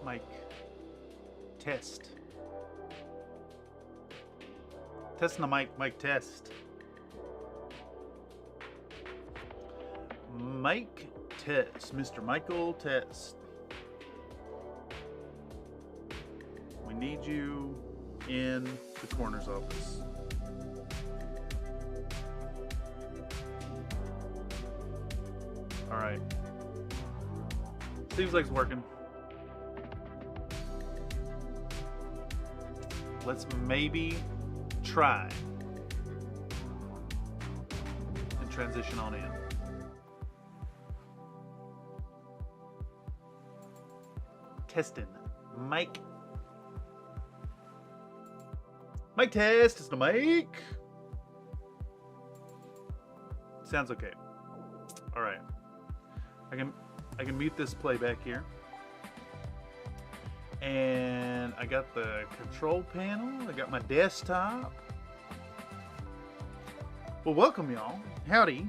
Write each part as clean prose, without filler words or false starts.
Mic test. Testing the mic test. Mic test, Mr. Michael Test. We need you in the coroner's office. All right. Seems like it's working. Let's maybe try and transition on in. Testing. Mic test. It's the mic. Sounds okay. All right. I can mute this playback here. And I got the control panel. I got my desktop. Well, welcome y'all. Howdy,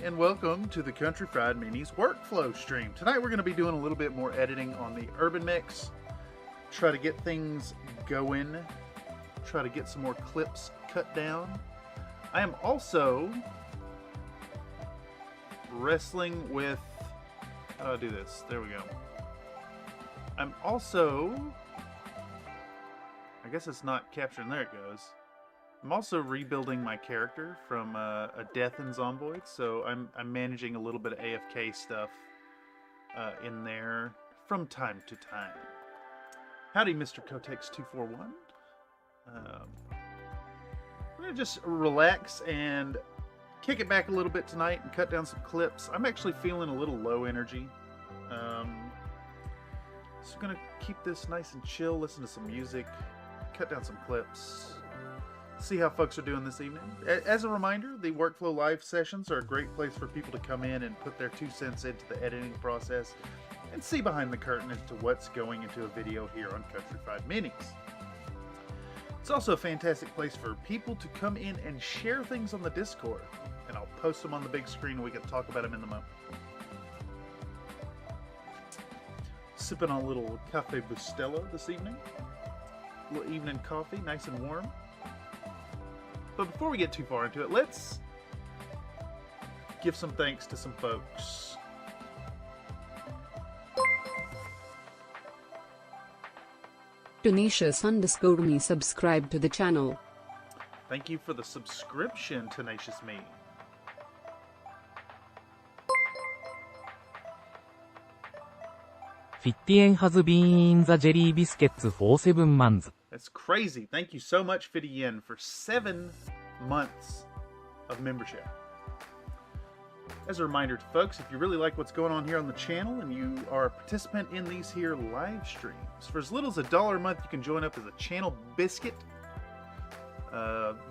and welcome to the Country Fried Minis workflow stream. Tonight we're going to be doing a little bit more editing on the Urbanmechs. Try to get things going. Try to get some more clips cut down. I am also wrestling with... How do I do this? There we go. I'm also... I guess it's not capturing. There it goes. I'm also rebuilding my character from a death in Zomboid, so I'm managing a little bit of AFK stuff in there from time to time. Howdy, Mr. Kotex241. We're going to just relax and kick it back a little bit tonight and cut down some clips. I'm actually feeling a little low energy. So I'm going to keep this nice and chill, listen to some music, cut down some clips. See how folks are doing this evening. As a reminder, the Workflow Live sessions are a great place for people to come in and put their 2 cents into the editing process and see behind the curtain as to what's going into a video here on Country Fried Minis. It's also a fantastic place for people to come in and share things on the Discord, and I'll post them on the big screen and we can talk about them in the moment. Sipping on a little Cafe Bustelo this evening. A little evening coffee, nice and warm. But before we get too far into it, let's give some thanks to some folks. Tenacious_me subscribe to the channel. Thank you for the subscription, Tenacious Me. Fittien has been in the jelly biscuits for 7 months. That's crazy. Thank you so much, Fidien, for 7 months of membership. As a reminder to folks, if you really like what's going on here on the channel and you are a participant in these here live streams, for as little as $1 a month, you can join up as a channel biscuit.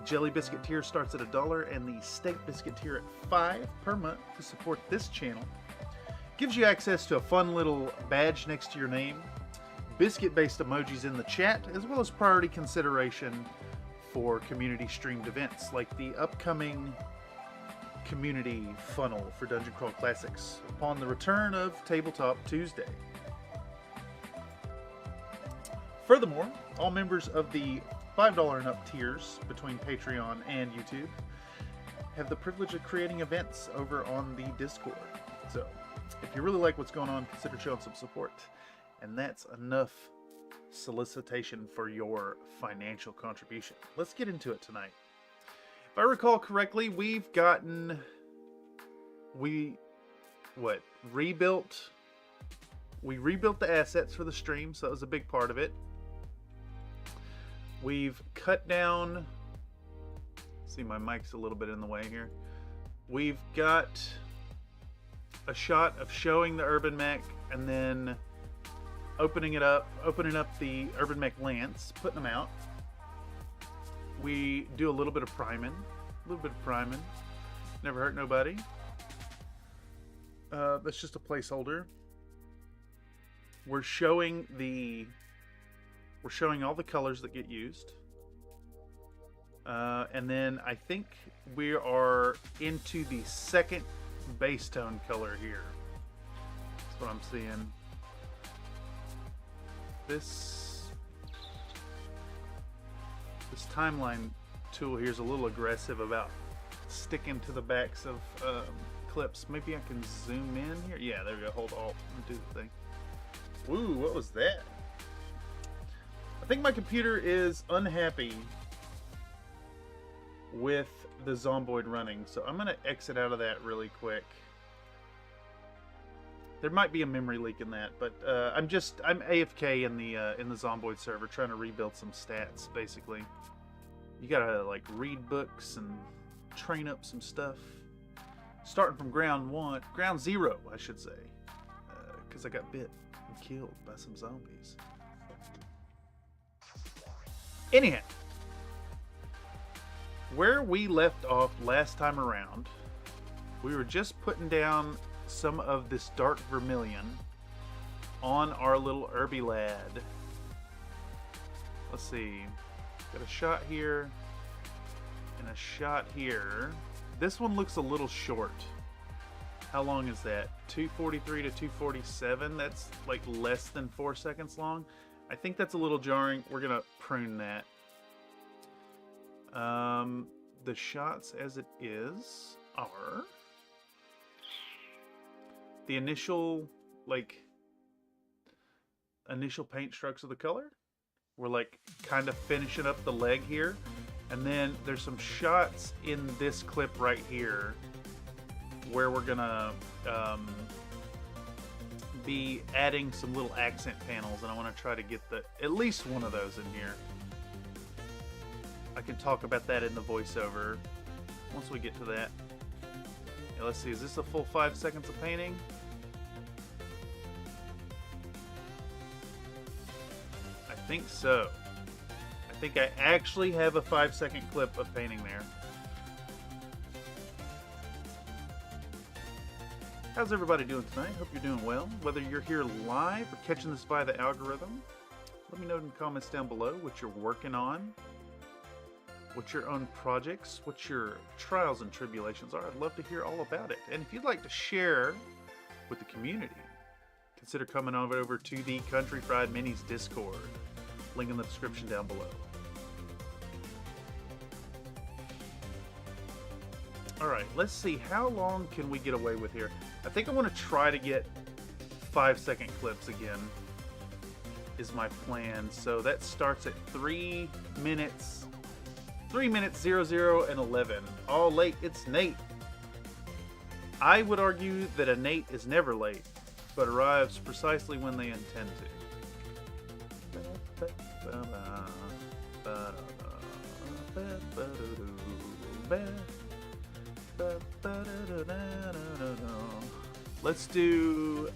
Jelly biscuit tier starts at $1 and the steak biscuit tier at $5 per month to support this channel. Gives you access to a fun little badge next to your name, biscuit-based emojis in the chat, as well as priority consideration for community-streamed events like the upcoming community funnel for Dungeon Crawl Classics upon the return of Tabletop Tuesday. Furthermore, all members of the $5 and up tiers between Patreon and YouTube have the privilege of creating events over on the Discord. So, if you really like what's going on, consider showing some support. And that's enough solicitation for your financial contribution. Let's get into it tonight. If I recall correctly, we rebuilt the assets for the stream, so that was a big part of it. We've cut down, see my mic's a little bit in the way here. We've got a shot of showing the Urbanmech and then opening up the Urbanmech lance, putting them out. We do a little bit of priming. Never hurt nobody. That's just a placeholder. We're showing all the colors that get used. And then I think we are into the second base tone color here. That's what I'm seeing. this timeline tool here is a little aggressive about sticking to the backs of clips. Maybe I can zoom in here. Yeah, there we go. Hold Alt and do the thing. Ooh, what was that? I think my computer is unhappy with the Zomboid running, so I'm gonna exit out of that really quick. There might be a memory leak in that, but I'm AFK in the Zomboid server trying to rebuild some stats. Basically, you gotta like read books and train up some stuff, starting from ground zero, I should say, because I got bit and killed by some zombies. Anyhow, where we left off last time around, we were just putting down some of this dark vermilion on our little Urbie lad. Let's see, got a shot here and a shot here. This one looks a little short. How long is that? 243 to 247. That's like less than 4 seconds long. I think that's a little jarring. We're gonna prune that. The shots as it is are the initial paint strokes of the color. We're like kind of finishing up the leg here, and then there's some shots in this clip right here where we're gonna be adding some little accent panels, and I want to try to get at least one of those in here. I can talk about that in the voiceover once we get to that. Yeah, let's see, is this a full 5 seconds of painting? I think so. I think I actually have a 5-second clip of painting there. How's everybody doing tonight? Hope you're doing well. Whether you're here live or catching this via the algorithm, let me know in the comments down below what you're working on, what your own projects, what your trials and tribulations are. I'd love to hear all about it. And if you'd like to share with the community, consider coming over to the Country Fried Minis Discord. Link in the description down below. Alright, let's see, how long can we get away with here? I think I want to try to get 5-second clips again, is my plan. So that starts at 3 minutes 00 and 11. Oh, late, it's Nate. I would argue that a Nate is never late, but arrives precisely when they intend to. Let's do,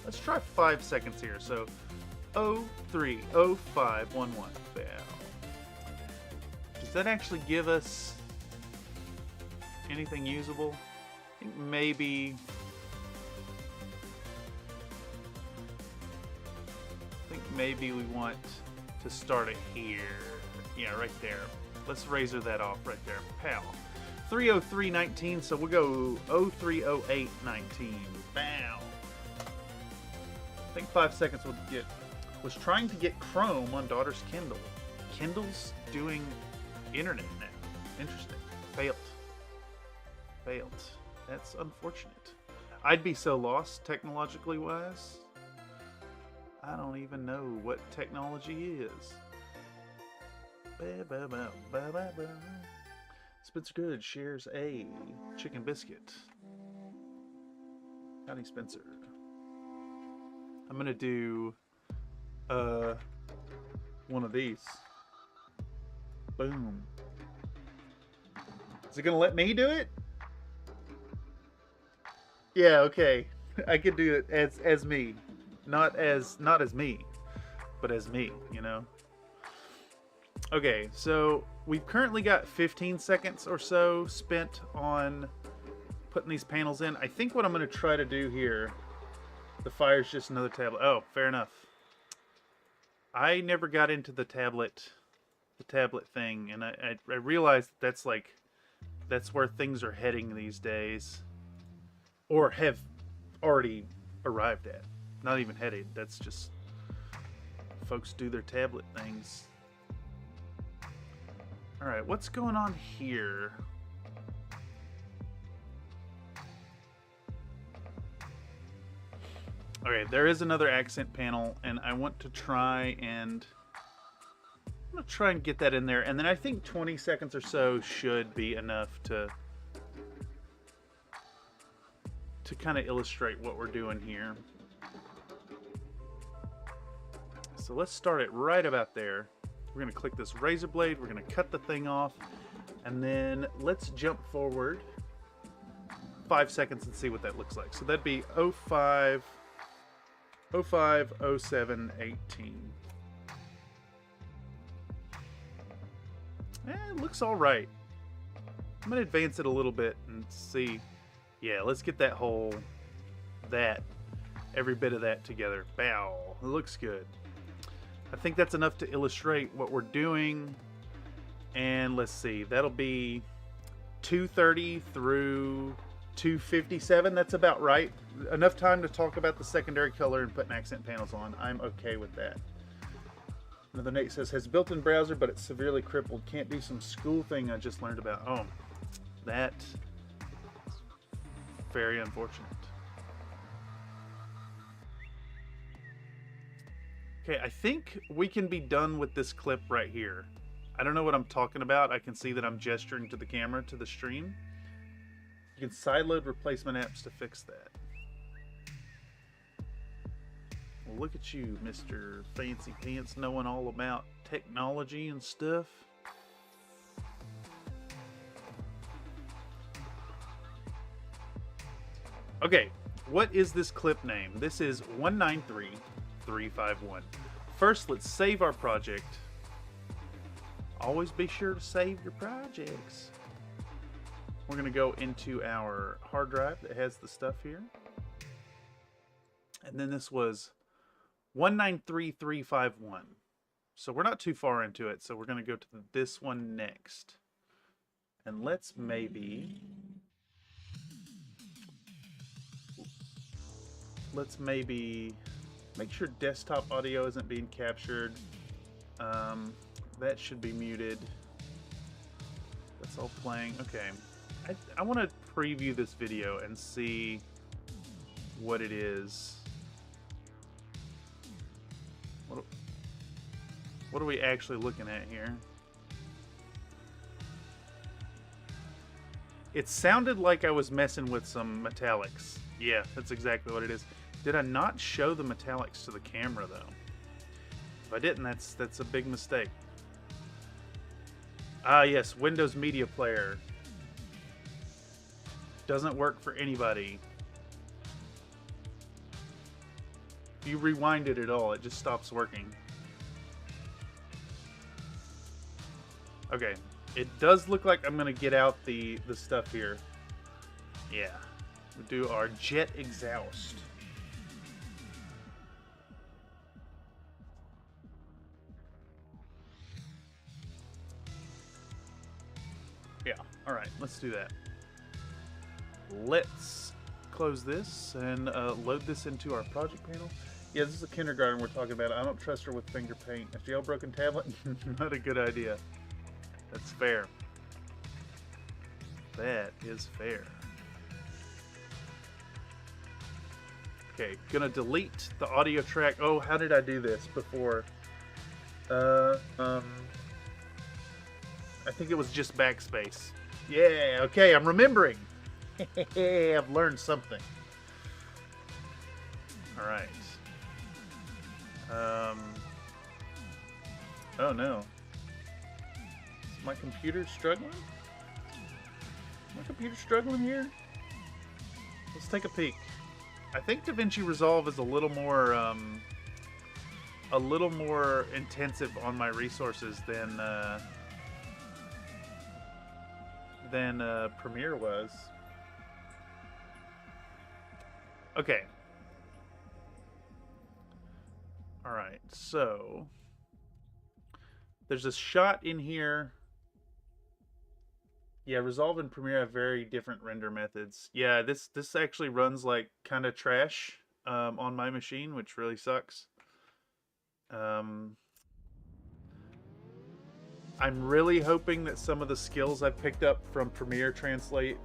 let's try 5 seconds here. So 03, 05, 11. Bam. Does that actually give us anything usable? I think maybe we want to start it here. Yeah, right there. Let's razor that off right there. Pow. 303.19, so we'll go 0308.19. Bow. I think 5 seconds would get. Was trying to get Chrome on daughter's Kindle. Kindle's doing internet now. Interesting. Failed. That's unfortunate. I'd be so lost technologically wise. I don't even know what technology is. Spencer Good shares a chicken biscuit. Howdy, Spencer. I'm gonna do one of these. Boom. Is it gonna let me do it? Yeah, okay. I could do it as me. Not as me, but as me, you know? Okay, so we've currently got 15 seconds or so spent on putting these panels in. I think what I'm going to try to do here, the fire's just another tablet. Oh, fair enough. I never got into the tablet thing, and I realized that's where things are heading these days, or have already arrived at. Not even headed. That's just folks do their tablet things. All right, what's going on here? Okay, there is another accent panel, and I want to try and get that in there, and then I think 20 seconds or so should be enough to kind of illustrate what we're doing here. So let's start it right about there. We're going to click this razor blade, we're going to cut the thing off, and then let's jump forward 5 seconds and see what that looks like. So that'd be 05, 07, 18. It looks all right. I'm going to advance it a little bit and see. Yeah, let's get that whole, every bit of that together. Bow. It looks good. I think that's enough to illustrate what we're doing. And let's see, that'll be 2:30 through 2:57. That's about right. Enough time to talk about the secondary color and putting accent panels on. I'm okay with that. Another Nate says, has built-in browser, but it's severely crippled. Can't do some school thing I just learned about. Oh, that's very unfortunate. Okay, I think we can be done with this clip right here. I don't know what I'm talking about. I can see that I'm gesturing to the camera, to the stream. You can sideload replacement apps to fix that. Well, look at you, Mr. Fancy Pants, knowing all about technology and stuff. Okay, what is this clip name? This is 193351. First, let's save our project. Always be sure to save your projects. We're going to go into our hard drive that has the stuff here. And then this was 193351. So we're not too far into it, so we're going to go to this one next. And let's maybe make sure desktop audio isn't being captured. That should be muted. That's all playing. Okay. I want to preview this video and see what it is. What are we actually looking at here? It sounded like I was messing with some metallics. Yeah, that's exactly what it is. Did I not show the metallics to the camera though? If I didn't, that's a big mistake. Ah yes, Windows Media Player. Doesn't work for anybody. If you rewind it at all, it just stops working. Okay, it does look like I'm gonna get out the stuff here. Yeah, we'll do our jet exhaust. Yeah, all right, let's do that. Let's close this and load this into our project panel. Yeah, this is a kindergarten we're talking about. I don't trust her with finger paint. A jailbroken tablet? Not a good idea. That's fair. That is fair. Okay, gonna delete the audio track. Oh, how did I do this before? I think it was just backspace. Yeah, okay, I'm remembering. I've learned something. All right. Oh no. Is my computer struggling? Is my computer struggling here? Let's take a peek. I think DaVinci Resolve is a little more intensive on my resources than Premiere was. Okay. All right, so there's a shot in here. Yeah, Resolve and Premiere have very different render methods. Yeah, this actually runs like kind of trash on my machine, which really sucks. Um, I'm really hoping that some of the skills I've picked up from Premiere translate.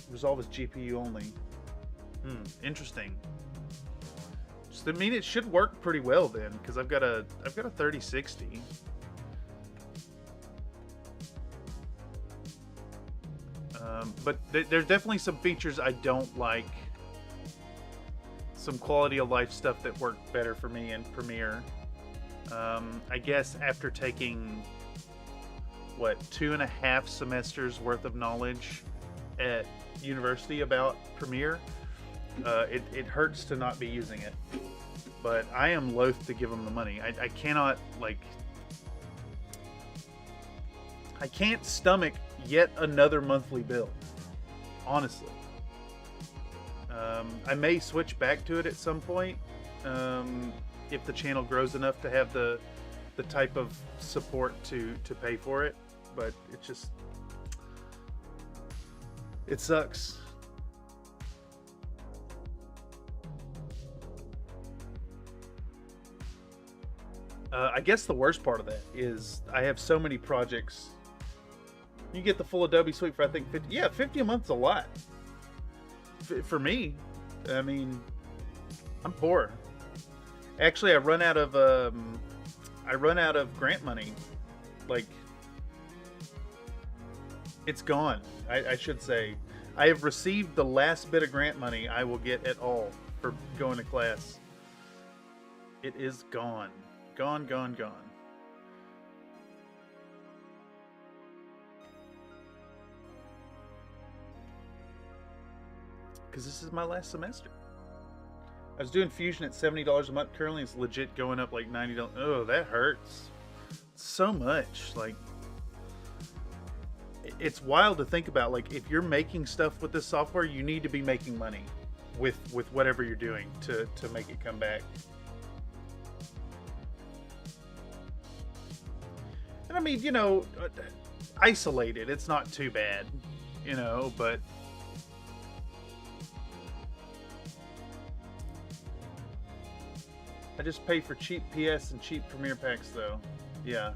Resolve is GPU only. Interesting. Just, I mean, it should work pretty well then, because I've got a 3060. But there's definitely some features I don't like. Some quality of life stuff that worked better for me in Premiere. I guess after taking, what, 2.5 semesters worth of knowledge at university about Premiere, it hurts to not be using it. But I am loath to give them the money. I cannot, like... I can't stomach yet another monthly bill. Honestly. I may switch back to it at some point. If the channel grows enough to have the type of support to pay for it. But it just... it sucks. I guess the worst part of that is I have so many projects. You get the full Adobe suite for, I think, 50. Yeah, 50 a month's a lot. For me, I mean, I'm poor. Actually, I run out of grant money. Like, it's gone. I should say, I have received the last bit of grant money I will get at all for going to class. It is gone. Gone. Because this is my last semester. I was doing Fusion at $70 a month. Currently, it's legit going up like $90. Oh, that hurts so much. Like, it's wild to think about. Like, if you're making stuff with this software, you need to be making money with whatever you're doing to make it come back. And I mean, you know, isolated, it's not too bad, you know, but I just pay for cheap PS and cheap Premiere packs, though. Yeah.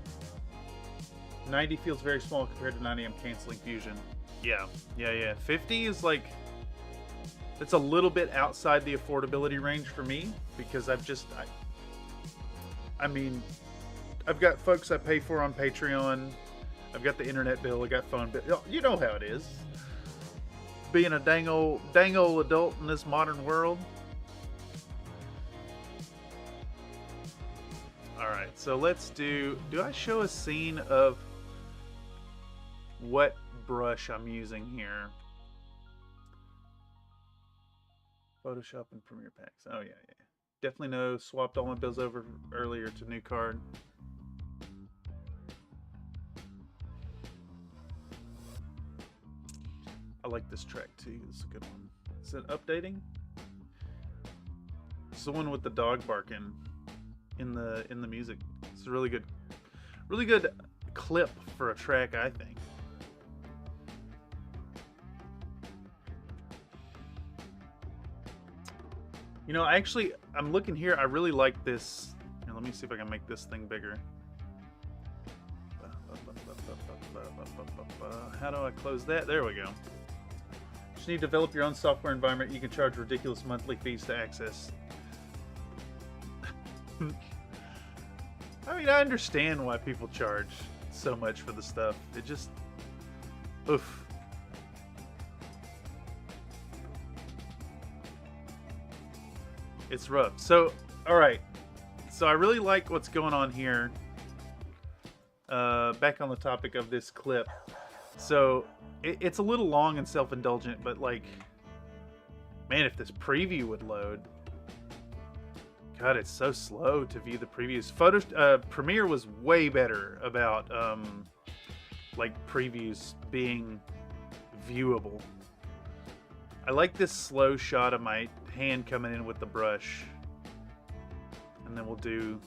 90 feels very small compared to 90. I'm canceling Fusion. Yeah. 50 is like... it's a little bit outside the affordability range for me, because I've just... I mean, I've got folks I pay for on Patreon. I've got the internet bill. I got phone bill. You know how it is. Being a dang old adult in this modern world. Alright, so let's do I show a scene of what brush I'm using here? Photoshop and Premiere Packs. Oh, yeah. Definitely know. Swapped all my bills over earlier to new card. I like this track too. It's a good one. Is it updating? It's the one with the dog barking in the music. It's a really good clip for a track, I think. You know, actually, I'm looking here. I really like this. Here, let me see if I can make this thing bigger. How do I close that? There we go. Just need to develop your own software environment. You can charge ridiculous monthly fees to access. I mean, I understand why people charge so much for the stuff. It just... oof. It's rough. So, alright. So I really like what's going on here. Back on the topic of this clip. So, it's a little long and self-indulgent, but like... man, if this preview would load... God, it's so slow to view the previews. Premiere was way better about like previews being viewable. I like this slow shot of my hand coming in with the brush, and then we'll do...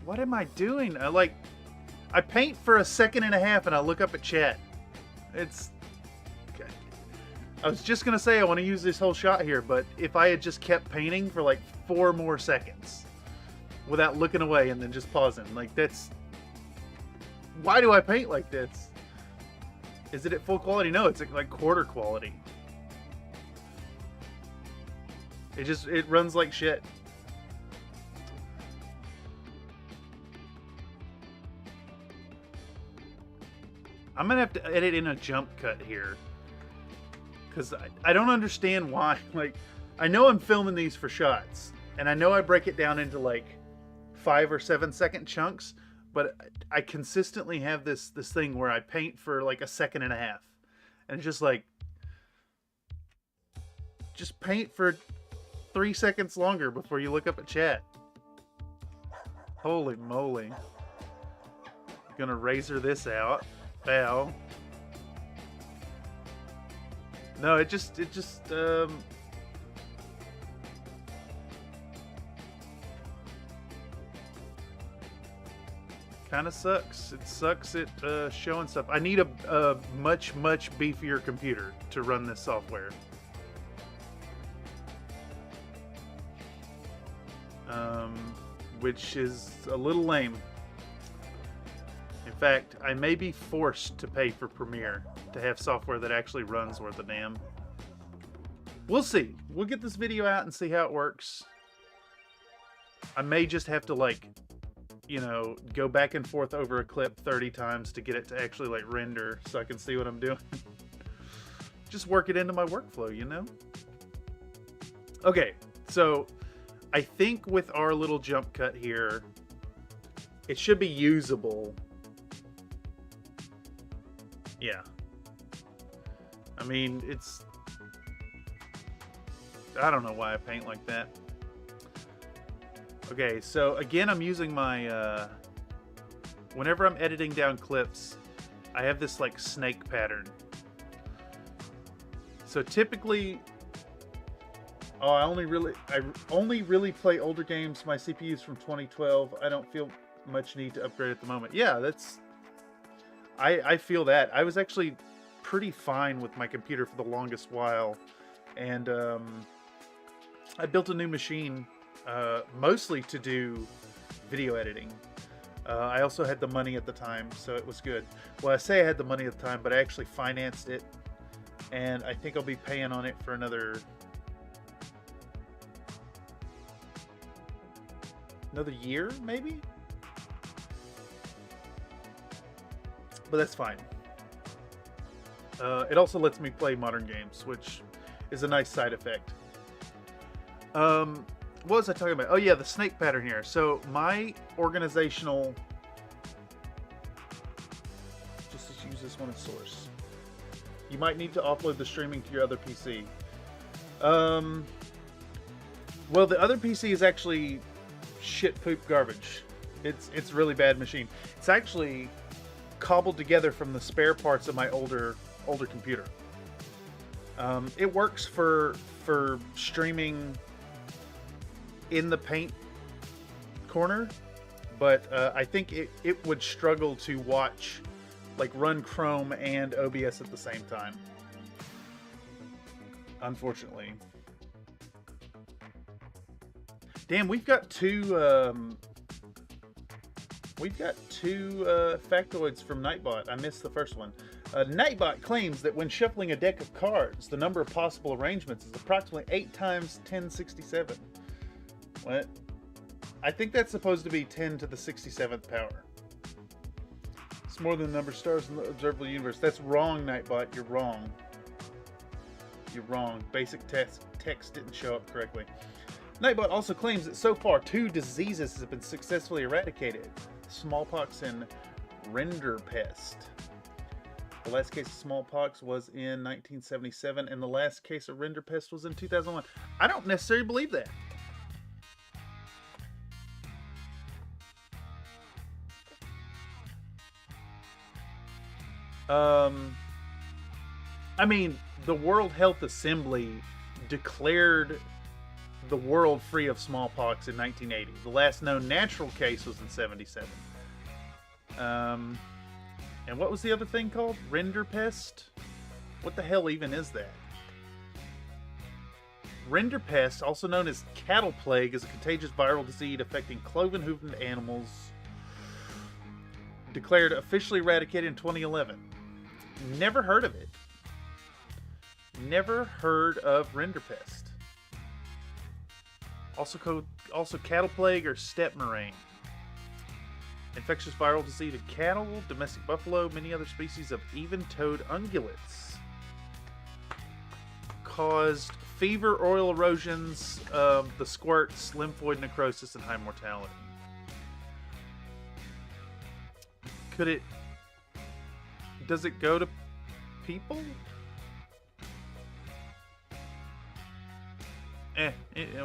what am I doing? I paint for a second and a half and I look up at chat. It's... I was just gonna say I want to use this whole shot here, but if I had just kept painting for like 4 more seconds without looking away and then just pausing, like that's... Why do I paint like this? Is it at full quality? No, it's at like quarter quality. It runs like shit. I'm gonna have to edit in a jump cut here, because I don't understand why. Like, I know I'm filming these for shots, and I know I break it down into like 5 or 7 second chunks, but I consistently have this thing where I paint for like 1.5 seconds, and it's just like, just paint for 3 seconds longer before you look up at chat. Holy moly. Gonna razor this out. Bow. No, it just kind of sucks. It sucks at showing stuff. I need a much beefier computer to run this software. Which is a little lame. In fact, I may be forced to pay for Premiere to have software that actually runs worth a damn. We'll see. We'll get this video out and see how it works. I may just have to, like, you know, go back and forth over a clip 30 times to get it to actually, like, render so I can see what I'm doing. Just work it into my workflow, you know? Okay, so I think with our little jump cut here, it should be usable. Yeah. I mean, it's... I don't know why I paint like that. Okay, so again, I'm using my... whenever I'm editing down clips, I have this, like, snake pattern. So typically... Oh, I only really play older games. My CPU's from 2012. I don't feel much need to upgrade at the moment. Yeah, that's... I feel that. I was actually pretty fine with my computer for the longest while. And I built a new machine mostly to do video editing. I also had the money at the time, so it was good. Well, I say I had the money at the time, but I actually financed it. And I think I'll be paying on it for another year, maybe? But that's fine. It also lets me play modern games, which is a nice side effect. What was I talking about? Oh yeah, the snake pattern here. So my organizational... Just use this one as source. You might need to offload the streaming to your other PC. Well, the other PC is actually shit poop garbage. It's really bad machine. It's actually cobbled together from the spare parts of my older computer. It works for streaming in the paint corner, but I think it would struggle to watch, like, run Chrome and OBS at the same time, unfortunately. Damn, we've got two factoids from Nightbot. I missed the first one. Nightbot claims that when shuffling a deck of cards, the number of possible arrangements is approximately 8 times 1067. What? I think that's supposed to be 10 to the 67th power. It's more than the number of stars in the observable universe. That's wrong, Nightbot. You're wrong. You're wrong. Basic text didn't show up correctly. Nightbot also claims that so far 2 diseases have been successfully eradicated: smallpox and rinderpest. The last case of smallpox was in 1977, and the last case of rinderpest was in 2001. I don't necessarily believe that. I mean, the World Health Assembly declared the world free of smallpox in 1980. The last known natural case was in 77. And what was the other thing called? Rinderpest? What the hell even is that? Rinderpest, also known as cattle plague, is a contagious viral disease affecting cloven-hoofed animals. Declared officially eradicated in 2011. Never heard of it. Never heard of rinderpest. Also cattle plague or steppe murrain. Infectious viral disease of cattle, domestic buffalo, many other species of even-toed ungulates. Caused fever, oil erosions, the squirts, lymphoid necrosis, and high mortality. Does it go to people?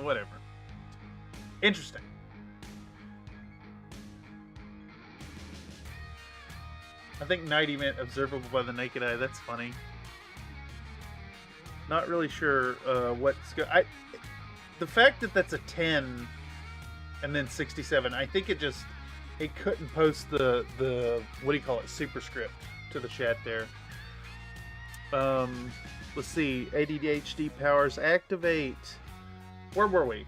Whatever. Interesting. I think 90 meant observable by the naked eye. That's funny. Not really sure what's the fact that that's a 10 and then 67. I think it couldn't post the what do you call it, superscript to the chat there. Let's see. ADHD powers activate. Where were we?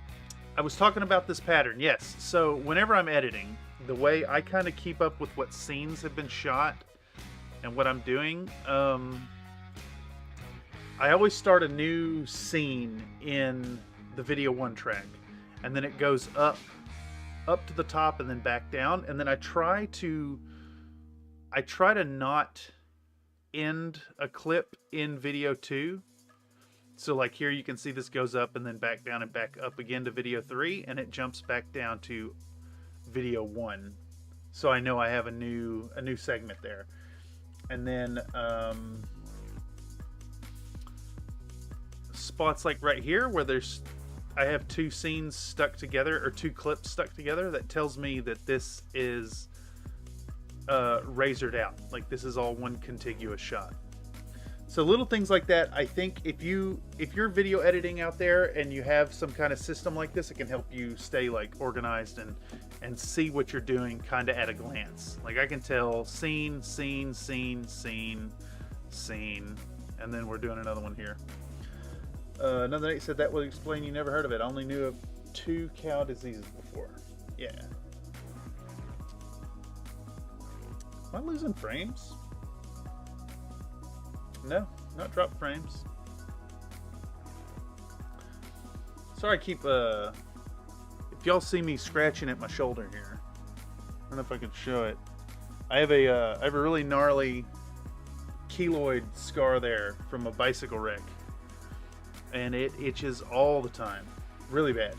I was talking about this pattern. Yes. So whenever I'm editing, the way I kind of keep up with what scenes have been shot and what I'm doing, I always start a new scene in the video 1 track, and then it goes up to the top and then back down, and then I try to not end a clip in video 2. So like here you can see this goes up and then back down and back up again to video 3, and it jumps back down to video 1. So I know I have a new segment there. And then spots like right here where I have 2 scenes stuck together, or 2 clips stuck together, that tells me that this is razored out. Like this is all one contiguous shot. So little things like that, I think if you're video editing out there and you have some kind of system like this, it can help you stay like organized and see what you're doing kind of at a glance. Like I can tell scene, scene, scene, scene, scene, and then we're doing another one here. Another Nate said that would explain you never heard of it. I only knew of 2 cow diseases before. Yeah. Am I losing frames? No, not drop frames. Sorry, I keep, if y'all see me scratching at my shoulder here, I don't know if I can show it. I have a really gnarly keloid scar there from a bicycle wreck. And it itches all the time. Really bad.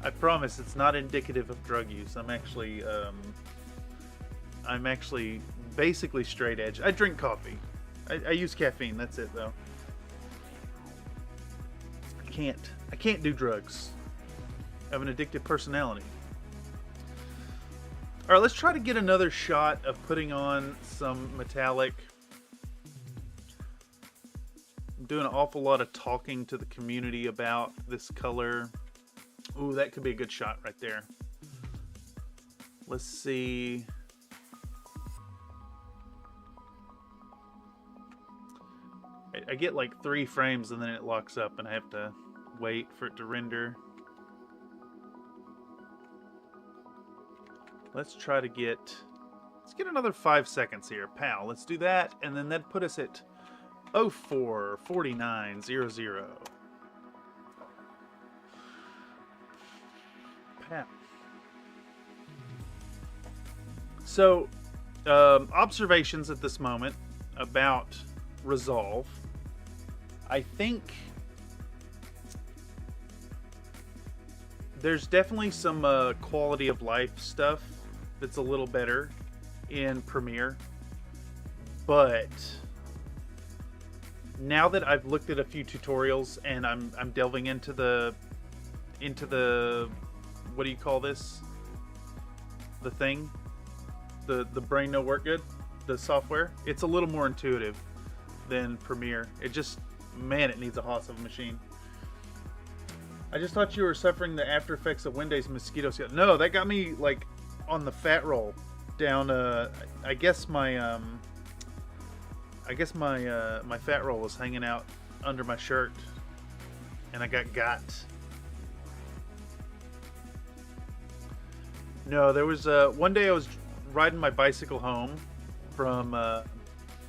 I promise it's not indicative of drug use. I'm actually basically straight edge. I drink coffee. I use caffeine. That's it though. I can't do drugs. I have an addictive personality. All right, let's try to get another shot of putting on some metallic. I'm doing an awful lot of talking to the community about this color. Ooh, that could be a good shot right there. Let's see. I get like 3 frames and then it locks up and I have to wait for it to render. Let's try to let's get another 5 seconds here. Pow, let's do that. And then that put us at 04:49:00. Pow. So, observations at this moment about Resolve. I think there's definitely some quality of life stuff that's a little better in Premiere, but now that I've looked at a few tutorials and I'm delving into the what do you call this? The thing, the brain no work good, the software. It's a little more intuitive than Premiere. It just, man, it needs a hoss of a machine. I just thought you were suffering the after effects of Wendy's mosquito scale. No, that got me like on the fat roll. down. I guess my my fat roll was hanging out under my shirt, and I got. No, there was one day I was riding my bicycle home from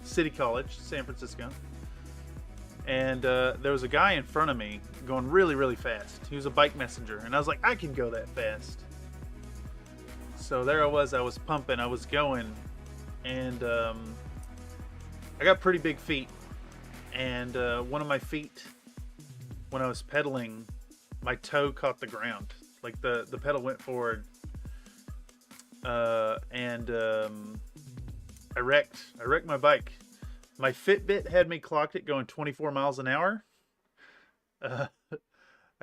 City College, San Francisco, and there was a guy in front of me going really, really fast. He was a bike messenger, and I was like, I can go that fast. So there I was pumping, I was going, and I got pretty big feet, and one of my feet, when I was pedaling, my toe caught the ground. Like the pedal went forward, and I wrecked my bike. My Fitbit had me clocked at going 24 miles an hour. I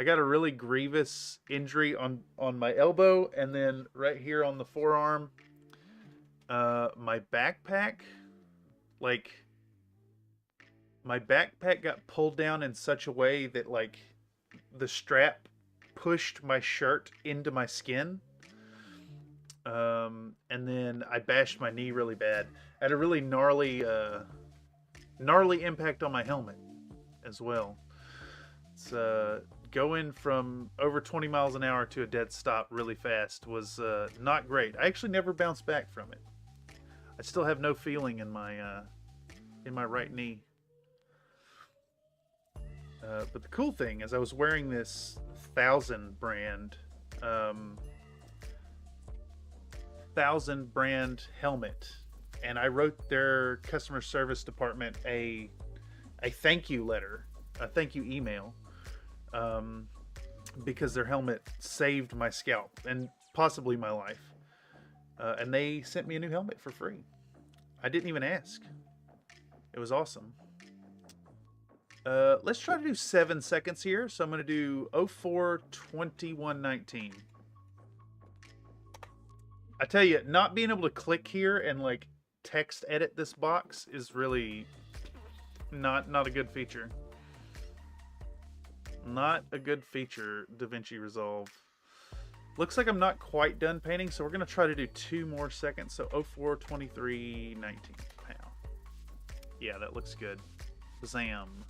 got a really grievous injury on my elbow, and then right here on the forearm. My backpack, like, my backpack got pulled down in such a way that, like, the strap pushed my shirt into my skin. And then I bashed my knee really bad. I had a really gnarly impact on my helmet as well. It's going from over 20 miles an hour to a dead stop really fast was not great. I actually never bounced back from it. I still have no feeling in my right knee. But the cool thing is I was wearing this 1000 brand helmet, and I wrote their customer service department a thank you letter, a thank you email, because their helmet saved my scalp and possibly my life. And they sent me a new helmet for free. I didn't even ask. It was awesome. Let's try to do 7 seconds here. So I'm going to do 04:21:19. I tell you, not being able to click here and like text edit this box is really not a good feature. Not a good feature, DaVinci Resolve. Looks like I'm not quite done painting, so we're going to try to do 2 more seconds. So 04:23:19. Pow. Yeah, that looks good. Zam.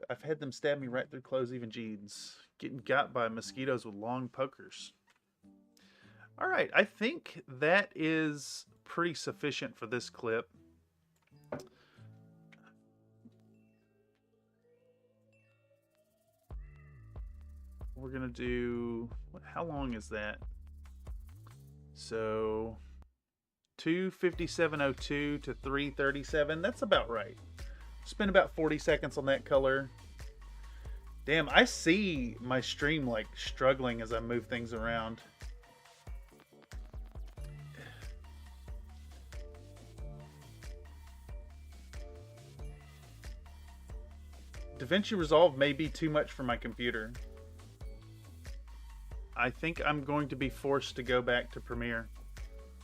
I've had them stab me right through clothes, even jeans. Getting got by mosquitoes with long pokers. All right, I think that is pretty sufficient for this clip. We're gonna do, how long is that? So 2:57:02 to 3:37. That's about right. Spend about 40 seconds on that color. Damn, I see my stream like struggling as I move things around. DaVinci Resolve may be too much for my computer. I think I'm going to be forced to go back to Premiere,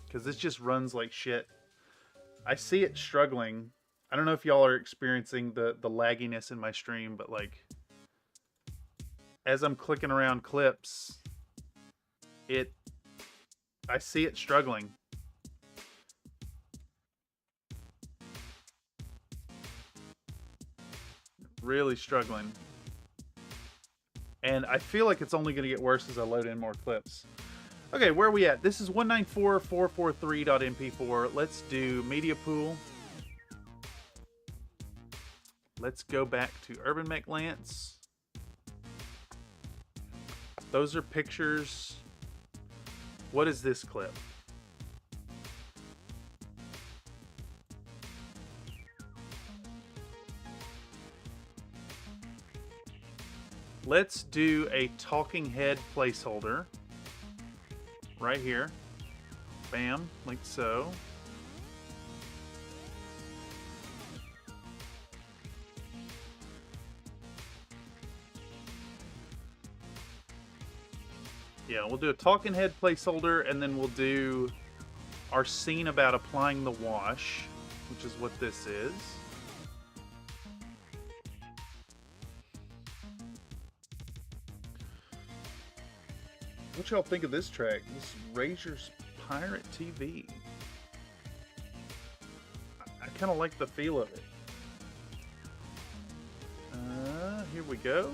because this just runs like shit. I see it struggling. I don't know if y'all are experiencing the lagginess in my stream, but like, as I'm clicking around clips, I see it struggling. Really struggling. And I feel like it's only going to get worse as I load in more clips. Okay, where are we at? This is 194.443.mp4. Let's do Media Pool. Let's go back to Urbanmechs Lance. Those are pictures. What is this clip? Let's do a talking head placeholder right here. Bam, like so. Yeah, we'll do a talking head placeholder, and then we'll do our scene about applying the wash, which is what this is. What y'all think of this track? This Razor's Pirate TV. I kind of like the feel of it. Here we go.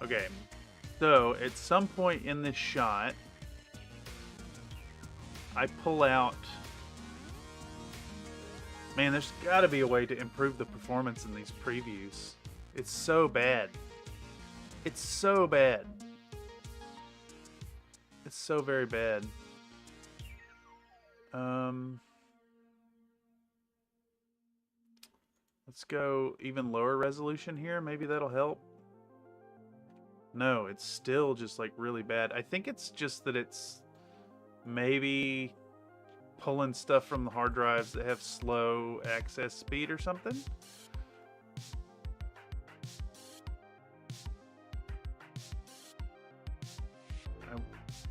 Okay, so at some point in this shot, I pull out. Man, there's got to be a way to improve the performance in these previews. It's so bad. It's so bad. It's so very bad. Let's go even lower resolution here. Maybe that'll help. No, it's still just like really bad. I think it's just that it's maybe pulling stuff from the hard drives that have slow access speed or something.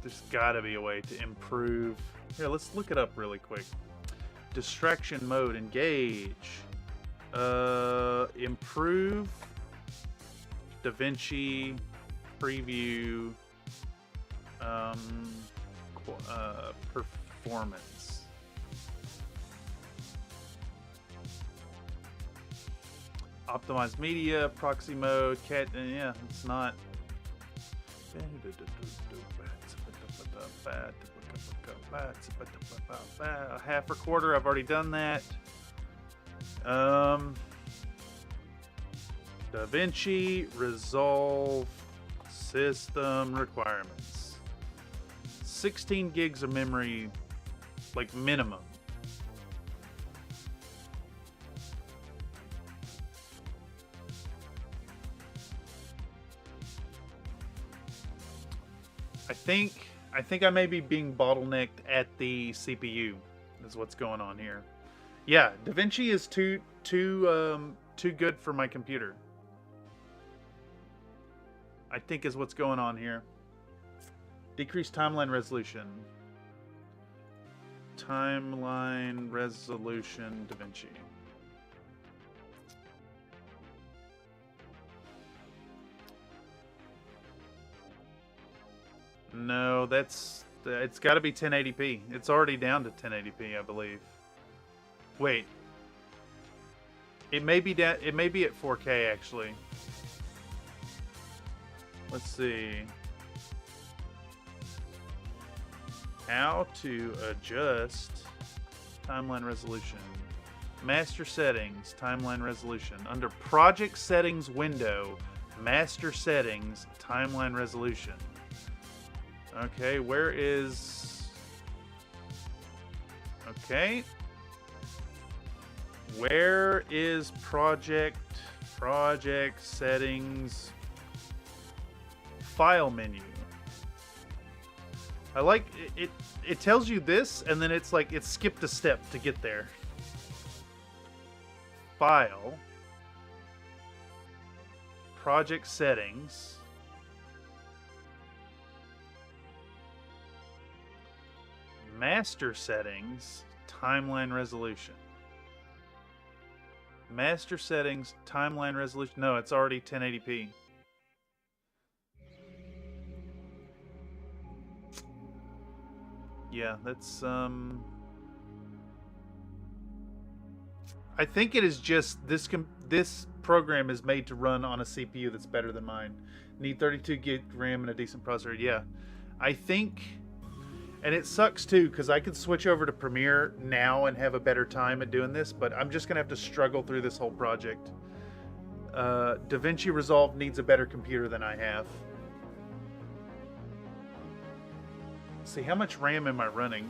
There's got to be a way to improve. Here, let's look it up really quick. Distraction mode, engage. Improve DaVinci preview performance. Optimize media, proxy mode, yeah, it's not. Half recorder, I've already done that. DaVinci Resolve system requirements. 16 gigs of memory, like minimum. I think I may be being bottlenecked at the CPU. Is what's going on here. Yeah, DaVinci is too good for my computer. I think is what's going on here. Decrease timeline resolution. Timeline resolution DaVinci. No, it's got to be 1080p. It's already down to 1080p, I believe. Wait. It may be down. It may be at 4K actually. Let's see. How to adjust timeline resolution. Master settings, timeline resolution. Under project settings window, master settings, timeline resolution. Okay, where is... Okay. Where is project settings file menu? I like it tells you this and then it's like it skipped a step to get there. File, project settings, master settings, timeline resolution. Master settings, timeline resolution. No, it's already 1080p. Yeah, that's I think it is just this program is made to run on a CPU that's better than mine. Need 32 gig RAM and a decent processor. Yeah, I think, and it sucks too because I could switch over to Premiere now and have a better time at doing this, but I'm just gonna have to struggle through this whole project. DaVinci Resolve needs a better computer than I have. Let's see, how much RAM am I running?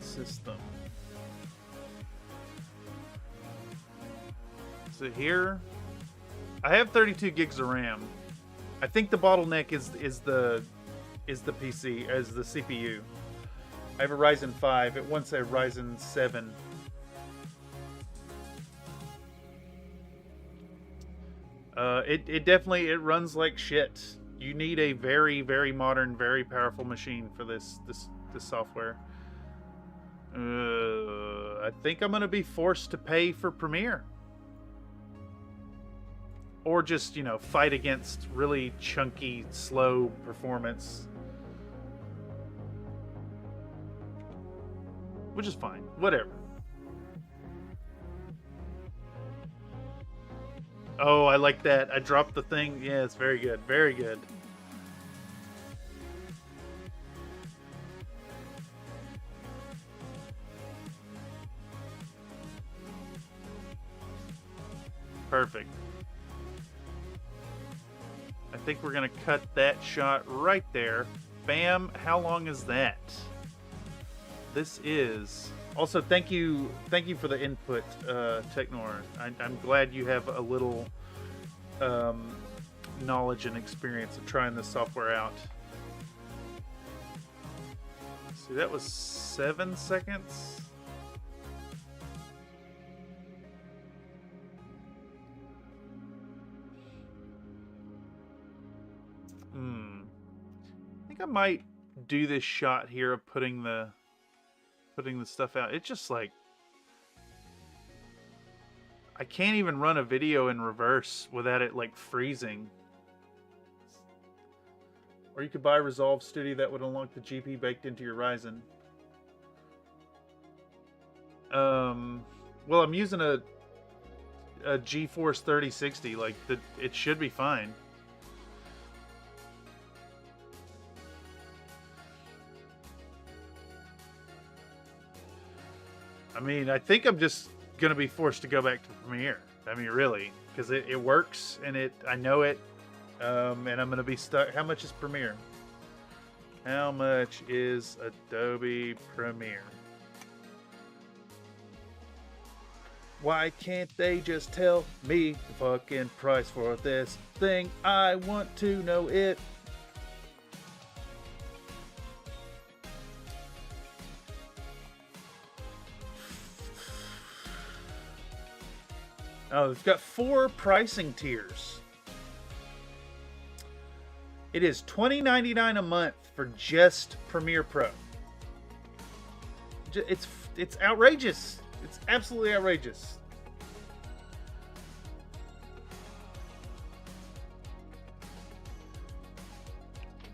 System. So here, I have 32 gigs of RAM. I think the bottleneck is the PC, as the CPU. I have a Ryzen 5. It wants a Ryzen 7. It definitely, it runs like shit. You need a very, very modern, very powerful machine for this software. I think I'm gonna be forced to pay for Premiere, or just, you know, fight against really chunky, slow performance, which is fine. Whatever. Oh, I like that. I dropped the thing. Yeah, it's very good. Very good. Perfect. I think we're going to cut that shot right there. Bam. How long is that? This is... Also, thank you for the input, Technor. I'm glad you have a little knowledge and experience of trying this software out. See, that was 7 seconds. I think I might do this shot here of putting the stuff out. It's just like, I can't even run a video in reverse without it like freezing. Or you could buy Resolve Studio that would unlock the GP baked into your Ryzen. Well, I'm using a GeForce 3060. Like, it should be fine. I mean, I think I'm just gonna be forced to go back to Premiere. I mean, really, because it works and I know it, and I'm gonna be stuck. How much is Premiere? How much is Adobe Premiere? Why can't they just tell me the fucking price for this thing? I want to know it. Oh, it's got 4 pricing tiers. It is $20.99 a month for just Premiere Pro. It's outrageous. It's absolutely outrageous.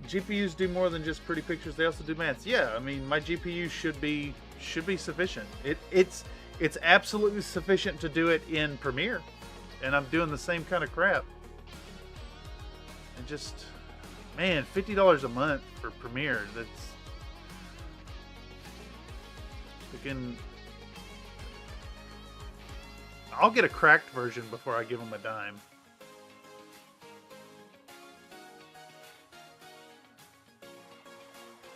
GPUs do more than just pretty pictures. They also do maths. Yeah, I mean, my GPU should be sufficient. It's absolutely sufficient to do it in Premiere, and I'm doing the same kind of crap. And just, man, $50 a month for Premiere. That's freaking. I'll get a cracked version before I give them a dime.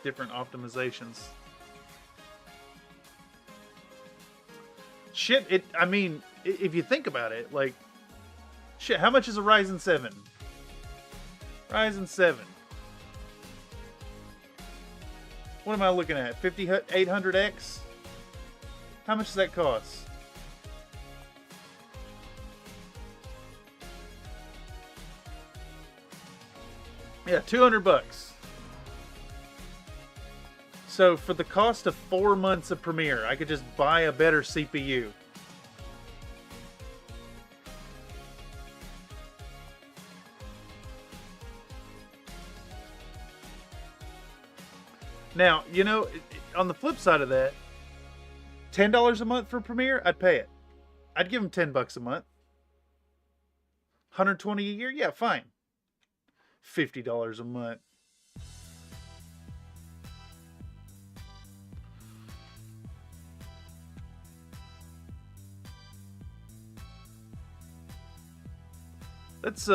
Different optimizations. Shit, I mean, if you think about it, like, shit, how much is a Ryzen 7? Ryzen 7. What am I looking at? 5800X? How much does that cost? Yeah, $200. So for the cost of 4 months of Premiere, I could just buy a better CPU. Now, you know, on the flip side of that, $10 a month for Premiere, I'd pay it. I'd give them $10 a month. $120 a year, yeah, fine. $50 a month. That's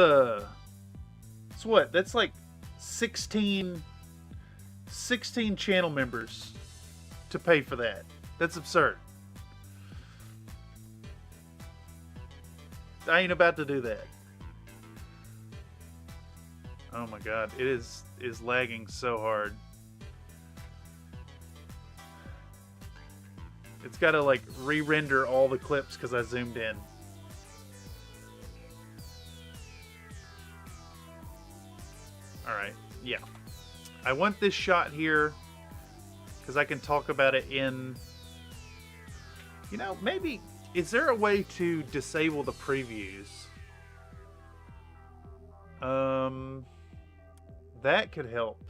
what? That's like 16 channel members to pay for that. That's absurd. I ain't about to do that. Oh my god, it is lagging so hard. It's got to like re-render all the clips because I zoomed in. Alright, yeah. I want this shot here because I can talk about it in... You know, maybe... Is there a way to disable the previews? That could help.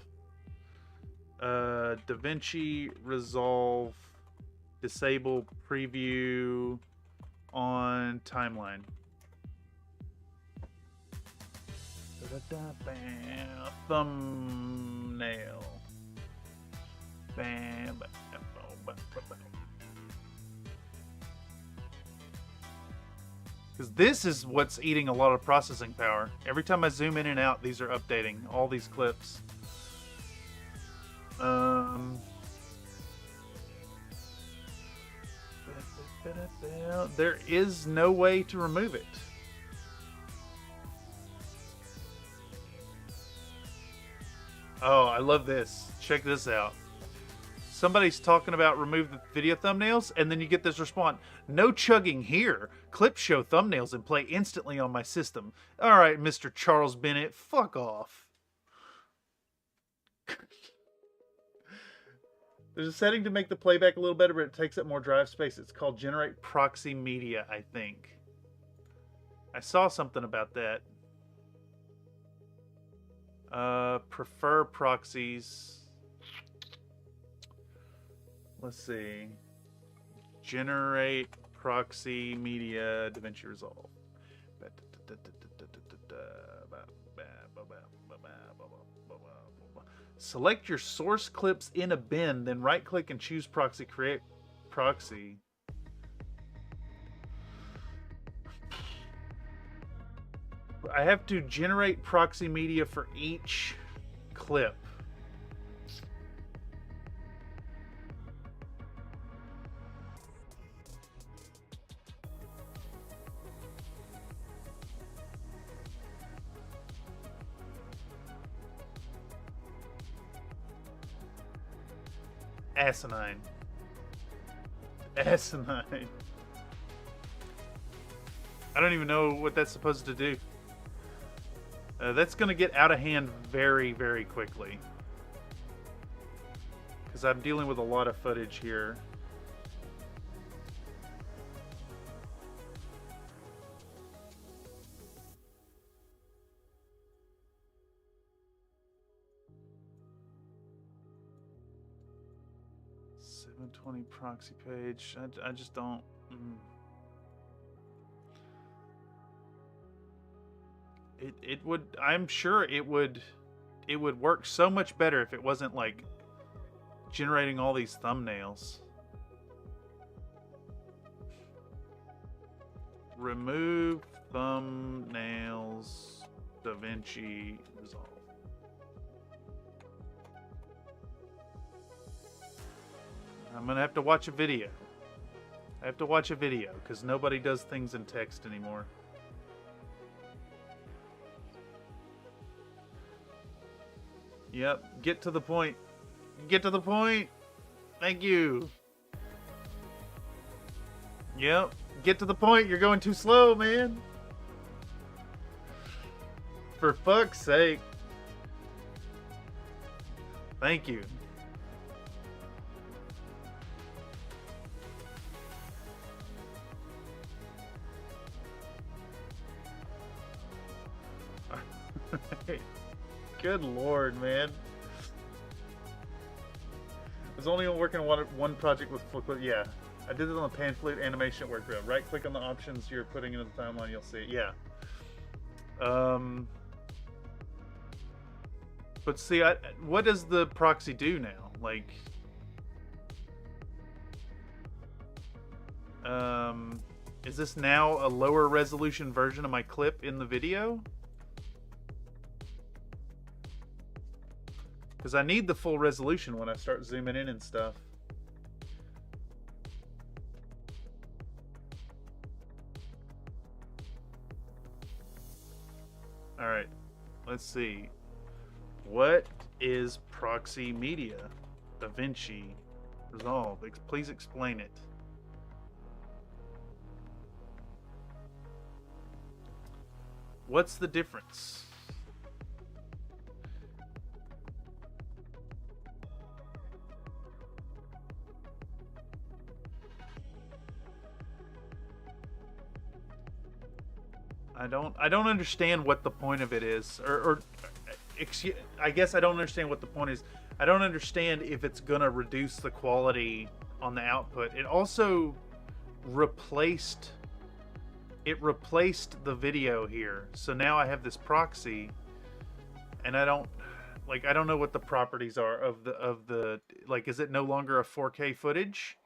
DaVinci Resolve disable preview on timeline. Thumbnail. Bam. Because this is what's eating a lot of processing power. Every time I zoom in and out, these are updating. All these clips. There is no way to remove it. Oh, I love this. Check this out. Somebody's talking about remove the video thumbnails, and then you get this response. No chugging here. Clips show thumbnails and play instantly on my system. All right, Mr. Charles Bennett, fuck off. There's a setting to make the playback a little better, but it takes up more drive space. It's called Generate Proxy Media, I think. I saw something about that. Prefer proxies. Let's see. Generate Proxy Media DaVinci Resolve. Select your source clips in a bin, then right-click and choose Proxy. Create Proxy. I have to generate proxy media for each clip. Asinine. Asinine. I don't even know what that's supposed to do. That's going to get out of hand very, very quickly. Because I'm dealing with a lot of footage here. .720 proxy page. I just don't... It would, I'm sure it would work so much better if it wasn't like generating all these thumbnails. Remove thumbnails, DaVinci Resolve. I'm gonna have to watch a video. I have to watch a video because nobody does things in text anymore. Yep, get to the point. Get to the point. Thank you. Yep, get to the point. You're going too slow, man. For fuck's sake. Thank you. Good lord, man. I was only working on one project with full clip. Yeah, I did it on the pan flute animation at work. Right click on the options you're putting into the timeline, you'll see it. Yeah. But see, what does the proxy do now? Like, is this now a lower resolution version of my clip in the video? Because I need the full resolution when I start zooming in and stuff. Alright, let's see. What is proxy media? DaVinci Resolve. Please explain it. What's the difference? I don't understand what the point of it is, or I guess I don't understand what the point is. I don't understand if it's gonna reduce the quality on the output. It also replaced the video here, so now I have this proxy, and I don't know what the properties are of the like. Is it no longer a 4K footage?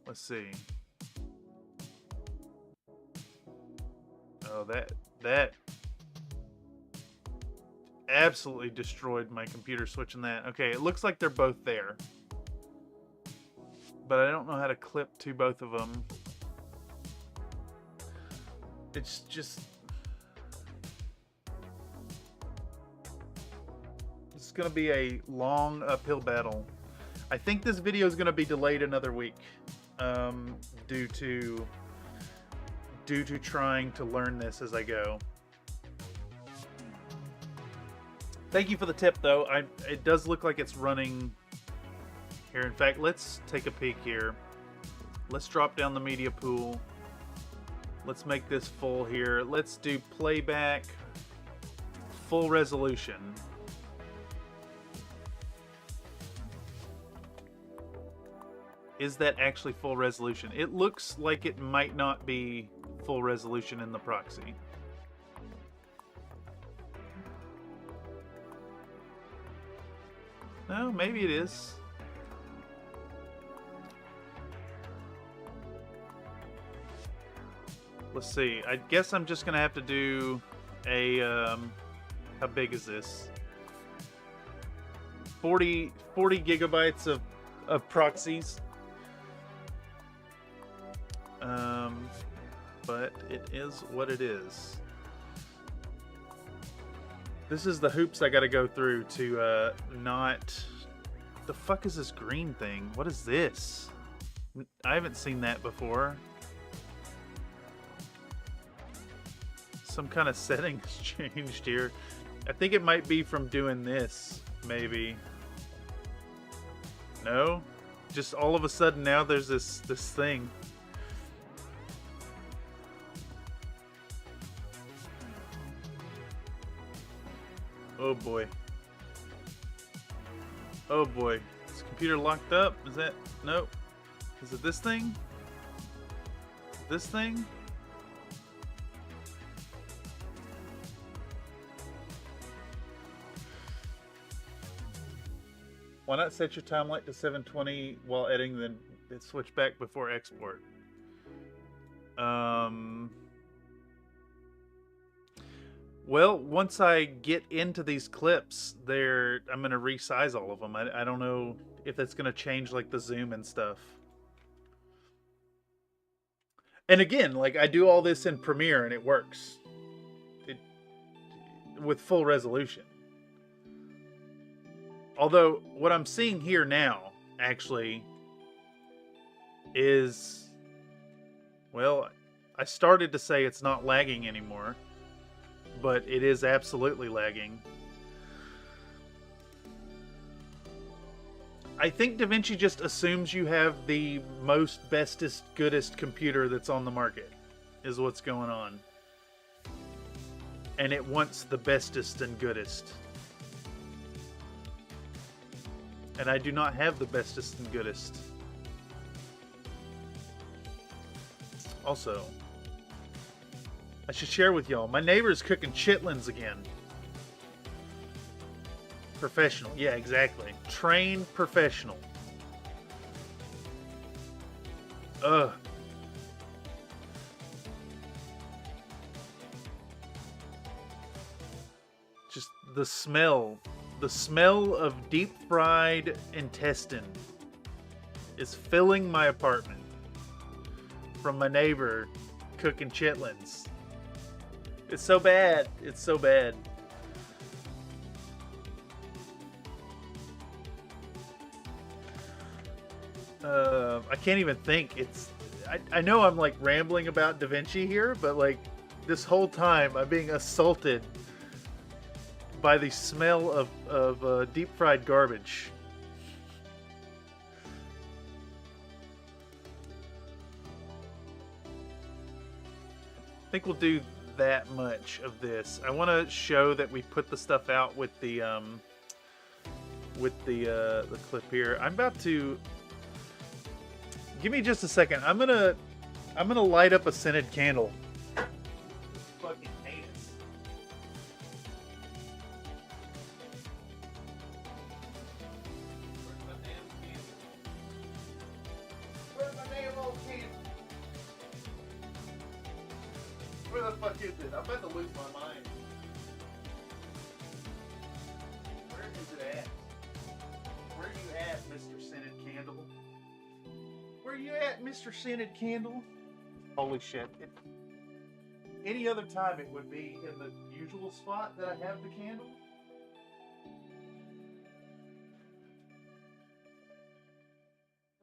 Let's see. Oh, that absolutely destroyed my computer switching that. Okay, it looks like they're both there, but I don't know how to clip to both of them. It's just, it's gonna be a long uphill battle. I think this video is gonna be delayed another week, due to trying to learn this as I go. Thank you for the tip, though. It does look like it's running here. In fact, let's take a peek here. Let's drop down the media pool. Let's make this full here. Let's do playback full resolution. Is that actually full resolution? It looks like it might not be full resolution in the proxy. No, maybe it is. Let's see. I guess I'm just gonna have to do a how big is this? 40 gigabytes of proxies. But it is what it is. This is the hoops I gotta go through to not... The fuck is this green thing? What is this? I haven't seen that before. Some kind of settings changed here. I think it might be from doing this, maybe. No? Just all of a sudden now there's this thing. Oh boy. Oh boy. Is the computer locked up? Is that... Nope. Is it this thing? This thing? Why not set your time light to 720 while editing, then switch back before export? Well, once I get into these clips, I'm going to resize all of them. I don't know if that's going to change like the zoom and stuff. And again, like I do all this in Premiere and it works. With full resolution. Although, what I'm seeing here now, actually, is... Well, I started to say it's not lagging anymore. But it is absolutely lagging. I think DaVinci just assumes you have the most bestest, goodest computer that's on the market, is what's going on. And it wants the bestest and goodest. And I do not have the bestest and goodest. Also, I should share with y'all, my neighbor's cooking chitlins again. Professional. Yeah, exactly. Trained professional. Ugh. Just the smell. The smell of deep fried intestine is filling my apartment from my neighbor cooking chitlins. It's so bad. It's so bad. I can't even think. I know I'm like rambling about DaVinci here, but like this whole time I'm being assaulted by the smell of deep fried garbage. I think we'll do that much of this. I want to show that we put the stuff out with the clip here. I'm about to give me just a second. I'm gonna light up a scented candle. Fucking heinous. Where's my damn old candle? Where the fuck is it? I'm about to lose my mind. Where is it at? Where you at, Mr. Scented Candle? Where you at, Mr. Scented Candle? Holy shit. Any other time it would be in the usual spot that I have the candle.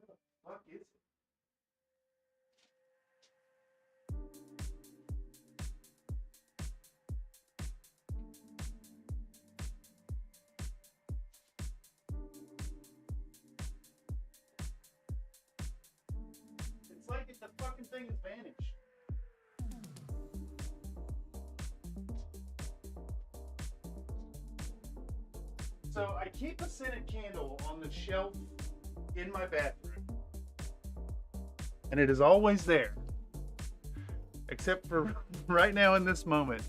Where the fuck is it? It's like the fucking thing has vanished. So I keep a scented candle on the shelf in my bathroom. And it is always there. Except for right now in this moment.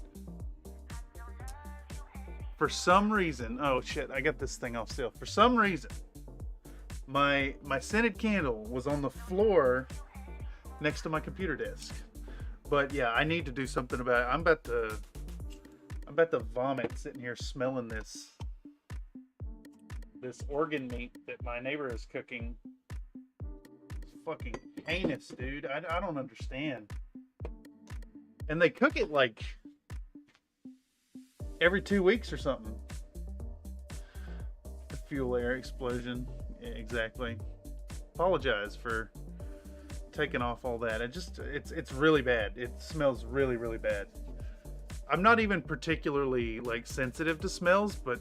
For some reason, oh shit, I got this thing off still. For some reason, my scented candle was on the floor next to my computer desk. But yeah, I need to do something about it. I'm about to vomit sitting here smelling this organ meat that my neighbor is cooking. It's fucking heinous, dude. I don't understand. And they cook it like every 2 weeks or something. The fuel air explosion. Yeah, exactly. Apologize for taking off all that. It's really bad. It smells really, really bad. I'm not even particularly like sensitive to smells, but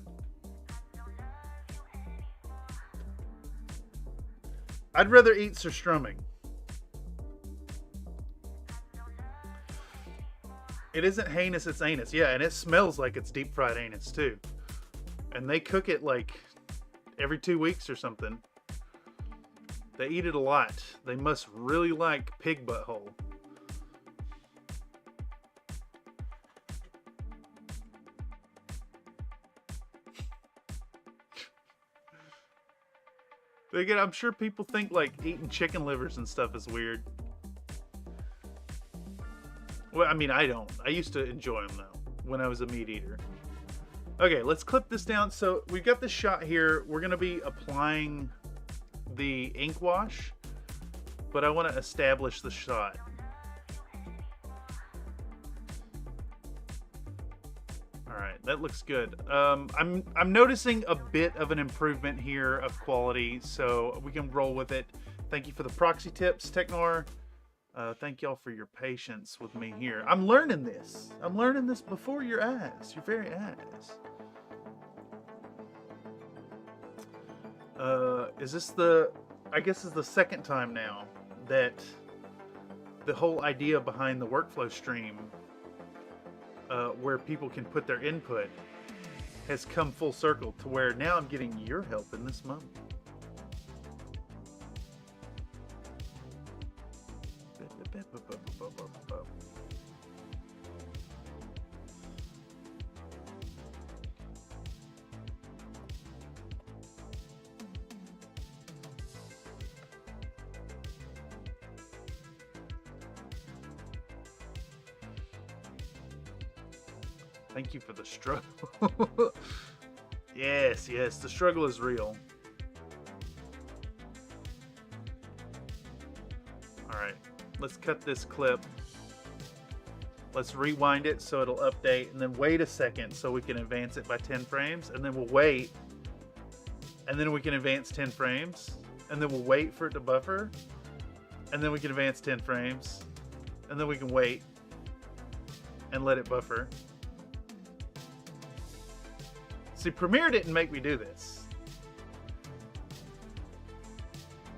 I'd rather eat surströmming. It isn't heinous, it's anus. Yeah, and it smells like it's deep fried anus too. And they cook it like every 2 weeks or something. They eat it a lot. They must really like pig butthole. Again, I'm sure people think like eating chicken livers and stuff is weird. Well, I mean, I don't. I used to enjoy them though when I was a meat eater. Okay, let's clip this down. So we've got this shot here. We're gonna be applying the ink wash, but I want to establish the shot. All right, that looks good. I'm noticing a bit of an improvement here of quality, so we can roll with it. Thank you for the proxy tips, Technor. Thank y'all for your patience with me here. I'm learning this. I'm learning this before your eyes, your very eyes. Is this I guess this is the second time now that the whole idea behind the workflow stream, where people can put their input, has come full circle to where now I'm getting your help in this moment. Thank you for the struggle. Yes, yes, the struggle is real. Alright, let's cut this clip. Let's rewind it so it'll update, and then wait a second so we can advance it by 10 frames, and then we'll wait, and then we can advance 10 frames, and then we'll wait for it to buffer, And then we can advance 10 frames. And then we can wait and let it buffer. See, Premiere didn't make me do this.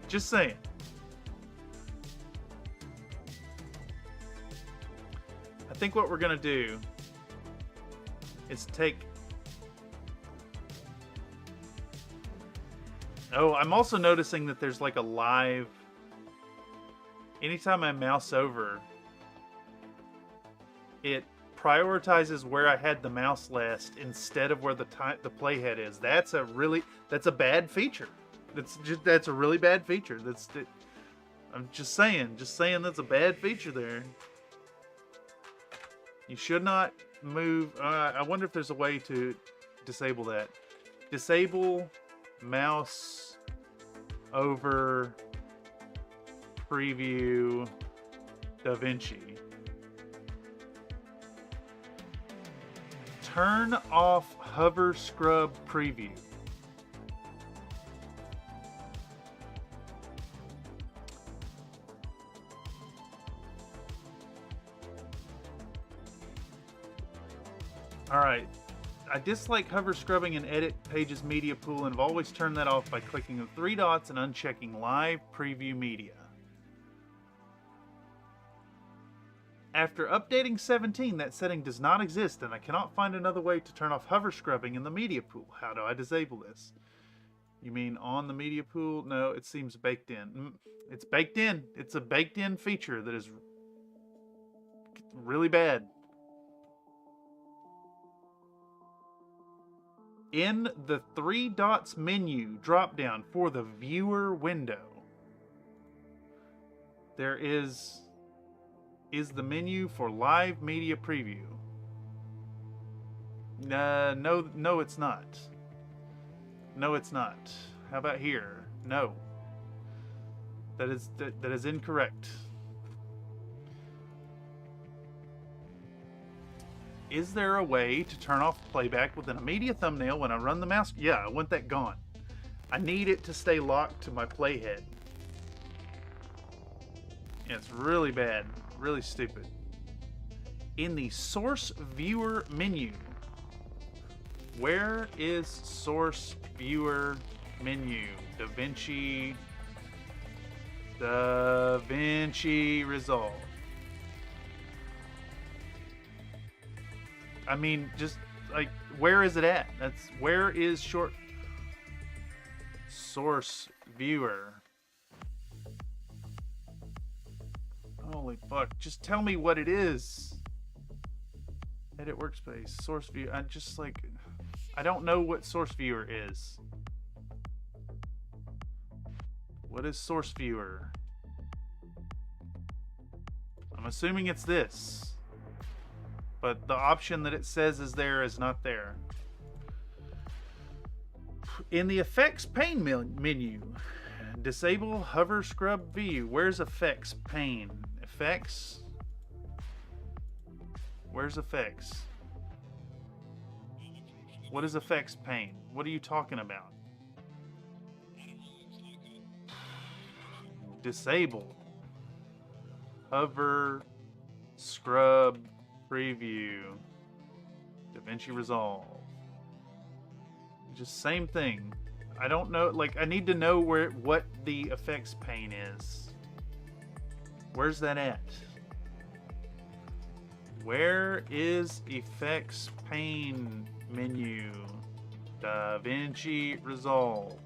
Just saying. I think what we're gonna do is take... Oh, I'm also noticing that there's like a live... Anytime I mouse over, it prioritizes where I had the mouse last instead of where the playhead is. That's a bad feature. That's a really bad feature. I'm just saying that's a bad feature there. You should not move. I wonder if there's a way to disable that. Disable mouse over preview DaVinci. Turn off hover scrub preview. Alright, I dislike hover scrubbing in Edit Pages Media Pool and have always turned that off by clicking the 3 dots and unchecking Live Preview Media. After updating 17, that setting does not exist and I cannot find another way to turn off hover scrubbing in the media pool. How do I disable this? You mean on the media pool? No, it seems baked in. It's baked in. It's a baked in feature that is really bad. In the 3 dots menu drop down for the viewer window, there is the menu for live media preview. No, it's not. No, it's not. How about here? No. That is incorrect. Is there a way to turn off playback within a media thumbnail when I run the mouse? Yeah, I want that gone. I need it to stay locked to my playhead. Yeah, it's really bad. Really stupid. In the source viewer menu, where is source viewer menu? DaVinci Resolve. I mean, just like, where is it at? Where is source viewer? Holy fuck, just tell me what it is. Edit workspace, source view. I don't know what source viewer is. What is source viewer? I'm assuming it's this. But the option that it says is there is not there. In the effects pane menu, disable hover scrub view. Where's effects pane? Effects? Where's effects? What is effects pane? What are you talking about? Disable hover scrub preview. DaVinci Resolve. Just same thing. I don't know, like, I need to know what the effects pane is. Where's that at? Where is effects pane menu? DaVinci Resolve.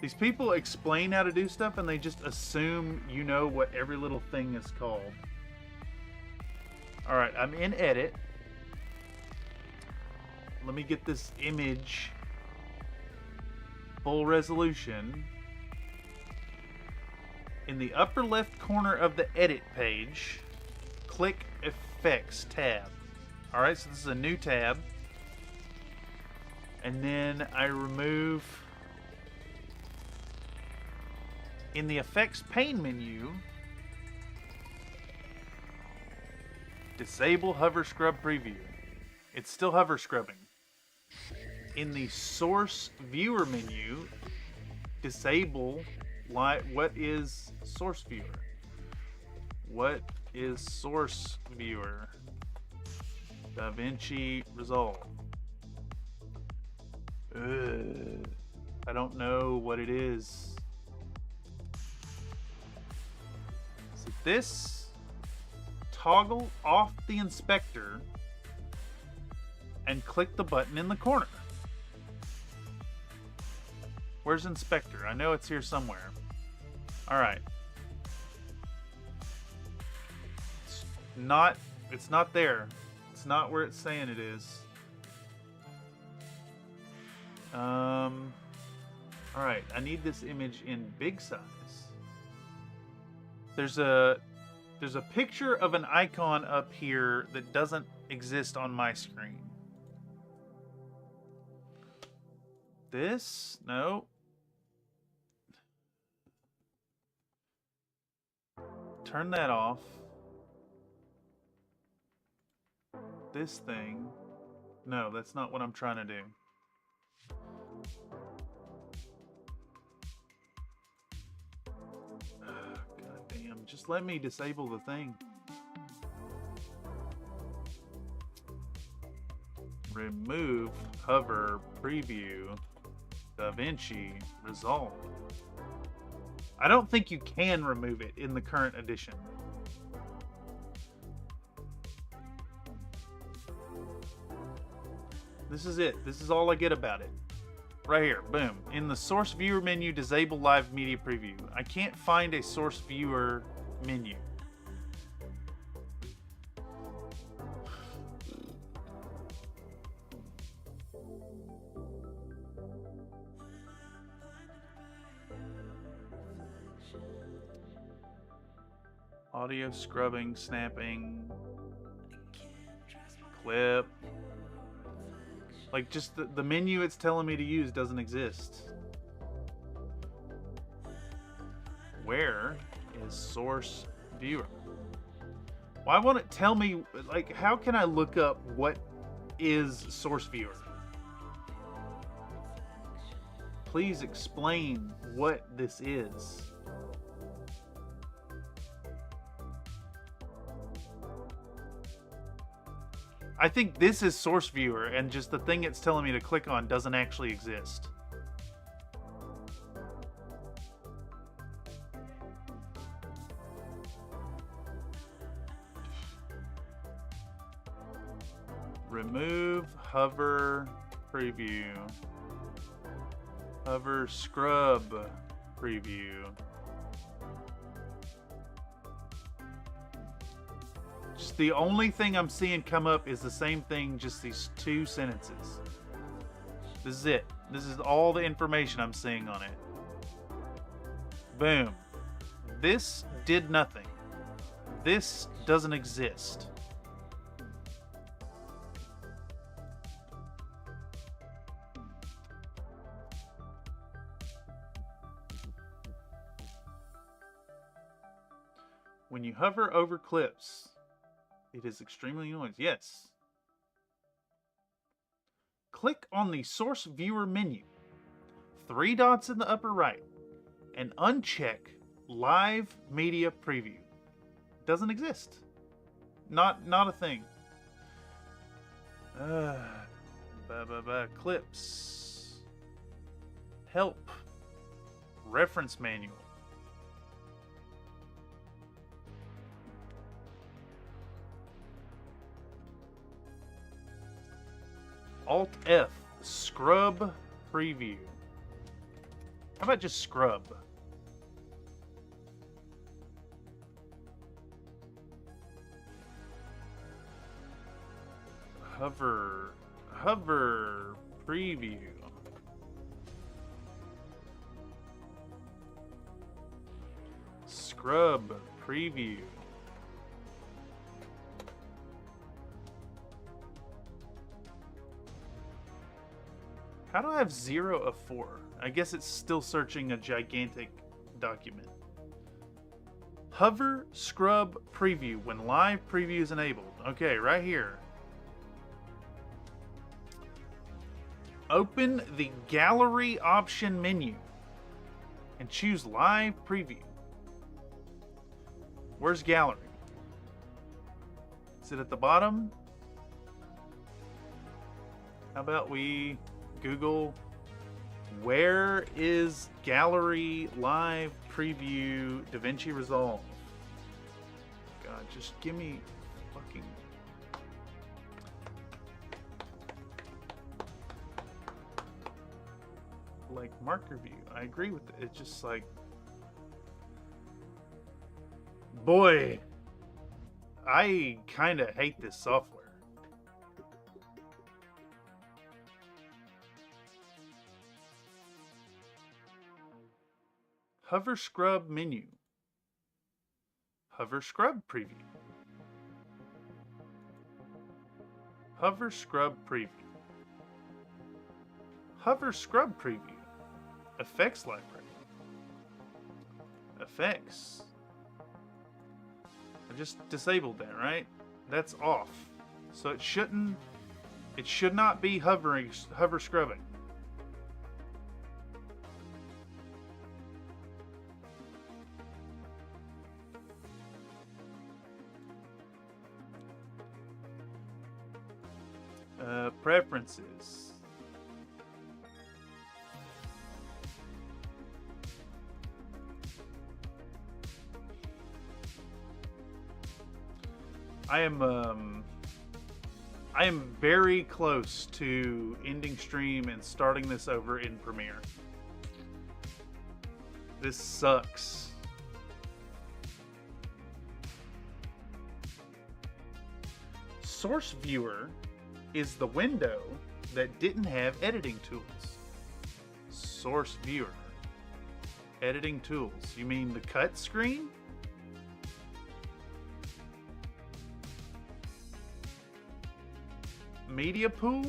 These people explain how to do stuff and they just assume you know what every little thing is called. Alright, I'm in edit. Let me get this image full resolution. In the upper left corner of the edit page, click Effects tab. Alright, so this is a new tab. And then I remove, in the Effects pane menu, disable hover scrub preview. It's still hover scrubbing. In the source viewer menu, disable what is source viewer. What is source viewer? DaVinci Resolve. I don't know what it is. Is it this? Toggle off the inspector and click the button in the corner. Where's inspector? I know it's here somewhere. All right. It's not there. It's not where it's saying it is. All right, I need this image in big size. There's a picture of an icon up here that doesn't exist on my screen. This? No. Turn that off. This thing. No, that's not what I'm trying to do. God damn, just let me disable the thing. Remove hover preview DaVinci Resolve. I don't think you can remove it in the current edition. This is it. This is all I get about it. Right here. Boom. In the source viewer menu, disable live media preview. I can't find a source viewer menu. Audio scrubbing, snapping, clip. Like, just the menu it's telling me to use doesn't exist. Where is source viewer? Why won't it tell me, like, how can I look up what is source viewer? Please explain what this is. I think this is source viewer, and just the thing it's telling me to click on doesn't actually exist. Remove hover preview. Hover scrub preview. Just the only thing I'm seeing come up is the same thing, just these two sentences. This is it. This is all the information I'm seeing on it. Boom. This did nothing. This doesn't exist. When you hover over clips, it is extremely noisy. Yes. Click on the source viewer menu, 3 dots in the upper right, and uncheck live media preview. Doesn't exist. Not a thing. Clips. Help. Reference manual. Alt F, scrub preview. How about just scrub? Hover preview. Scrub preview. How do I have 0 of 4? I guess it's still searching a gigantic document. Hover scrub preview when live preview is enabled. Okay, right here. Open the gallery option menu and choose live preview. Where's gallery? Is it at the bottom? How about we Google where is gallery live preview DaVinci Resolve? God, just give me fucking... like marker view. I agree with it. It's just like... boy, I kind of hate this software. Hover scrub menu. Hover scrub preview. Hover scrub preview. Hover scrub preview. Effects library. Effects. I just disabled that, right? That's off. So it should not be hover scrubbing. Preferences. I am very close to ending stream and starting this over in Premiere. This sucks. Source Viewer is the window that didn't have editing tools. Source Viewer. Editing tools. You mean the cut screen? Media pool?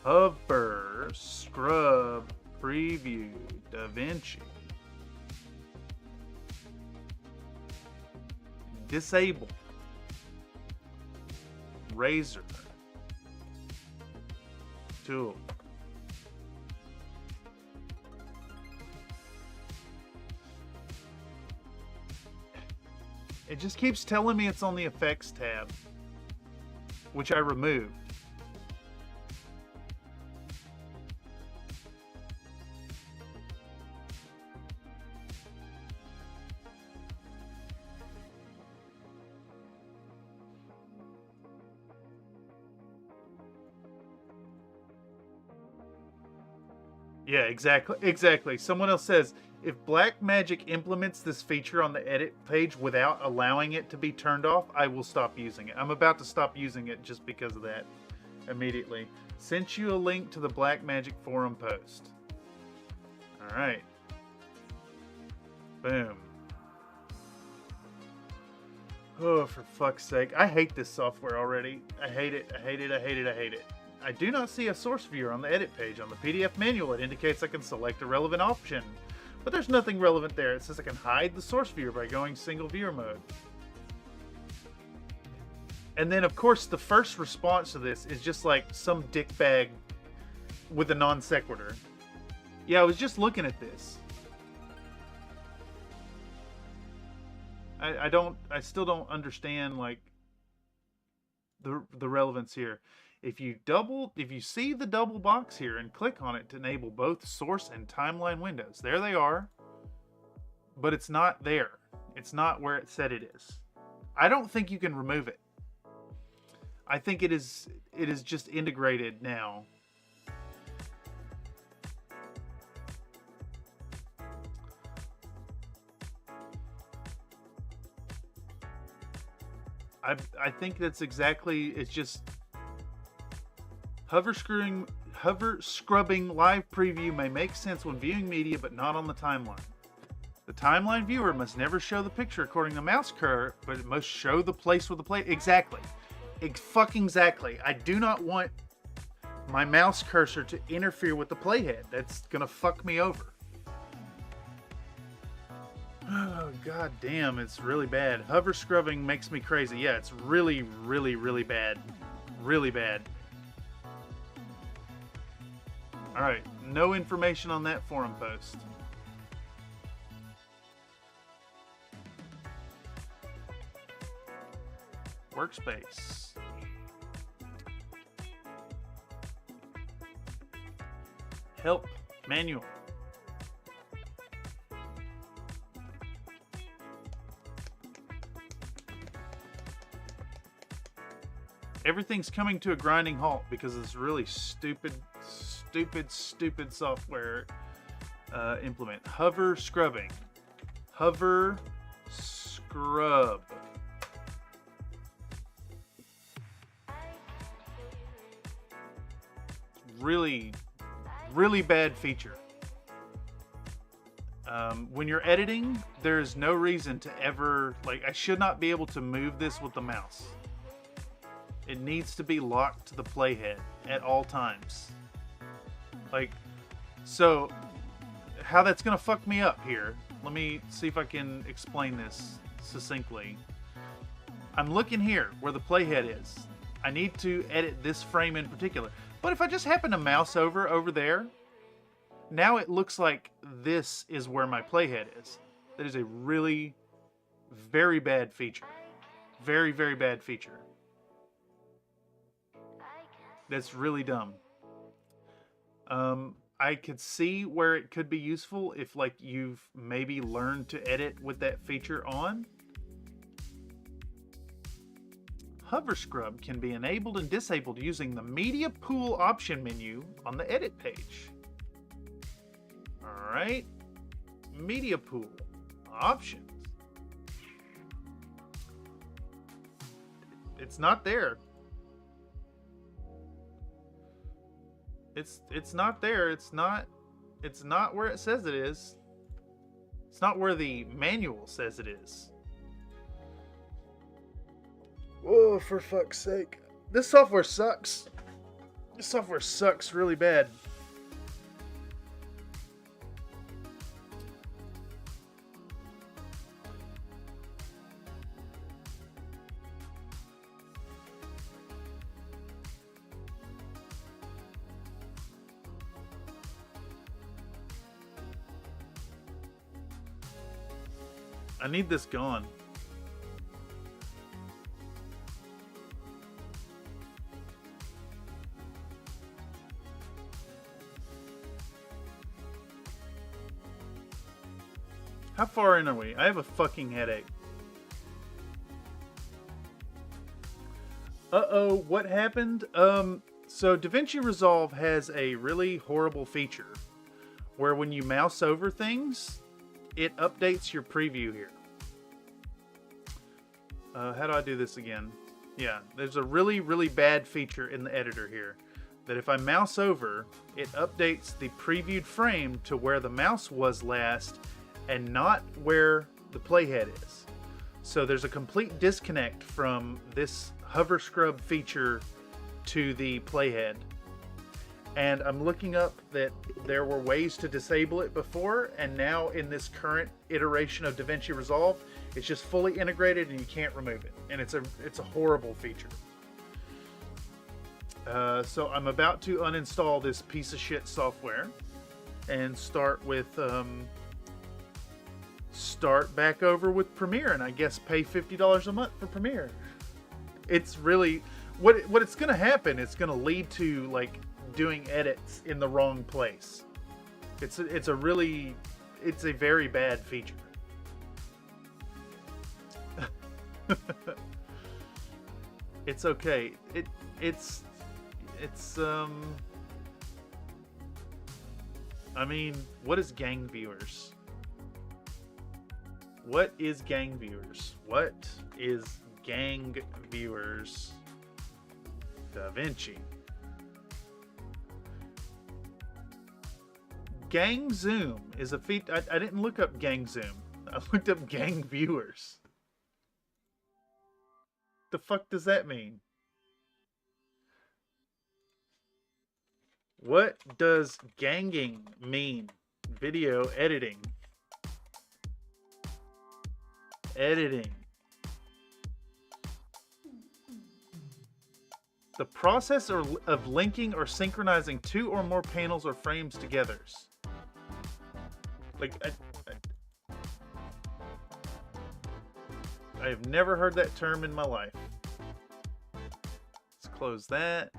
Hover, scrub, preview, DaVinci. Disable. Razor. Tool. It just keeps telling me it's on the effects tab, which I removed. Yeah, exactly. Someone else says, if Blackmagic implements this feature on the edit page without allowing it to be turned off, I will stop using it. I'm about to stop using it just because of that immediately. Sent you a link to the Blackmagic forum post. All right. Boom. Oh, for fuck's sake. I hate this software already. I hate it. I hate it. I hate it. I hate it. I do not see a source viewer on the edit page. On the PDF manual, it indicates I can select a relevant option, but there's nothing relevant there. It says I can hide the source viewer by going single viewer mode. And then, of course, the first response to this is just like some dickbag with a non sequitur. Yeah, I was just looking at this. I still don't understand like the relevance here. If you see the double box here and click on it to enable both source and timeline windows, there they are, but it's not there. It's not where it said it is. I don't think you can remove it. I think it is just integrated now. I think that's exactly, it's just hover scrubbing live preview may make sense when viewing media, but not on the timeline. The timeline viewer must never show the picture according to mouse curve, but it must show the place with the play. Exactly. Fucking exactly. I do not want my mouse cursor to interfere with the playhead. That's gonna fuck me over. Oh, god damn, it's really bad. Hover scrubbing makes me crazy. Yeah, it's really, really, really bad. Really bad. Alright, no information on that forum post. Workspace. Help manual. Everything's coming to a grinding halt because of this really stupid software implement. Hover scrubbing. Hover scrub. Really, really bad feature. When you're editing, there's no reason to ever, like, I should not be able to move this with the mouse. It needs to be locked to the playhead at all times. Like, so how that's gonna fuck me up here, let me see if I can explain this succinctly. I'm looking here where the playhead is. I need to edit this frame in particular. But if I just happen to mouse over there, now it looks like this is where my playhead is. That is a really very bad feature. Very, very bad feature. That's really dumb. I could see where it could be useful if, like, you've maybe learned to edit with that feature on. Hover scrub can be enabled and disabled using the media pool option menu on the edit page. Alright. Media pool options. It's not there. It's not there. It's not where it says it is. It's not where the manual says it is. Oh, for fuck's sake. This software sucks. This software sucks really bad. I need this gone. How far in are we? I have a fucking headache. Uh-oh, what happened? So DaVinci Resolve has a really horrible feature where when you mouse over things, it updates your preview here. How do I do this again? Yeah, there's a really, really bad feature in the editor here that if I mouse over, it updates the previewed frame to where the mouse was last and not where the playhead is. So there's a complete disconnect from this hover scrub feature to the playhead. And I'm looking up that there were ways to disable it before, and now in this current iteration of DaVinci Resolve, it's just fully integrated and you can't remove it. And it's a horrible feature. So I'm about to uninstall this piece of shit software and start back over with Premiere, and I guess pay $50 a month for Premiere. It's really what it's gonna happen. It's gonna lead to, like, doing edits in the wrong place. It's a very bad feature. It's okay. I mean, what is gang viewers? What is gang viewers? What is gang viewers? DaVinci. Gang zoom is a feature. I didn't look up gang zoom. I looked up gang viewers. The fuck does that mean? What does ganging mean? Video editing. Editing. The process of linking or synchronizing two or more panels or frames together. Like, I have never heard that term in my life. Let's close that.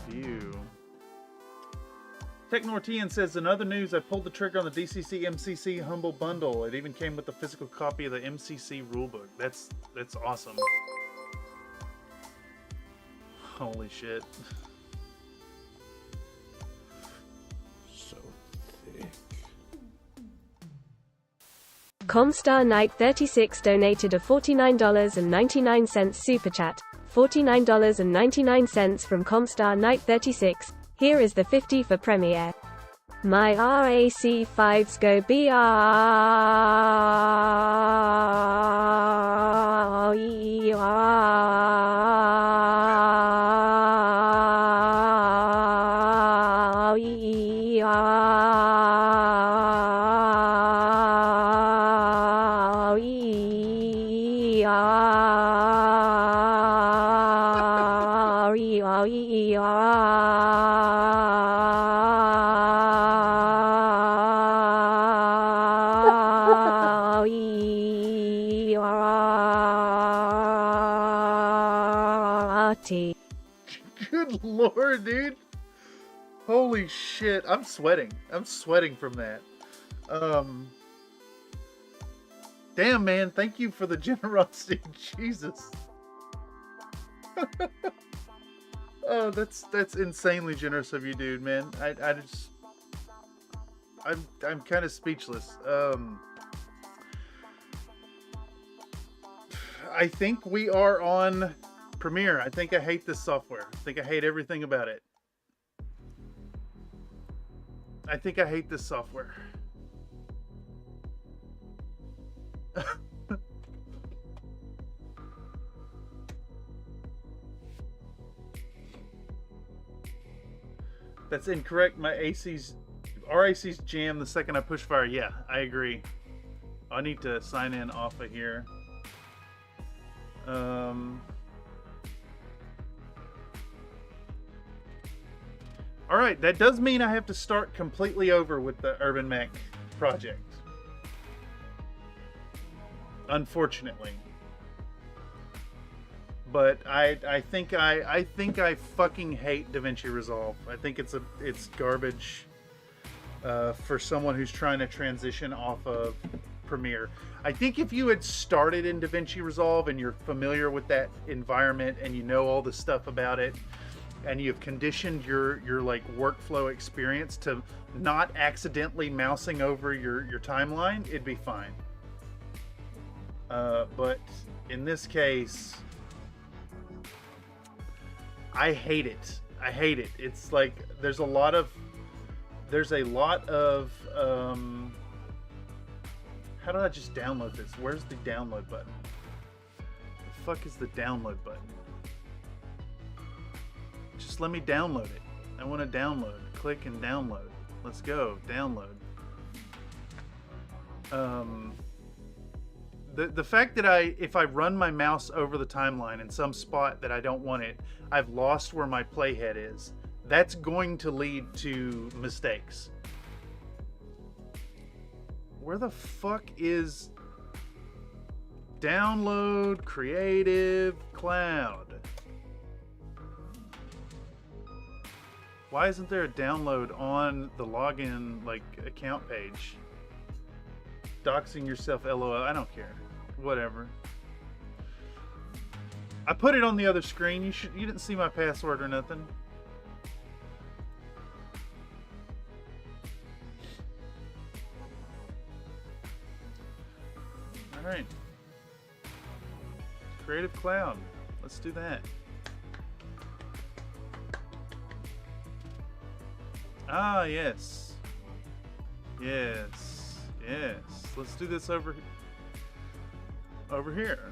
View. Technortian says, in other news, I pulled the trigger on the DCC MCC Humble Bundle. It even came with a physical copy of the MCC rulebook. That's awesome. Holy shit. So thick. Comstar Knight 36 donated a $49.99 super chat. $49.99 from Comstar Knight 36. Here is the 50 for Premiere. My RAC5s go Good lord, dude. Holy shit. I'm sweating. I'm sweating from that. Damn, man. Thank you for the generosity. Jesus. Oh, that's insanely generous of you, dude, man. I'm kind of speechless. I think we are on Premiere. I think I hate this software. I think I hate everything about it. I think I hate this software. That's incorrect. My RAC's jammed the second I push fire. Yeah, I agree. I need to sign in off of here. Alright, that does mean I have to start completely over with the Urbanmech project. Unfortunately. But I think I fucking hate DaVinci Resolve. I think it's garbage for someone who's trying to transition off of Premiere. I think if you had started in DaVinci Resolve and you're familiar with that environment and you know all the stuff about it, and you've conditioned your like workflow experience to not accidentally mousing over your timeline, it'd be fine. But in this case, I hate it. I hate it. It's like there's a lot of how do I just download this? Where's the download button? The fuck is the download button? Just let me download it. I want to download. Click and download. Let's go. Download. The fact that if I run my mouse over the timeline in some spot that I don't want it, I've lost where my playhead is. That's going to lead to mistakes. Where the fuck is download Creative Cloud? Why isn't there a download on the login like account page? Doxing yourself, LOL. I don't care. Whatever. I put it on the other screen. You didn't see my password or nothing. All right. Creative Cloud. Let's do that. Ah, yes. Yes. Yes. Let's do this over here.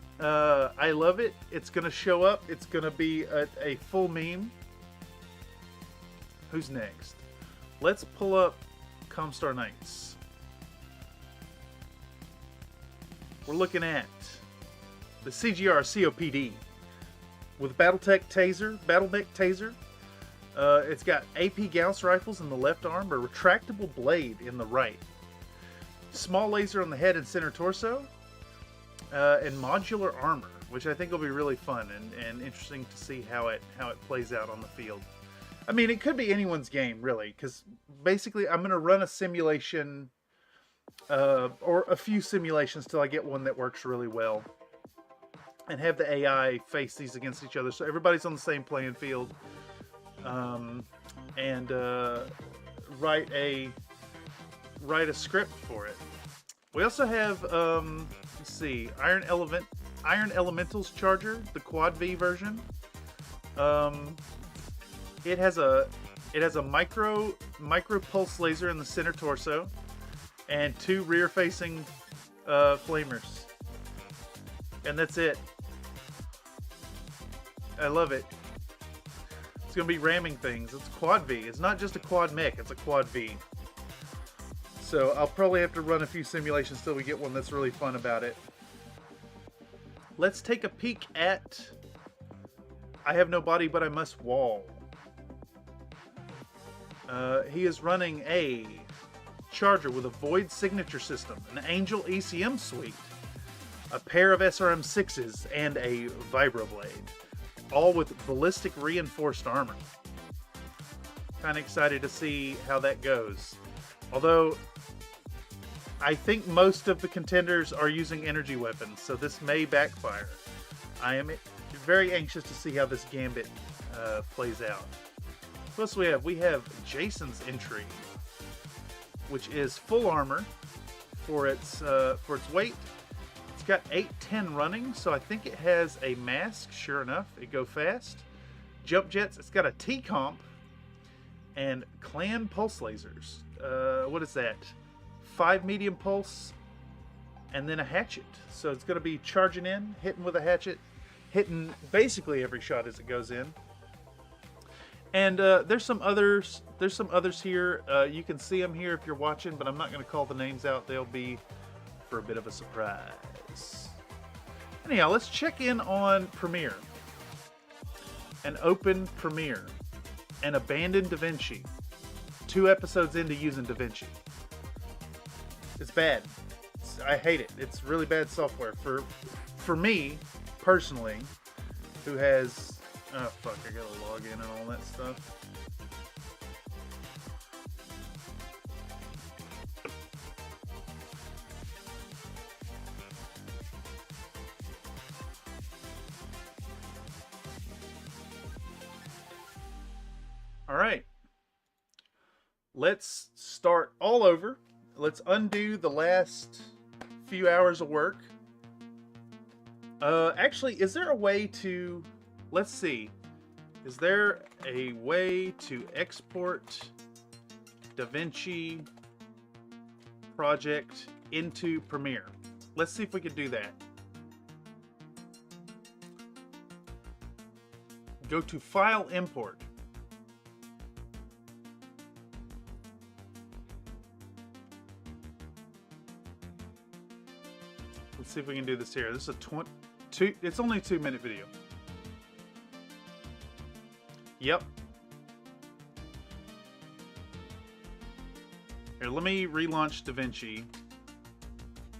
I love it. It's going to show up. It's going to be a full meme. Who's next? Let's pull up Comstar Knights. We're looking at the CGR COPD with Battletech Taser. It's got AP Gauss rifles in the left arm, a retractable blade in the right, small laser on the head and center torso, and modular armor, which I think will be really fun and interesting to see how it plays out on the field. I mean, it could be anyone's game, really, because basically I'm going to run a simulation, or a few simulations till I get one that works really well, and have the AI face these against each other so everybody's on the same playing field, and write a script for it. We also have, let's see, Iron Elemental's Charger, the Quad V version. It has a micro pulse laser in the center torso, and 2 rear-facing flamers, and that's it. I love it. It's gonna be ramming things. It's Quad V. It's not just a quad mech. It's a Quad V. So I'll probably have to run a few simulations till we get one that's really fun about it. Let's take a peek at I Have No Body But I Must Wall. He is running a Charger with a Void signature system, an Angel ECM suite, a pair of SRM6s, and a Vibroblade, all with ballistic reinforced armor. Kind of excited to see how that goes. Although, I think most of the contenders are using energy weapons, so this may backfire. I am very anxious to see how this gambit plays out. What else do we have? We have Jason's entry, which is full armor for its weight. It's got 810 running, so I think it has a mask. Sure enough, it go fast. Jump jets. It's got a T-comp and clan pulse lasers. What is that? 5 medium pulse and then a hatchet. So it's going to be charging in, hitting with a hatchet, hitting basically every shot as it goes in. And there's some others. There's some others here. You can see them here if you're watching, but I'm not going to call the names out. They'll be for a bit of a surprise. Anyhow, let's check in on Premiere. An open Premiere. An abandoned DaVinci. 2 episodes into using DaVinci. It's bad. I hate it. It's really bad software. For me, personally, who has... Oh, fuck, I gotta log in and all that stuff. Alright. Let's start all over. Let's undo the last few hours of work. Actually, is there a way to... Let's see. Is there a way to export DaVinci project into Premiere? Let's see if we can do that. Go to File, Import. Let's see if we can do this here. This is it's only a 2-minute video. Yep. Here, let me relaunch DaVinci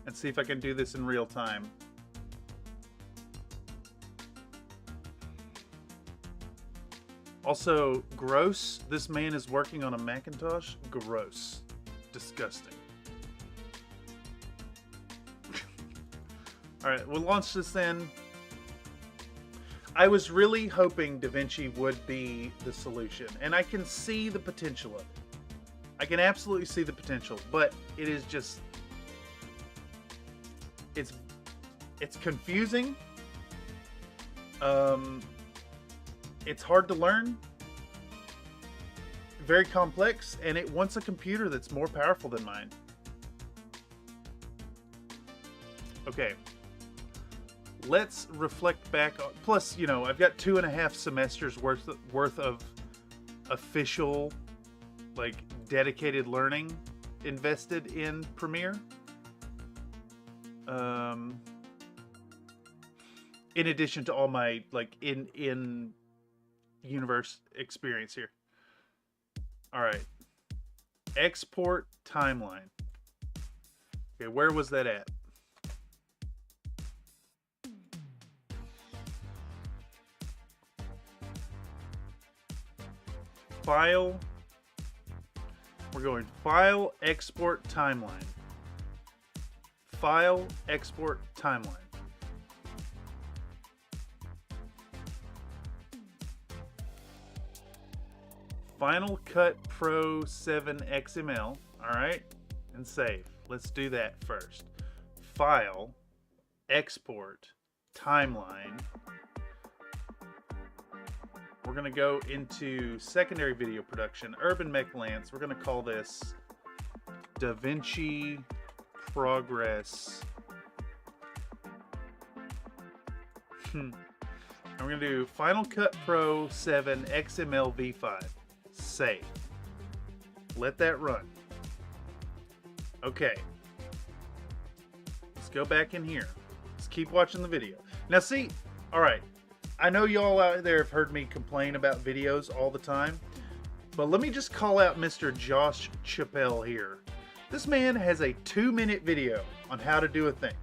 and see if I can do this in real time. Also, gross. This man is working on a Macintosh. Gross. Disgusting. Alright, we'll launch this then. I was really hoping DaVinci would be the solution, and I can see the potential of it. I can absolutely see the potential, but it is just... It's confusing. It's hard to learn. Very complex, and it wants a computer that's more powerful than mine. Okay. let's reflect back on, plus, you know, I've got 2.5 semesters worth of official, like, dedicated learning invested in Premiere. In addition to all my, like, in universe experience here. All right. Export timeline. Okay, where was that at? File. We're going File, Export, Timeline. File, Export, Timeline. Final Cut Pro 7 XML. All right, and save. Let's do that first. File, Export, Timeline. We're going to go into secondary video production, Urbanmechs Lance. We're going to call this DaVinci Progress. And we're going to do Final Cut Pro 7 XML V5. Save. Let that run. Okay. Let's go back in here. Let's keep watching the video. Now see, all right. I know y'all out there have heard me complain about videos all the time, but let me just call out Mr. Josh Chappelle here. This man has a 2-minute video on how to do a thing.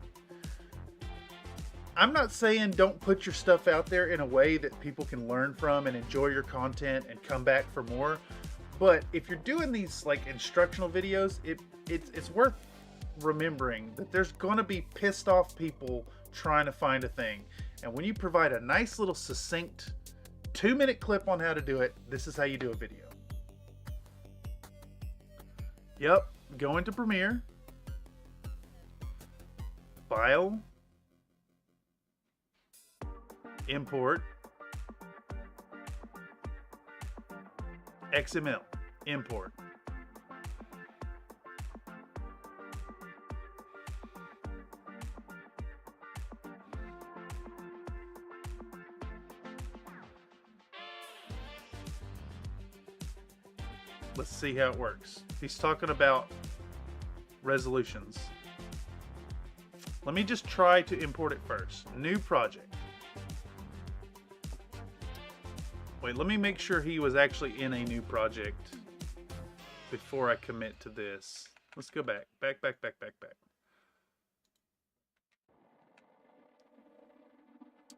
I'm not saying don't put your stuff out there in a way that people can learn from and enjoy your content and come back for more, but if you're doing these like instructional videos, it's worth remembering that there's gonna be pissed off people trying to find a thing. And when you provide a nice little succinct 2-minute clip on how to do it, this is how you do a video. Yep, go into Premiere, File, Import, XML, Import. Let's see how it works. He's talking about resolutions. Let me just try to import it first. New project. Wait, let me make sure he was actually in a new project before I commit to this. Let's go back. Back.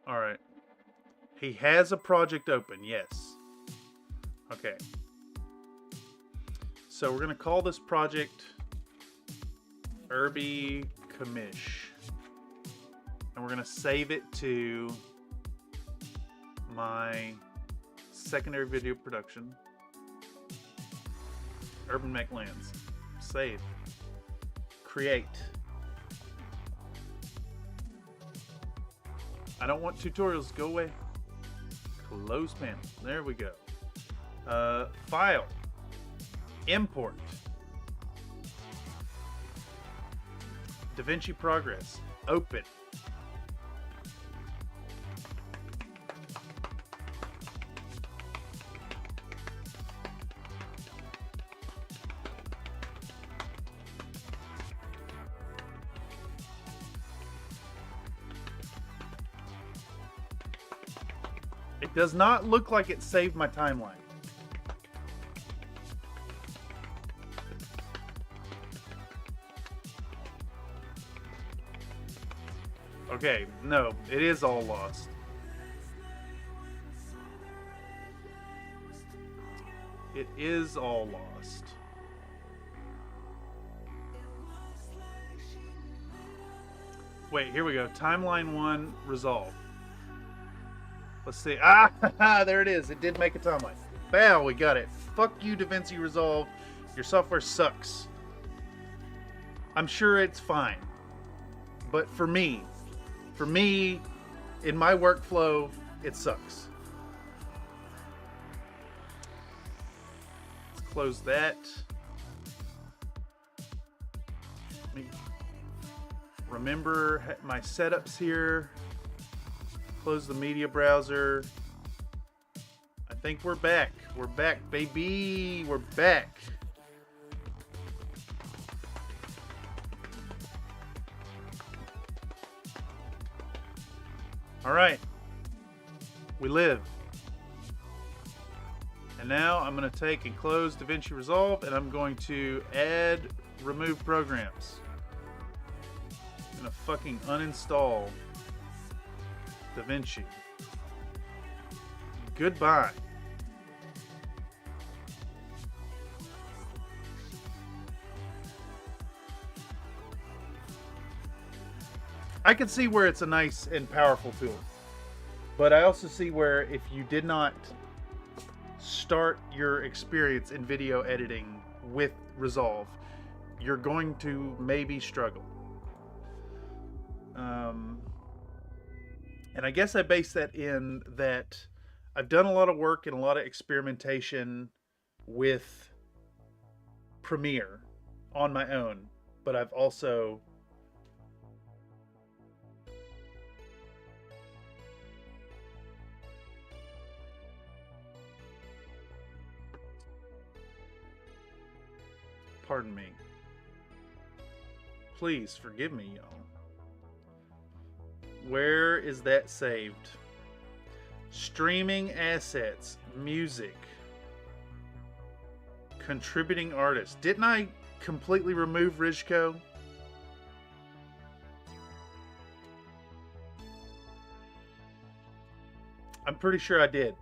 All right. He has a project open, yes. Okay. So we're going to call this project Urbies. And we're going to save it to my secondary video production. Urbanmechs Lands. Save. Create. I don't want tutorials. Go away. Close panel. There we go. File. Import. DaVinci Progress. Open. It does not look like it saved my timeline. Okay, no, it is all lost. It is all lost. Wait, here we go. Timeline 1, resolve. Let's see. Ah, there it is. It did make a timeline. Bow, we got it. Fuck you, DaVinci Resolve. Your software sucks. I'm sure it's fine. But for me, in my workflow, it sucks. Let's close that. Let me remember my setups here. Close the media browser. I think we're back. We're back, baby. We're back. All right. We live. And now I'm going to take and close DaVinci Resolve, and I'm going to add remove programs. I'm going to fucking uninstall DaVinci. Goodbye. I can see where it's a nice and powerful tool, but I also see where if you did not start your experience in video editing with Resolve, you're going to maybe struggle. And I guess I base that in that I've done a lot of work and a lot of experimentation with Premiere on my own, but I've also pardon me. Please forgive me, y'all. Where is that saved? Streaming assets, music, contributing artists. Didn't I completely remove Rizco? I'm pretty sure I did.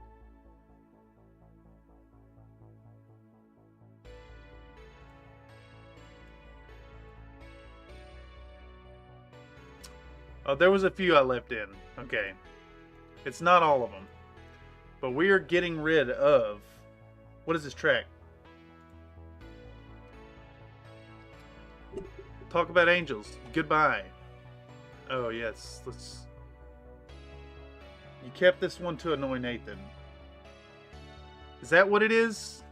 Oh, there was a few I left in. Okay. It's not all of them. But we are getting rid of... What is this track? Talk About Angels. Goodbye. Oh, yes. Let's... You kept this one to annoy Nathan. Is that what it is?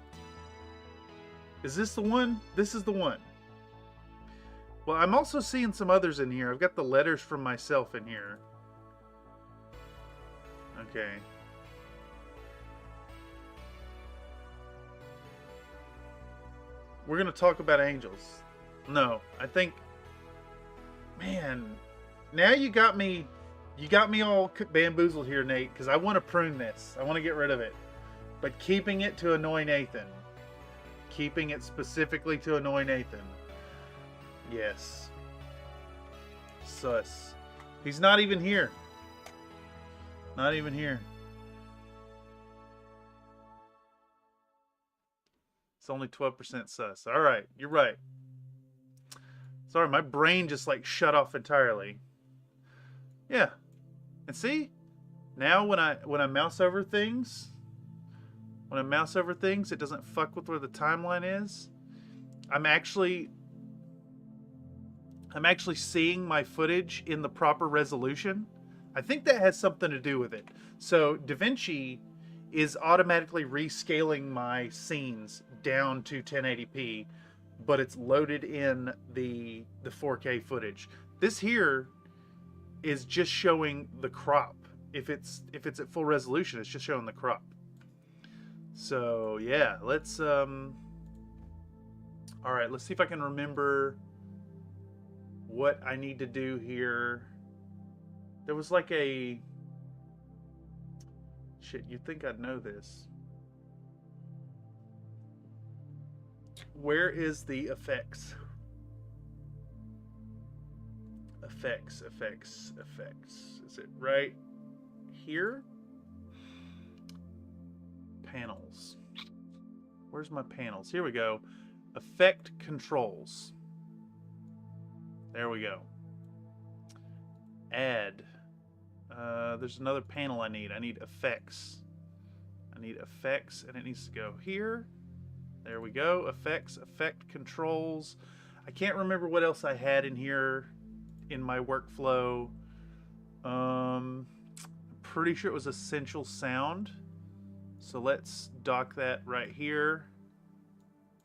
Is this the one? This is the one. Well, I'm also seeing some others in here. I've got the letters from myself in here. Okay. We're going to talk about angels. No, I think... Man, now you got me all bamboozled here, Nate, because I want to prune this. I want to get rid of it. But keeping it to annoy Nathan. Keeping it specifically to annoy Nathan. Yes. Sus. He's not even here. Not even here. It's only 12% sus. Alright, you're right. Sorry, my brain just like shut off entirely. Yeah. And see? Now when I mouse over things, it doesn't fuck with where the timeline is. I'm actually seeing my footage in the proper resolution. I think that has something to do with it. So DaVinci is automatically rescaling my scenes down to 1080p, but it's loaded in the 4K footage. This here is just showing the crop. If it's at full resolution, it's just showing the crop. So yeah, let's all right, let's see if I can remember what I need to do here. There was like a... Shit, you'd think I'd know this. Where is the effects? Effects. Is it right here? Panels. Where's my panels? Here we go. Effect controls. There we go. Add. There's another panel I need. I need effects. And it needs to go here. There we go. Effects, effect controls. I can't remember what else I had in here in my workflow. I'm pretty sure it was essential sound. So let's dock that right here.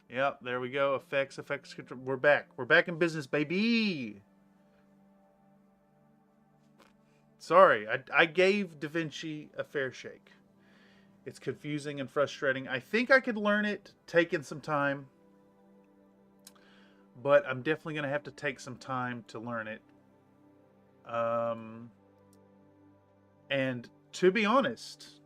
Yep, there we go. Effects control. We're back. We're back in business, baby. Sorry, I gave DaVinci a fair shake. It's confusing and frustrating. I think I could learn it, taking some time. But I'm definitely going to have to take some time to learn it. And to be honest,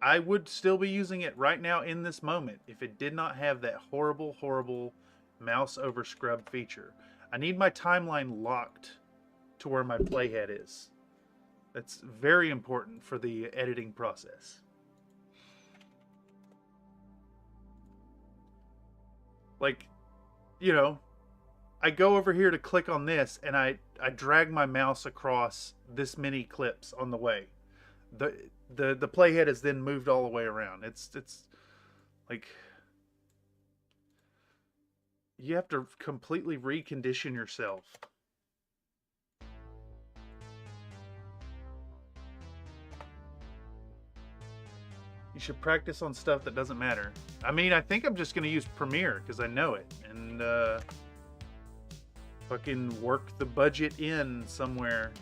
I would still be using it right now in this moment if it did not have that horrible, horrible mouse over scrub feature. I need my timeline locked to where my playhead is. That's very important for the editing process. Like, you know, I go over here to click on this and I drag my mouse across this many clips on the way. The playhead is then moved all the way around. It's like you have to completely recondition yourself. You should practice on stuff that doesn't matter. I mean, I think I'm just going to use Premiere because I know it. And fucking work the budget in somewhere.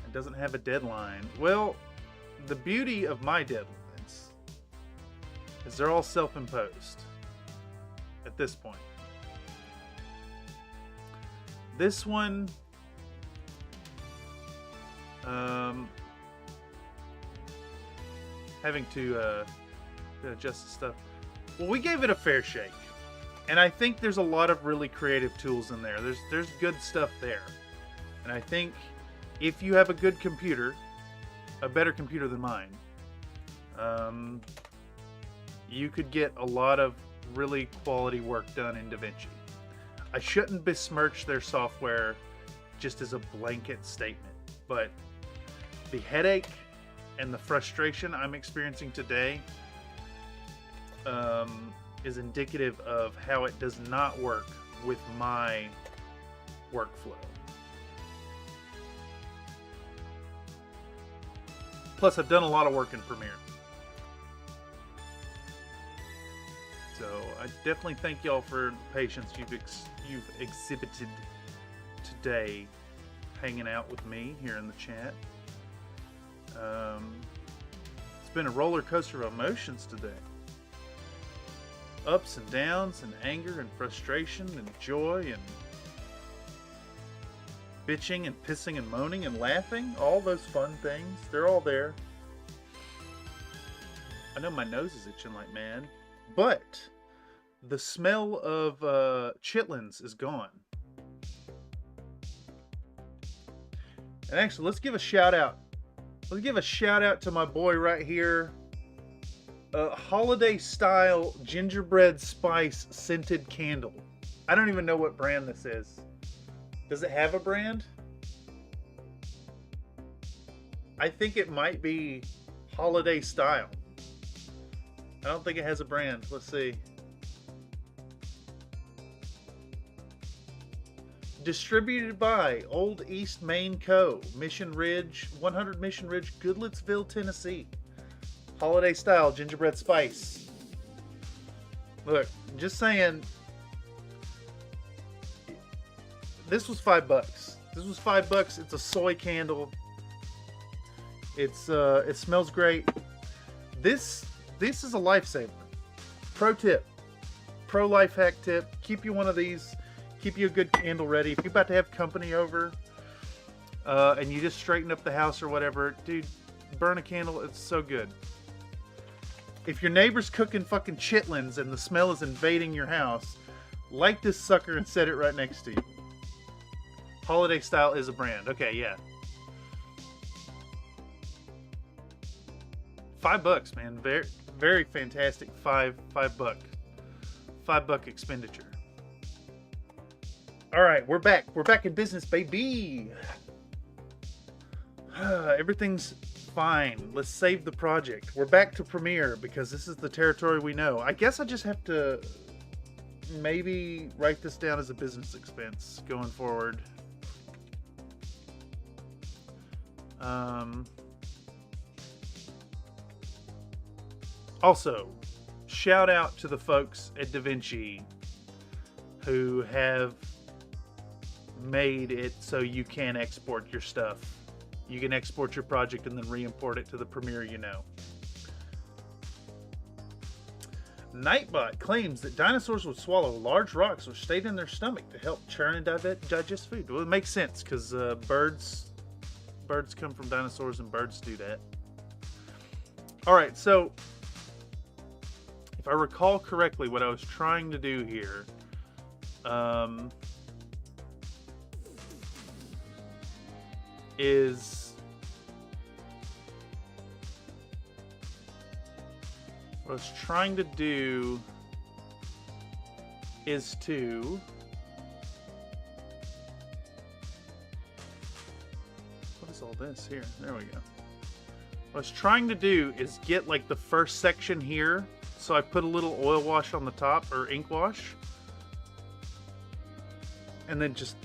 It doesn't have a deadline. Well, the beauty of my deadlines is they're all self-imposed at this point. This one... having to adjust the stuff. Well, we gave it a fair shake. And I think there's a lot of really creative tools in there. There's good stuff there. And I think if you have a good computer, a better computer than mine, you could get a lot of really quality work done in DaVinci. I shouldn't besmirch their software just as a blanket statement, but the headache and the frustration I'm experiencing today is indicative of how it does not work with my workflow. Plus, I've done a lot of work in Premiere. So I definitely thank y'all for the patience you've exhibited today, hanging out with me here in the chat. It's been a roller coaster of emotions today. Ups and downs and anger and frustration and joy and bitching and pissing and moaning and laughing. All those fun things. They're all there. I know my nose is itching like mad. But the smell of chitlins is gone. And actually, let's give a shout out. Let's give a shout out to my boy right here. Holiday style gingerbread spice scented candle. I don't even know what brand this is. Does it have a brand? I think it might be holiday style. I don't think it has a brand. Let's see. Distributed by Old East Maine Co. Mission Ridge, 100 Mission Ridge, Goodlettsville, Tennessee. Holiday style gingerbread spice. Look, just saying. This was $5. This was $5. It's a soy candle. It's it smells great. This is a lifesaver. Pro tip. Pro life hack tip. Keep you one of these. Keep you a good candle ready. If you're about to have company over and you just straighten up the house or whatever, dude, burn a candle. It's so good. If your neighbor's cooking fucking chitlins and the smell is invading your house, light this sucker and set it right next to you. Holiday style is a brand. Okay, yeah. $5, man. Very, very fantastic. $5 expenditure. All right, we're back. We're back in business, baby. Everything's fine. Let's save the project. We're back to Premiere because this is the territory we know. I guess I just have to maybe write this down as a business expense going forward. Also, shout out to the folks at DaVinci who have made it so you can export your stuff. You can export your project and then re-import it to the Premiere you know. Nightbot claims that dinosaurs would swallow large rocks which stayed in their stomach to help churn and digest food. Well, it makes sense because birds come from dinosaurs and birds do that. All right, so if I recall correctly, what I was trying to do here is what I was trying to do is to what is all this here? There we go. What I was trying to do is get like the first section here. So I put a little oil wash on the top, or ink wash. And then just...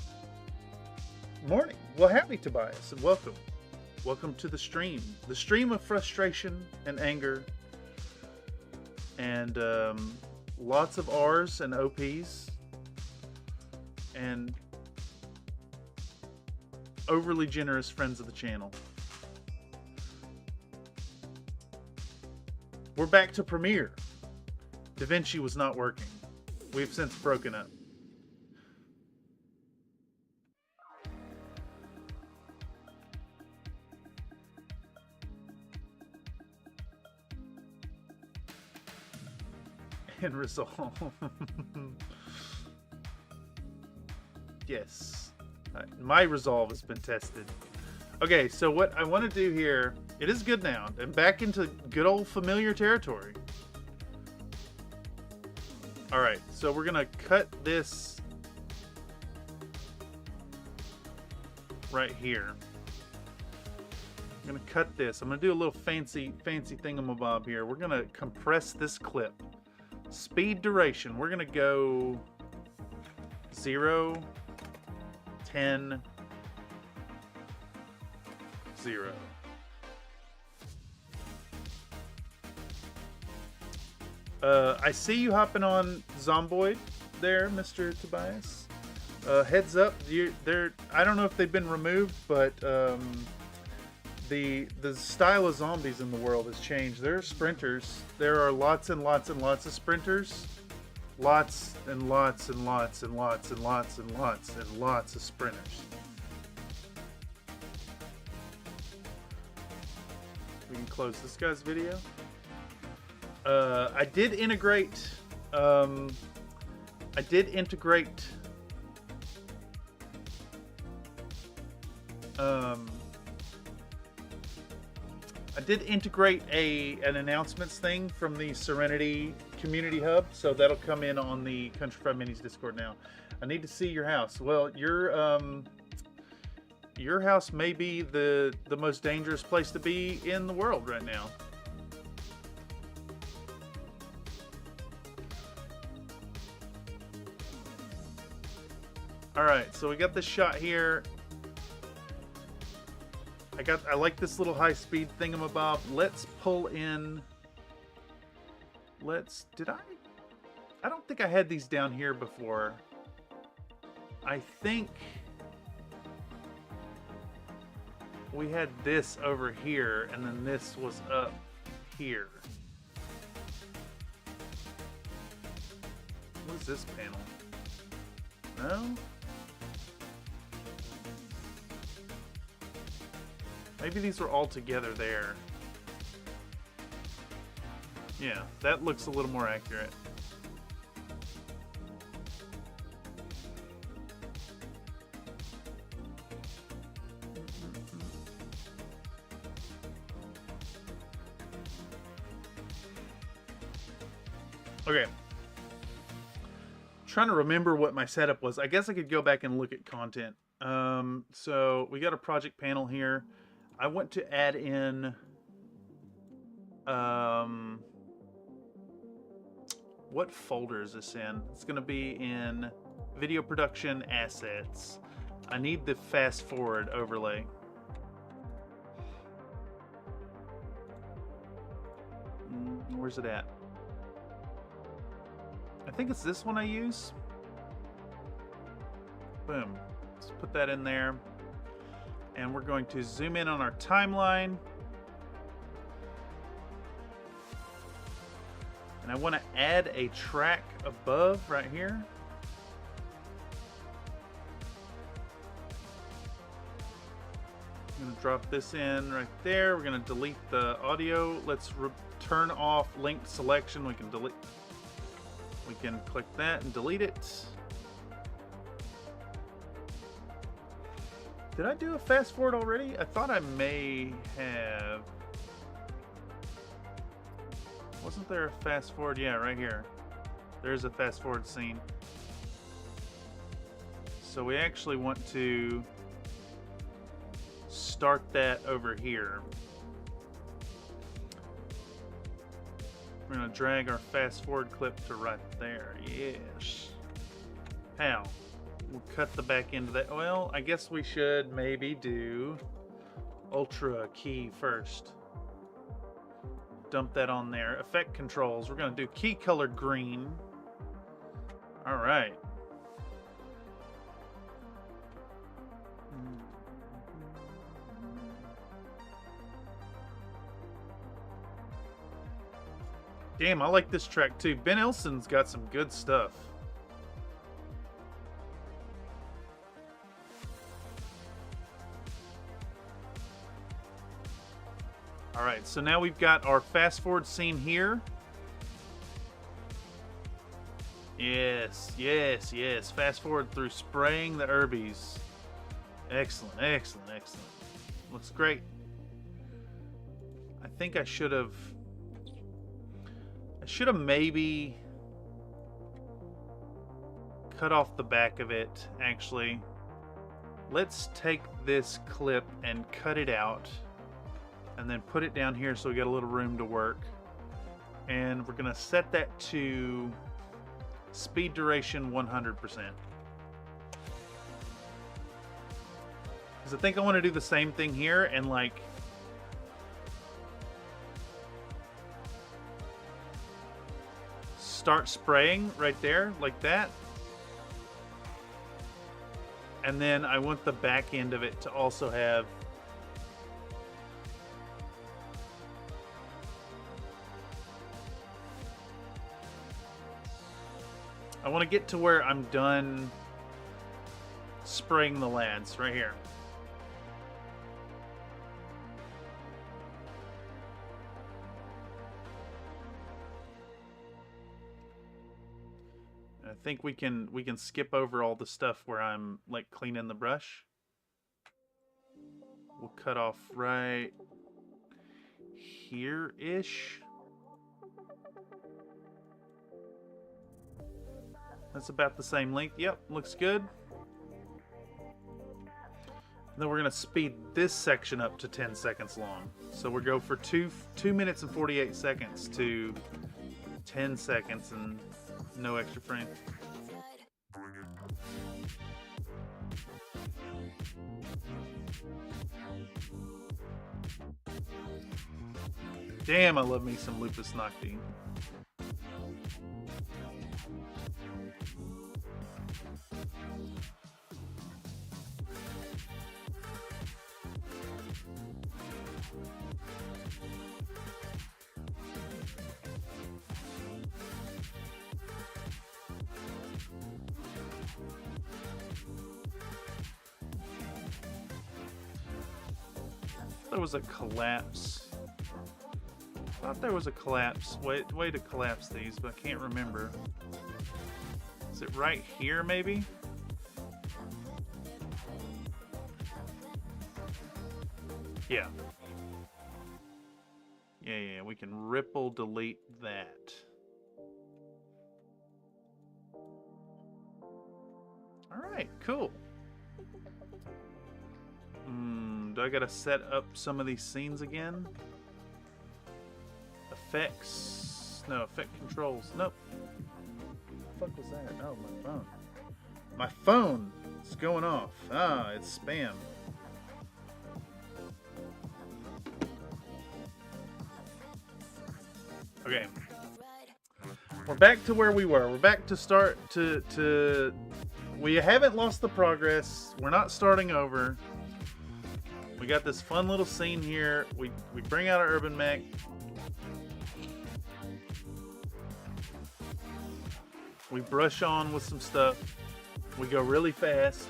Morning. Well, howdy, Tobias, and welcome. Welcome to the stream. The stream of frustration and anger. And lots of R's and OP's. And overly generous friends of the channel. We're back to Premiere. DaVinci was not working. We've since broken up. And Resolve. Yes. My Resolve has been tested. Okay, so what I want to do here, it is good now. I'm back into good old familiar territory. Alright, so we're going to cut this right here. I'm going to cut this. I'm going to do a little fancy thingamabob here. We're going to compress this clip. Speed duration, we're going to go 0, 10, 0. I see you hopping on Zomboid there, Mr. Tobias. Heads up, I don't know if they've been removed, but the style of zombies in the world has changed. There are sprinters. There are lots and lots and lots of sprinters. Lots and lots and lots and lots and lots and lots and lots of sprinters. We can close this guy's video. I did integrate an announcements thing from the Serenity Community Hub, so that'll come in on the Country Fried Minis Discord now. I need to see your house. Well, your house may be the most dangerous place to be in the world right now. Alright, so we got this shot here. I like this little high-speed thingamabob. Let's pull in... I don't think I had these down here before. I think we had this over here, and then this was up here. What is this panel? No? Maybe these were all together there. Yeah, that looks a little more accurate. Okay. Trying to remember what my setup was. I guess I could go back and look at content. So we got a project panel here. I want to add in what folder is this in? It's going to be in video production assets. I need the fast forward overlay. Where's it at? I think it's this one I use. Boom. Let's put that in there. And we're going to zoom in on our timeline. And I want to add a track above right here. I'm going to drop this in right there. We're going to delete the audio. Let's turn off linked selection. We can delete. We can click that and delete it. Did I do a fast forward already? I thought I may have. Wasn't there a fast forward? Yeah, right here. There's a fast forward scene. So we actually want to start that over here. We're going to drag our fast forward clip to right there. Yes. How? We'll cut the back end of that. Well, I guess we should maybe do Ultra key first. Dump that on there. Effect controls. We're going to do key color green. All right. Damn, I like this track too. Ben Elson's got some good stuff. All right, so now we've got our fast forward scene here. Yes, yes, yes. Fast forward through spraying the Urbies. Excellent, excellent, excellent. Looks great. I think I should have maybe cut off the back of it, actually. Let's take this clip and cut it out. And then put it down here so we got a little room to work. And we're going to set that to speed duration 100%. Because I think I want to do the same thing here and like start spraying right there like that. And then I want the back end of it to also have I want to get to where I'm done spraying the lads right here. I think we can skip over all the stuff where I'm like cleaning the brush. We'll cut off right here-ish. That's about the same length. Yep, looks good. Then we're going to speed this section up to 10 seconds long. So we'll go for 2 minutes and 48 seconds to 10 seconds and no extra frame. Damn, I love me some Lupus Nocti. There was a collapse. I thought there was a collapse. Way to collapse these, but I can't remember. Is it right here, maybe? Yeah. Yeah, we can ripple delete that. Alright, cool. Do I gotta set up some of these scenes again? Effects. No, effect controls. Nope. What the fuck was that? Oh, my phone. My phone is going off. Ah, it's spam. Okay. We're back to where we were. We're back to start to we haven't lost the progress. We're not starting over. We got this fun little scene here. We bring out our Urbanmech. We brush on with some stuff. We go really fast.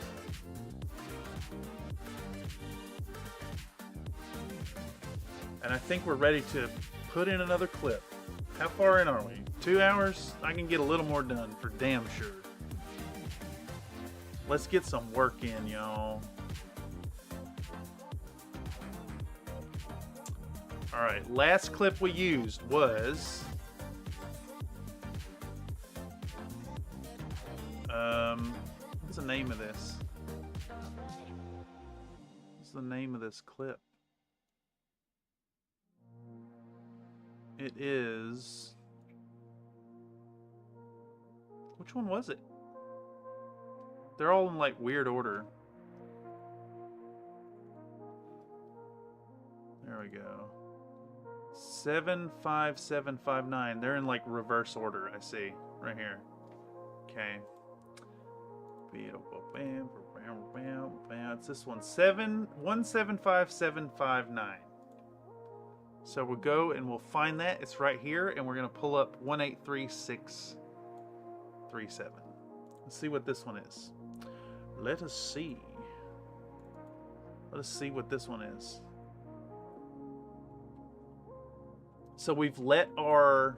And I think we're ready to put in another clip. How far in are we? 2 hours? I can get a little more done for damn sure. Let's get some work in, y'all. Alright, last clip we used was... what's the name of this? What's the name of this clip? It is... Which one was it? They're all in like weird order. There we go. 75759. They're in like reverse order, I see. Right here. Okay. It's this one. 175759. So we'll go and we'll find that. It's right here, and we're gonna pull up 183637. Let's see what this one is. Let us see. Let us see what this one is. So we've let our...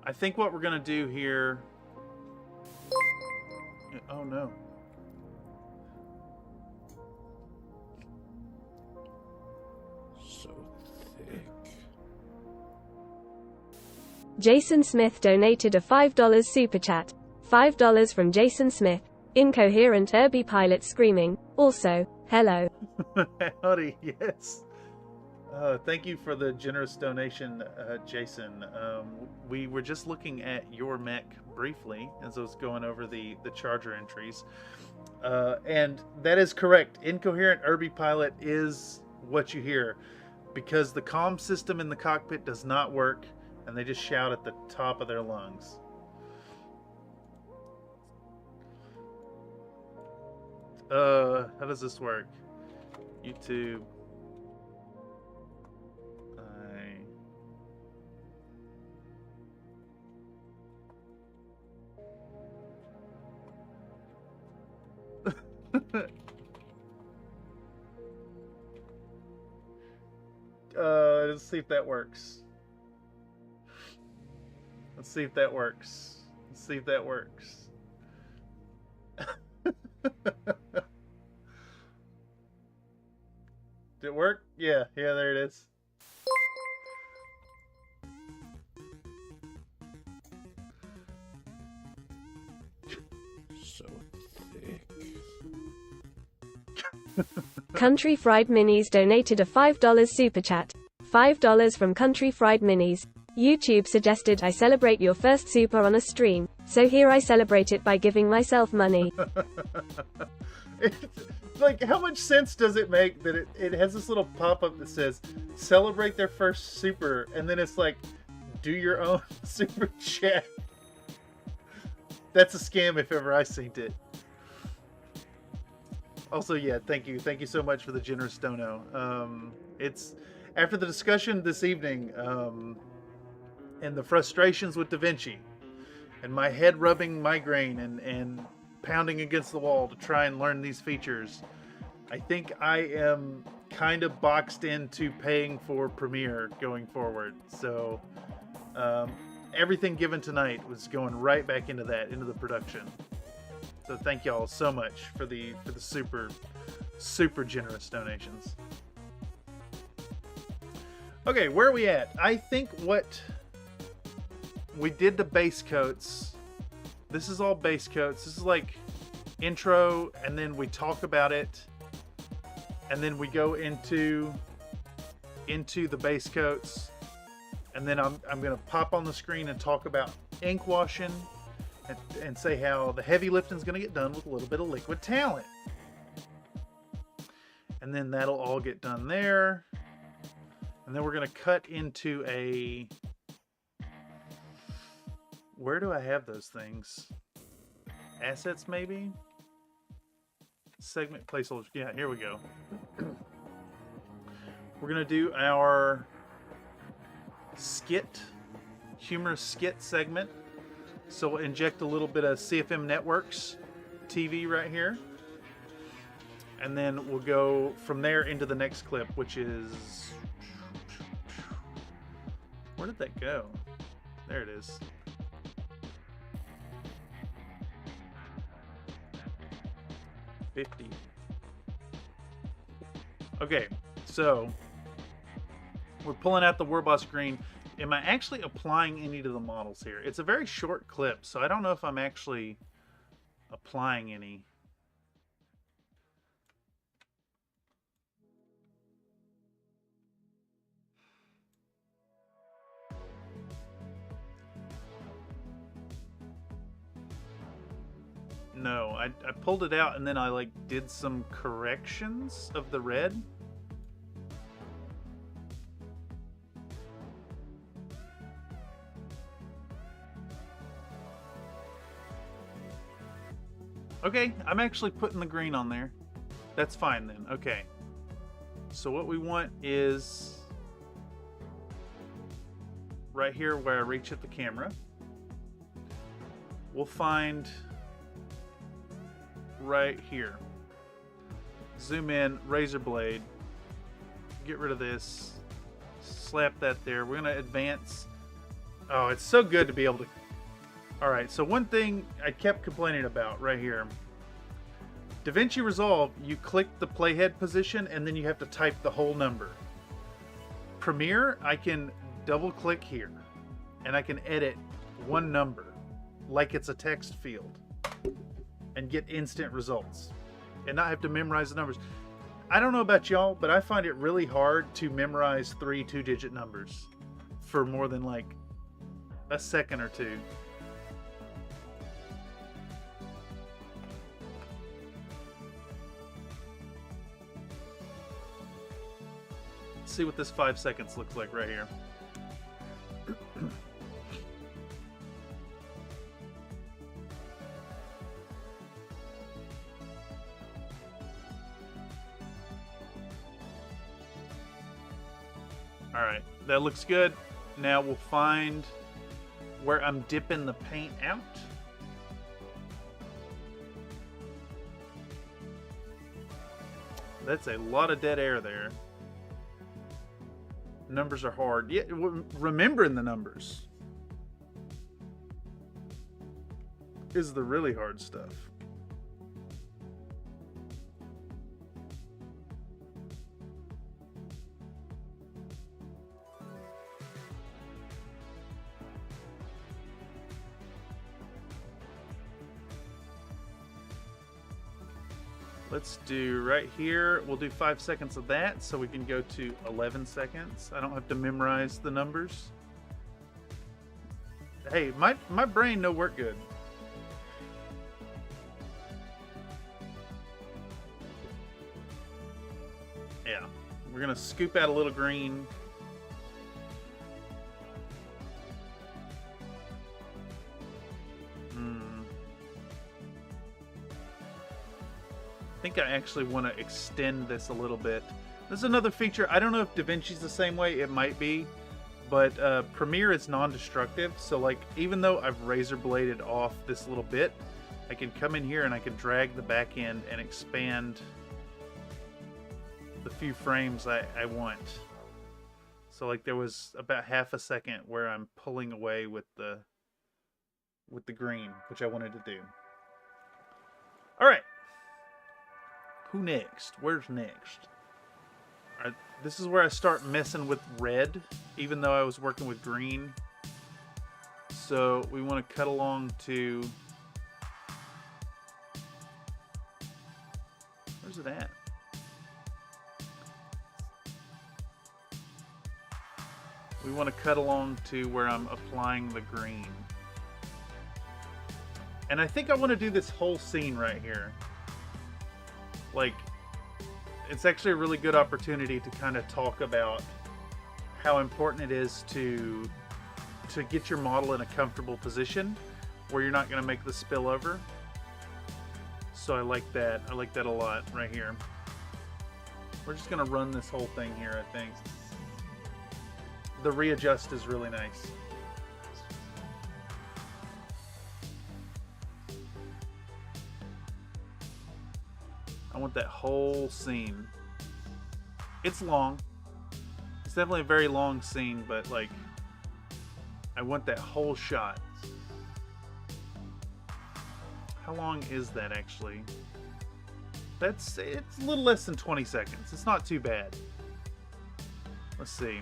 I think what we're gonna do here... Oh no. So thick. Jason Smith donated a $5 super chat. $5 from Jason Smith. Incoherent Urbie pilot screaming. Also, hello. Howdy, yes. Thank you for the generous donation, Jason. We were just looking at your mech briefly as I was going over the charger entries. And that is correct. Incoherent Urbie pilot is what you hear because the comm system in the cockpit does not work and they just shout at the top of their lungs. How does this work? YouTube. Let's see if that works. Let's see if that works. Let's see if that works. Did it work? Yeah, there it is. So thick. Country Fried Minis donated a $5 super chat. $5 from Country Fried Minis. YouTube suggested I celebrate your first super on a stream, so here I celebrate it by giving myself money. Like, how much sense does it make that it has this little pop-up that says celebrate their first super, and then it's like, do your own super chat? That's a scam if ever I seen it. Also, yeah, thank you so much for the generous dono. It's after the discussion this evening and the frustrations with DaVinci and my head rubbing migraine and pounding against the wall to try and learn these features, I think I am kind of boxed into paying for Premiere going forward. So everything given tonight was going right back into the production. So thank y'all so much for the super generous donations. Okay, where are we at? I think we did the base coats. This is all base coats. This is like intro, and then we talk about it, and then we go into the base coats, and then I'm gonna pop on the screen and talk about ink washing and say how the heavy lifting is gonna get done with a little bit of liquid talent, and then that'll all get done there, and then we're gonna cut into a Where do I have those things? Assets, maybe? Segment placeholders. Yeah, here we go. We're going to do our skit, humorous skit segment. So we'll inject a little bit of CFM Networks TV right here. And then we'll go from there into the next clip, which is... Where did that go? There it is. $50. Okay, so we're pulling out the Warboss green. Am I actually applying any to the models here? It's a very short clip, so I don't know if I'm actually applying any. No, I pulled it out and then I like did some corrections of the red. Okay, I'm actually putting the green on there. That's fine then. Okay. So what we want is right here where I reach at the camera. We'll find right here. Zoom in, razor blade. Get rid of this. Slap that there. We're going to advance. Oh, it's so good to be able to... Alright, so one thing I kept complaining about right here. DaVinci Resolve, you click the playhead position and then you have to type the whole number. Premiere, I can double click here and I can edit one number like it's a text field and get instant results and not have to memorize the numbers. I don't know about y'all, but I find it really hard to memorize 3 two-digit numbers for more than like a second or two. Let's see what this 5 seconds looks like right here. Alright, that looks good. Now we'll find where I'm dipping the paint out. That's a lot of dead air there. Numbers are hard. Yeah, remembering the numbers is the really hard stuff. Let's do right here. We'll do 5 seconds of that so we can go to 11 seconds. I don't have to memorize the numbers. Hey, my brain no work good. Yeah, we're gonna scoop out a little green. I think I actually want to extend this a little bit. This is another feature. I don't know if DaVinci's the same way. It might be. But Premiere is non-destructive. So like, even though I've razor bladed off this little bit, I can come in here and I can drag the back end and expand the few frames I want. So like there was about half a second where I'm pulling away with the green, which I wanted to do. All right. Who next? Where's next? Alright, this is where I start messing with red, even though I was working with green. So we want to cut along to... Where's it at? We want to cut along to where I'm applying the green. And I think I want to do this whole scene right here. Like, it's actually a really good opportunity to kind of talk about how important it is to to get your model in a comfortable position where you're not going to make the spill over. So I like that. I like that a lot right here. We're just going to run this whole thing here, I think. The readjust is really nice. I want that whole scene. It's long. It's definitely a very long scene, but like, I want that whole shot. How long is that actually? It's a little less than 20 seconds. It's not too bad. Let's see.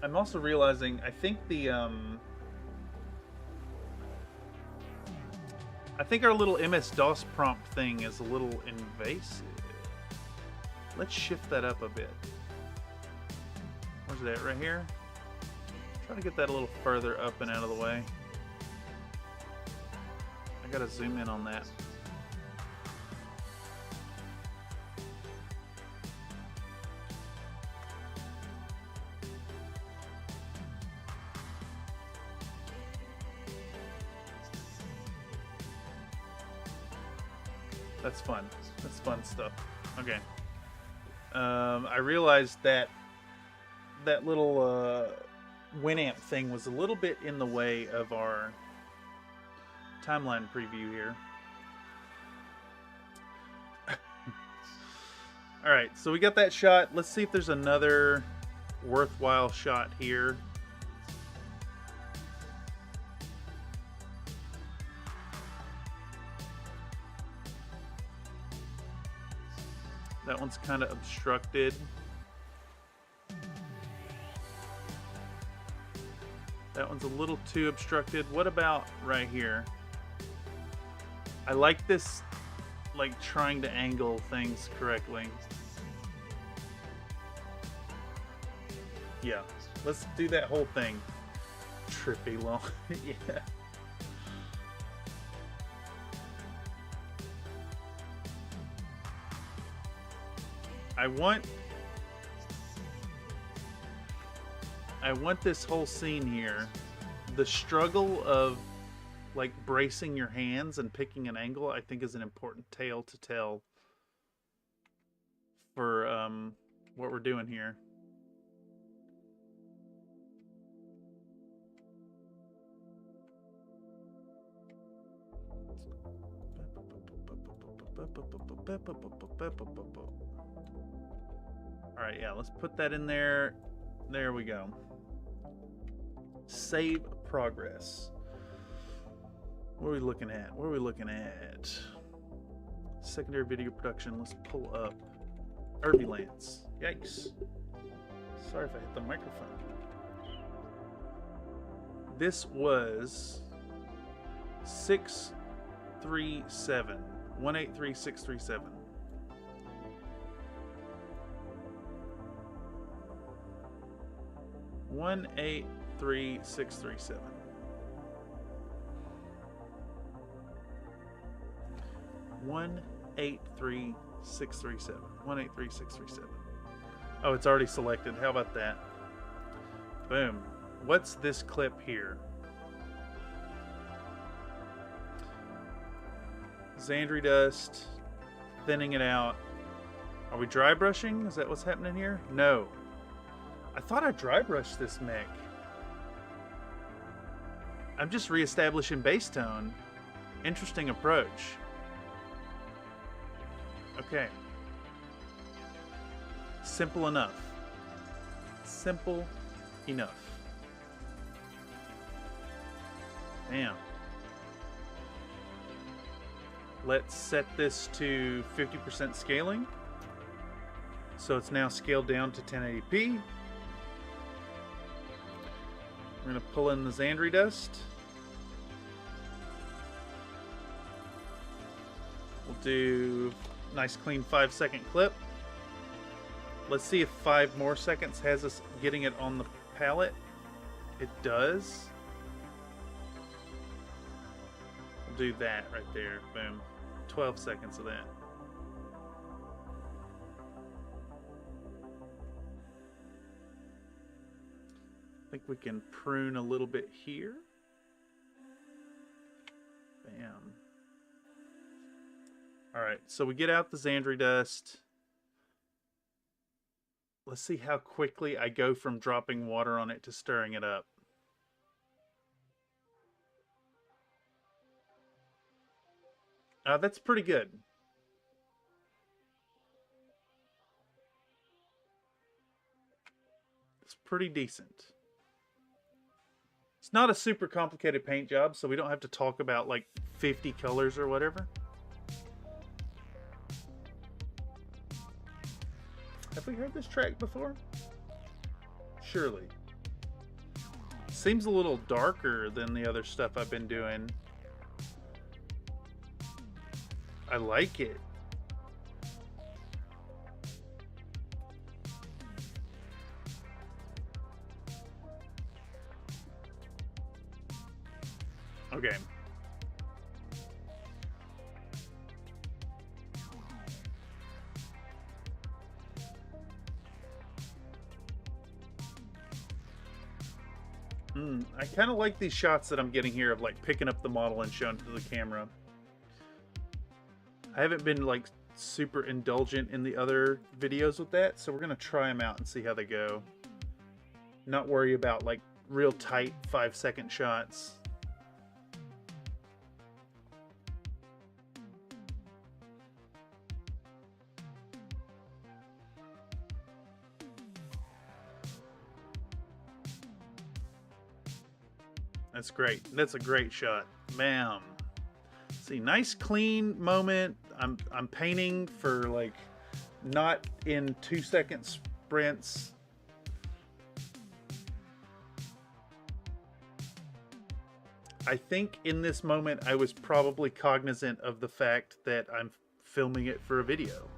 I'm also realizing, I think our little MS-DOS prompt thing is a little invasive. Let's shift that up a bit. Where's that? Right here? Try to get that a little further up and out of the way. I gotta zoom in on that. That's fun. That's fun stuff. Okay. I realized that that little Winamp thing was a little bit in the way of our timeline preview here. Alright, so we got that shot. Let's see if there's another worthwhile shot here. That one's kind of obstructed. That one's a little too obstructed. What about right here? I like this, like, trying to angle things correctly. Yeah, let's do that whole thing. Trippy long. Yeah. I want this whole scene here, the struggle of like bracing your hands and picking an angle, I think is an important tale to tell for what we're doing here. Alright, yeah, let's put that in there. There we go. Save progress. What are we looking at? What are we looking at? Secondary video production. Let's pull up Urbies. Yikes. Sorry if I hit the microphone. This was 637. 183637. One 83637. 183637. 183637. Oh, it's already selected. How about that? Boom. What's this clip here? Xandri dust, thinning it out. Are we dry brushing? Is that what's happening here? No. I thought I dry brushed this mech. I'm just reestablishing base tone. Interesting approach. Okay. Simple enough. Simple enough. Damn. Let's set this to 50% scaling. So it's now scaled down to 1080p. We're going to pull in the Xandri dust. We'll do a nice clean 5-second clip. Let's see if 5 more seconds has us getting it on the palette. It does. do that right there. Boom. 12 seconds of that. I think we can prune a little bit here. Bam. Alright, so we get out the Xandri dust. Let's see how quickly I go from dropping water on it to stirring it up. That's pretty good. It's pretty decent. It's not a super complicated paint job, so we don't have to talk about like 50 colors or whatever. Have we heard this track before? Surely. Seems a little darker than the other stuff I've been doing. I like it. Okay. I kind of like these shots that I'm getting here of like picking up the model and showing it to the camera. I haven't been like super indulgent in the other videos with that, so we're gonna try them out and see how they go. Not worry about like real tight 5-second shots. That's great. That's a great shot. Bam. See, nice clean moment. I'm painting for like not in 2-second sprints. I think in this moment I was probably cognizant of the fact that I'm filming it for a video,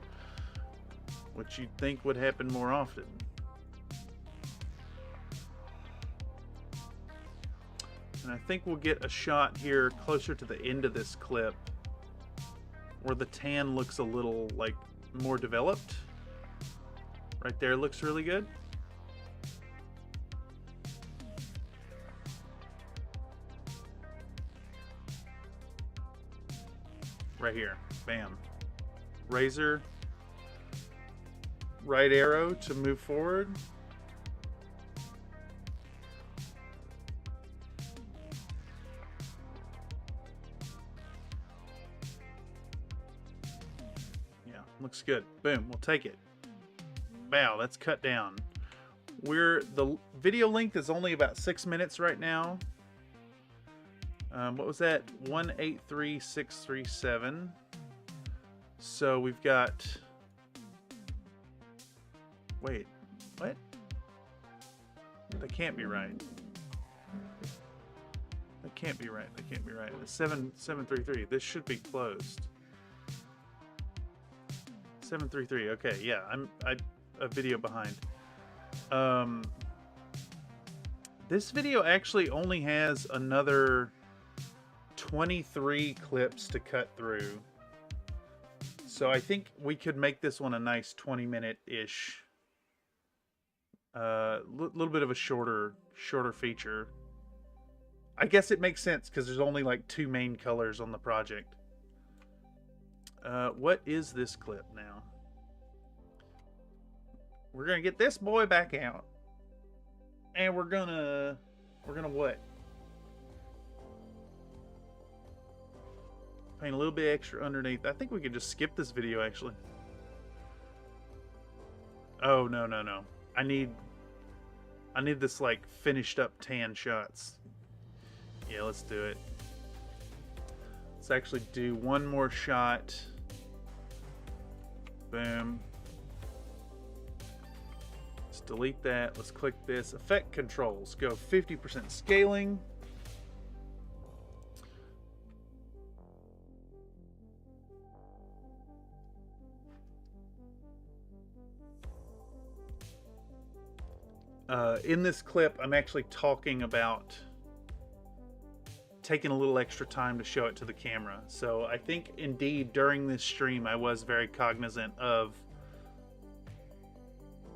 which you'd think would happen more often. And I think we'll get a shot here closer to the end of this clip where the tan looks a little like more developed. Right there looks really good. Right here, bam. Razor, right arrow to move forward. Looks good. Boom, we'll take it. Wow, that's cut down. The video length is only about 6 minutes right now. What was that? 183,637. So we've got... Wait, what? That can't be right. That can't be right. That can't be right. 733. This should be closed. 733. Okay, yeah, I'm a video behind. This video actually only has another 23 clips to cut through. So I think we could make this one a nice 20-minute-ish. Little bit of a shorter feature. I guess it makes sense because there's only like 2 main colors on the project. What is this clip now? We're gonna get this boy back out, and we're gonna what? Paint a little bit extra underneath. I think we could just skip this video actually. Oh no. I need this like finished up tan shots. Yeah, let's do it. Let's actually do one more shot. Boom. Let's delete that. Let's click this. Effect controls. Go 50% scaling. In this clip, I'm actually talking about taken a little extra time to show it to the camera. So I think indeed during this stream I was very cognizant of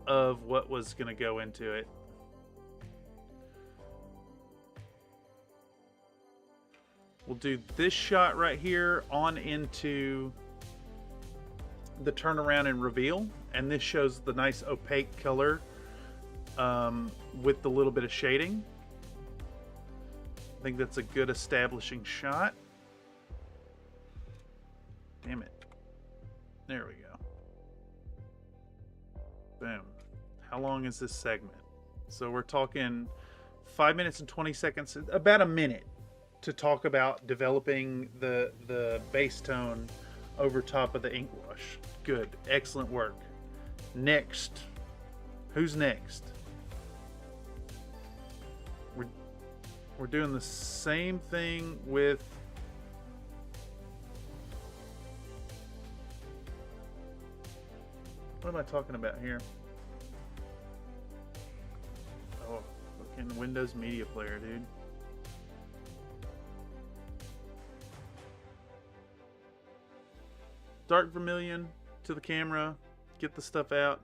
what was going to go into it. We'll do this shot right here on into the turnaround and reveal, and this shows the nice opaque color with the little bit of shading. I think that's a good establishing shot. Damn it. There we go. Boom. How long is this segment? So we're talking 5 minutes and 20 seconds, about a minute, to talk about developing the base tone over top of the ink wash. Good. Excellent work. Next. Who's next? We're doing the same thing with what am I talking about here? Oh, fucking Windows Media Player, dude. Dark vermilion to the camera. Get the stuff out.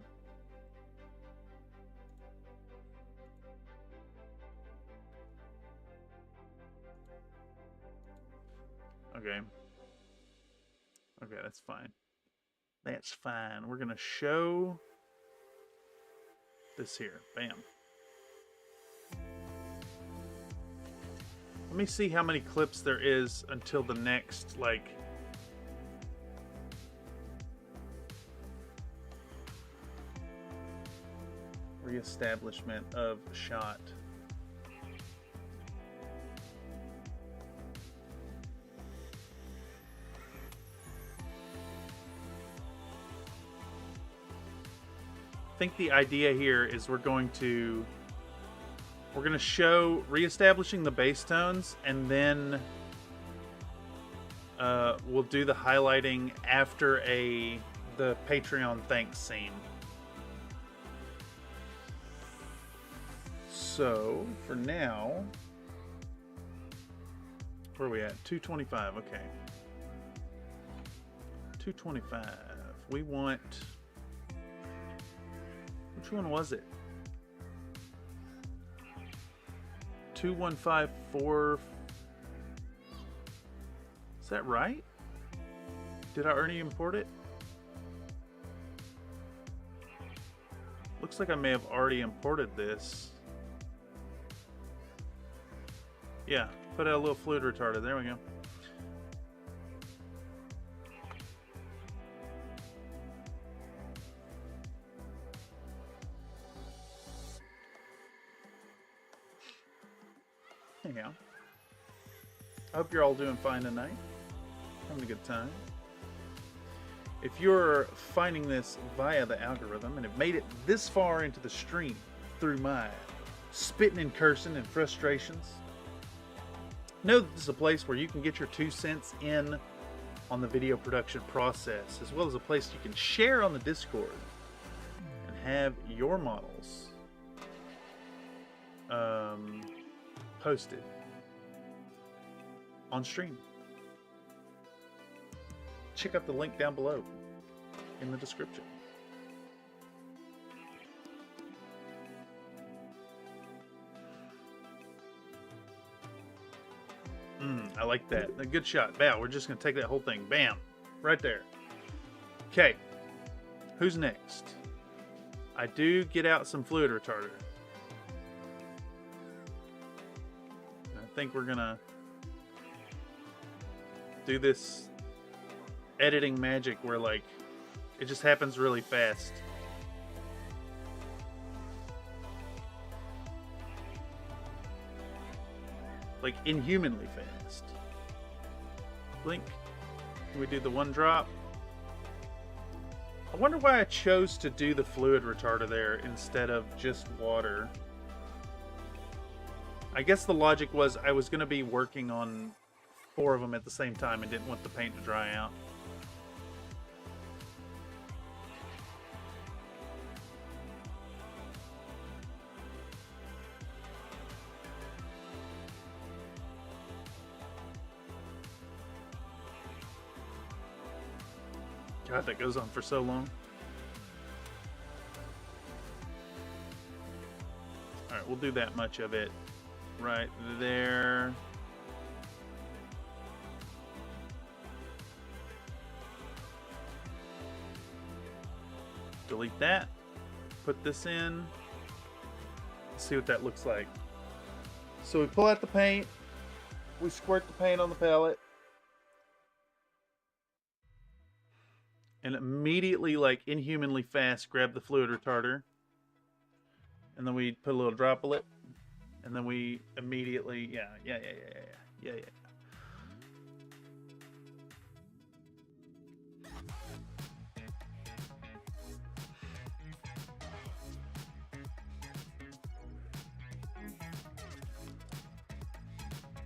Okay. Okay, that's fine. That's fine. We're gonna show this here. Bam. Let me see how many clips there is until the next, like, reestablishment of shot. I think the idea here is we're going to show reestablishing the base tones, and then we'll do the highlighting after the Patreon thanks scene. So for now, where are we at? 225. Okay, 225. We want. Which one was it? 2154. Is that right? Did I already import it? Looks like I may have already imported this. Yeah, put out a little fluid retarder. There we go. Anyhow, I hope you're all doing fine tonight. Having a good time. If you're finding this via the algorithm and have made it this far into the stream through my spitting and cursing and frustrations, know that this is a place where you can get your 2 cents in on the video production process, as well as a place you can share on the Discord and have your models posted on stream. Check out the link down below in the description. I like that. A good shot. Bam. We're just going to take that whole thing. Bam. Right there. Okay. Who's next? I do get out some fluid retarder. I think we're going to do this editing magic where, like, it just happens really fast. Like, inhumanly fast. Blink. Can we do the one drop? I wonder why I chose to do the fluid retarder there instead of just water. I guess the logic was I was going to be working on 4 of them at the same time and didn't want the paint to dry out. God, that goes on for so long. Alright, we'll do that much of it right there. Delete that. Put this in. Let's see what that looks like. So we pull out the paint. We squirt the paint on the palette. And immediately, like inhumanly fast, grab the fluid retarder. And then we put a little droplet. And then we immediately, yeah.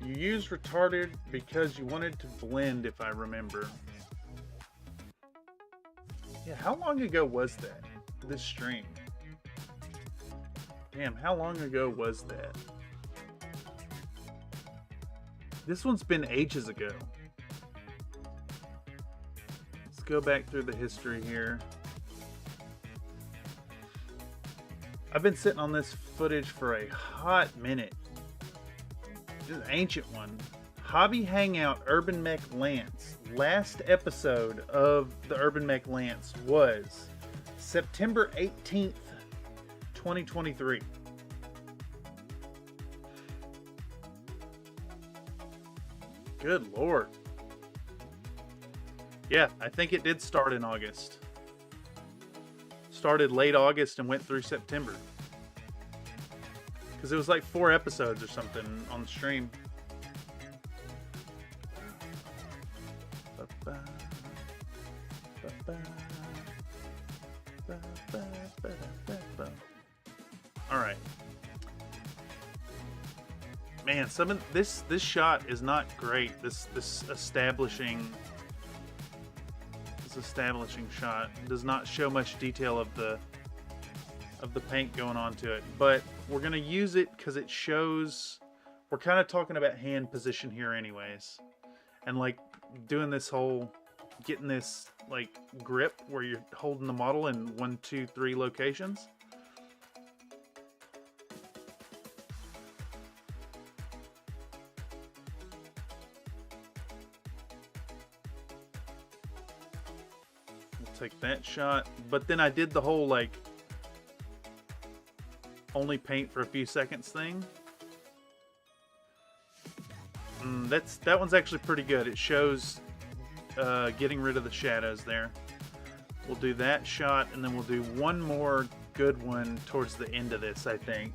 You used retarded because you wanted to blend, if I remember. Yeah, how long ago was that? This stream? Damn, how long ago was that? This one's been ages ago. Let's go back through the history here. I've been sitting on this footage for a hot minute. This is an ancient one. Hobby Hangout Urbanmech Lance. Last episode of the Urbanmech Lance was September 18th, 2023. Good Lord. Yeah, I think it did start in August. Started late August and went through September. Because it was like 4 episodes or something on the stream. Alright. Man, some of this shot is not great. This establishing shot does not show much detail of the paint going onto it, but we're gonna use it because it shows. We're kind of talking about hand position here anyways, and like doing this whole getting this like grip where you're holding the model in 1, 2, 3 locations. We'll take that shot, but then I did the whole like only paint for a few seconds thing. That one's actually pretty good. It shows getting rid of the shadows there. We'll do that shot, and then we'll do one more good one towards the end of this, I think.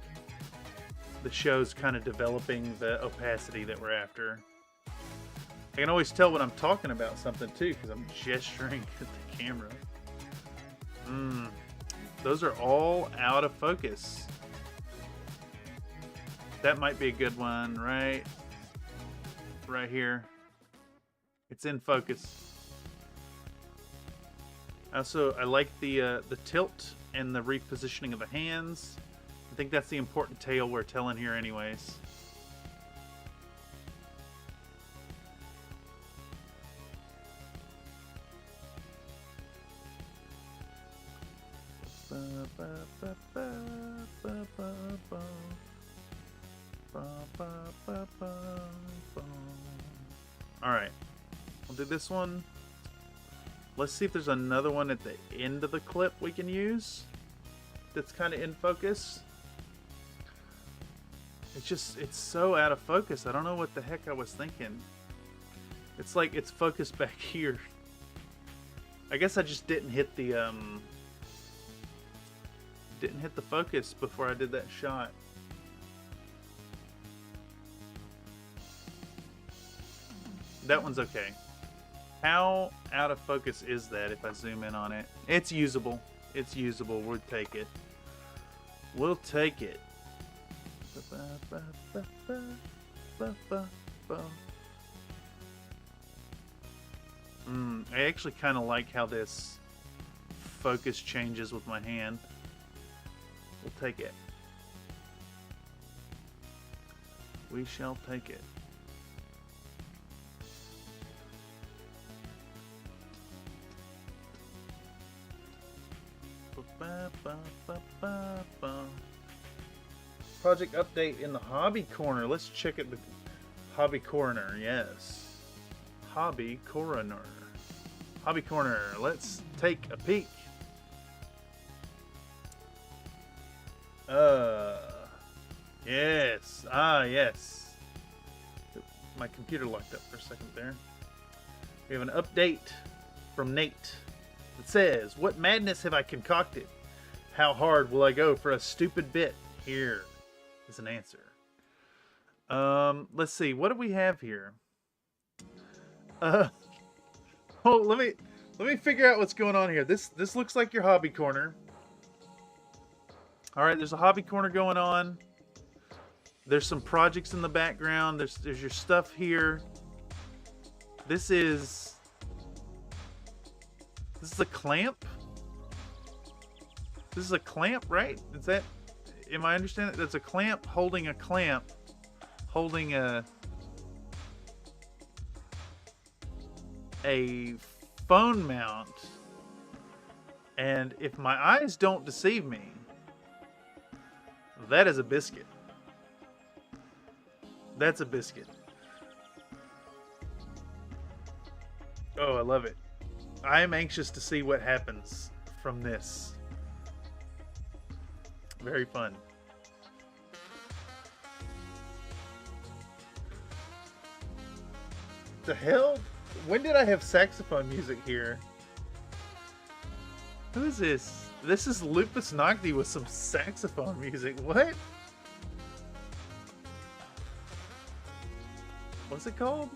The show's kind of developing the opacity that we're after. I can always tell when I'm talking about something too, because I'm gesturing at the camera. Those are all out of focus. That might be a good one, right here. It's in focus. Also, I like the tilt and the repositioning of the hands. I think that's the important tale we're telling here anyways. Alright, we'll do this one. Let's see if there's another one at the end of the clip we can use that's kind of in focus. It's so out of focus. I don't know what the heck I was thinking. It's like it's focused back here. I guess I just didn't hit the focus before I did that shot. That one's okay. How out of focus is that if I zoom in on it? It's usable. It's usable. We'll take it. We'll take it. I actually kind of like how this focus changes with my hand. We'll take it. We shall take it. Project update in the hobby corner. Let's check it. The hobby corner, yes. Hobby corner. Hobby corner. Let's take a peek. Yes. Yes. My computer locked up for a second there. We have an update from Nate. It says, "What madness have I concocted? How hard will I go for a stupid bit? Here is an answer." Let's see. What do we have here? Oh, let me figure out what's going on here. This looks like your hobby corner. All right, there's a hobby corner going on. There's some projects in the background. There's your stuff here. This is a clamp. This is a clamp, right? Is that? Am I understanding? That's a clamp holding a clamp, holding a phone mount. And if my eyes don't deceive me, that is a biscuit. That's a biscuit. Oh, I love it. I am anxious to see what happens from this. Very fun. The hell? When did I have saxophone music here? Who is this? This is Lupus Nocti with some saxophone music. What? What's it called?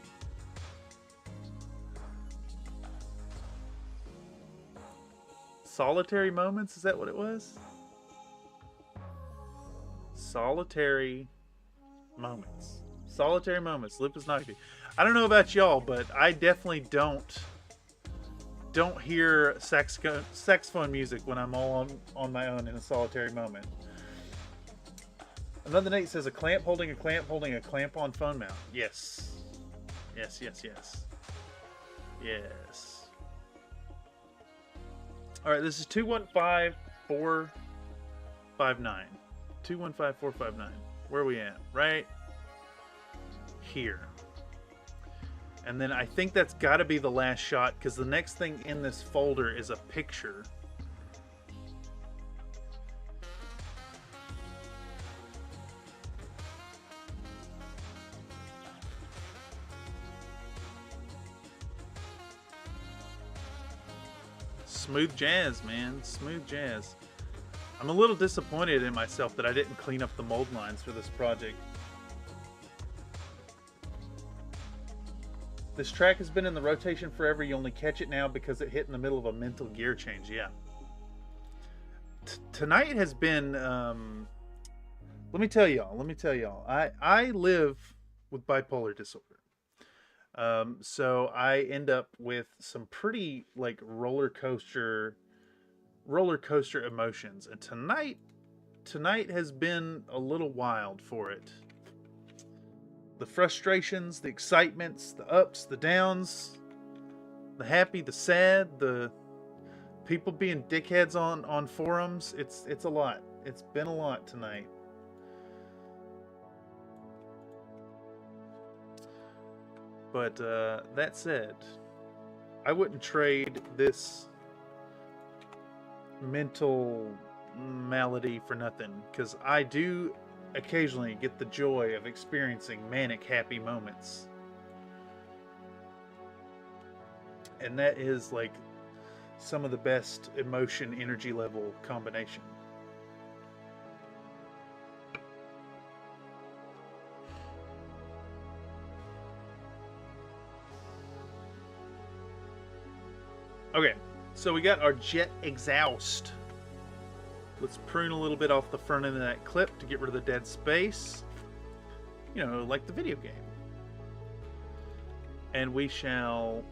Solitary Moments? Is that what it was? Solitary Moments. Solitary Moments. Lupus Nocti. I don't know about y'all, but I definitely don't hear saxophone music when I'm all on my own in a solitary moment. Another Nate says, a clamp holding a clamp holding a clamp on phone mount. Yes. Yes. Alright, this is 215459. 215459. Where are we at? Right here. And then I think that's got to be the last shot, because the next thing in this folder is a picture. Smooth jazz, man. Smooth jazz. I'm a little disappointed in myself that I didn't clean up the mold lines for this project. This track has been in the rotation forever. You only catch it now because it hit in the middle of a mental gear change. Yeah. Tonight has been... let me tell y'all. I live with bipolar disorder. So I end up with some pretty like roller coaster emotions, and tonight has been a little wild for it. The frustrations, the excitements, the ups, the downs, the happy, the sad, the people being dickheads on forums. It's a lot. It's been a lot tonight. But that said, I wouldn't trade this mental malady for nothing, because I do occasionally get the joy of experiencing manic happy moments, and that is like some of the best emotion energy level combination. Okay, so we got our jet exhaust. Let's prune a little bit off the front end of that clip to get rid of the dead space. You know, like the video game. And we're going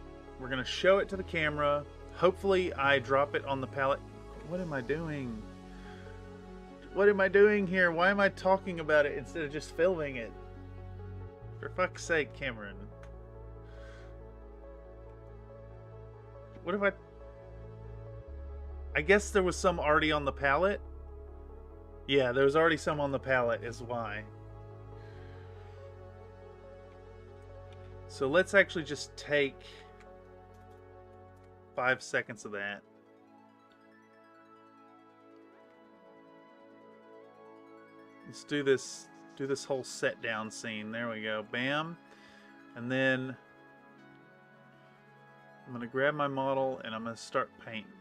to show it to the camera. Hopefully I drop it on the palette. What am I doing? What am I doing here? Why am I talking about it instead of just filming it? For fuck's sake, Cameron. What if I guess there was some already on the palette. Yeah, there was already some on the palette is why. So let's actually just take 5 seconds of that. Let's do this whole set down scene. There we go. Bam. And then I'm going to grab my model and I'm going to start painting.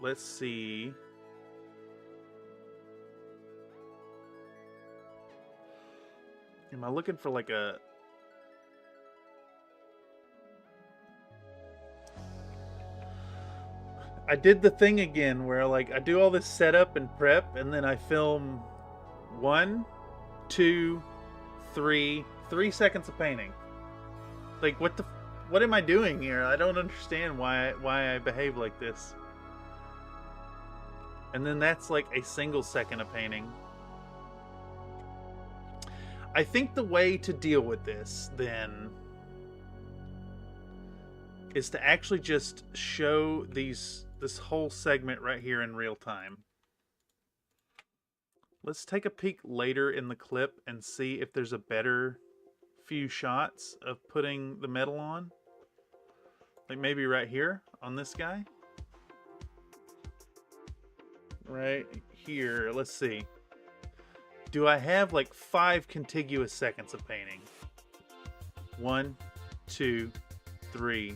Let's see. Am I looking for like a... I did the thing again where like I do all this setup and prep and then I film 1, 2, 3 seconds of painting. Like what am I doing here? I don't understand why I behave like this. And then that's like a single second of painting. I think the way to deal with this then is to actually just show this whole segment right here in real time. Let's take a peek later in the clip and see if there's a better few shots of putting the metal on. Like maybe right here on this guy. Right here, let's see. Do I have like 5 contiguous seconds of painting? 1, 2, 3.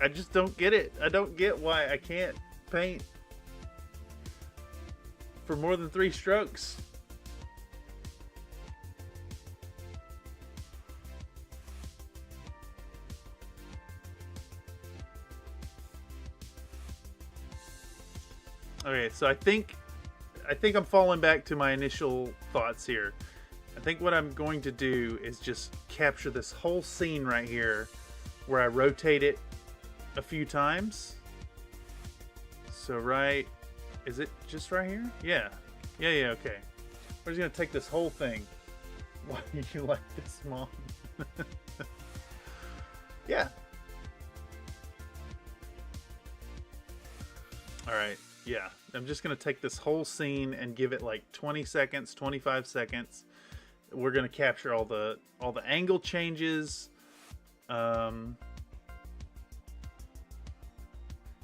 I just don't get it. I don't get why I can't paint for more than 3 strokes. Okay, so I think I'm falling back to my initial thoughts here. I think what I'm going to do is just capture this whole scene right here where I rotate it a few times. So right, is it just right here? Yeah, okay. We're just gonna take this whole thing. Why do you like this, Mom? Yeah. Alright, yeah. I'm just gonna take this whole scene and give it like 20 seconds, 25 seconds. We're gonna capture all the angle changes.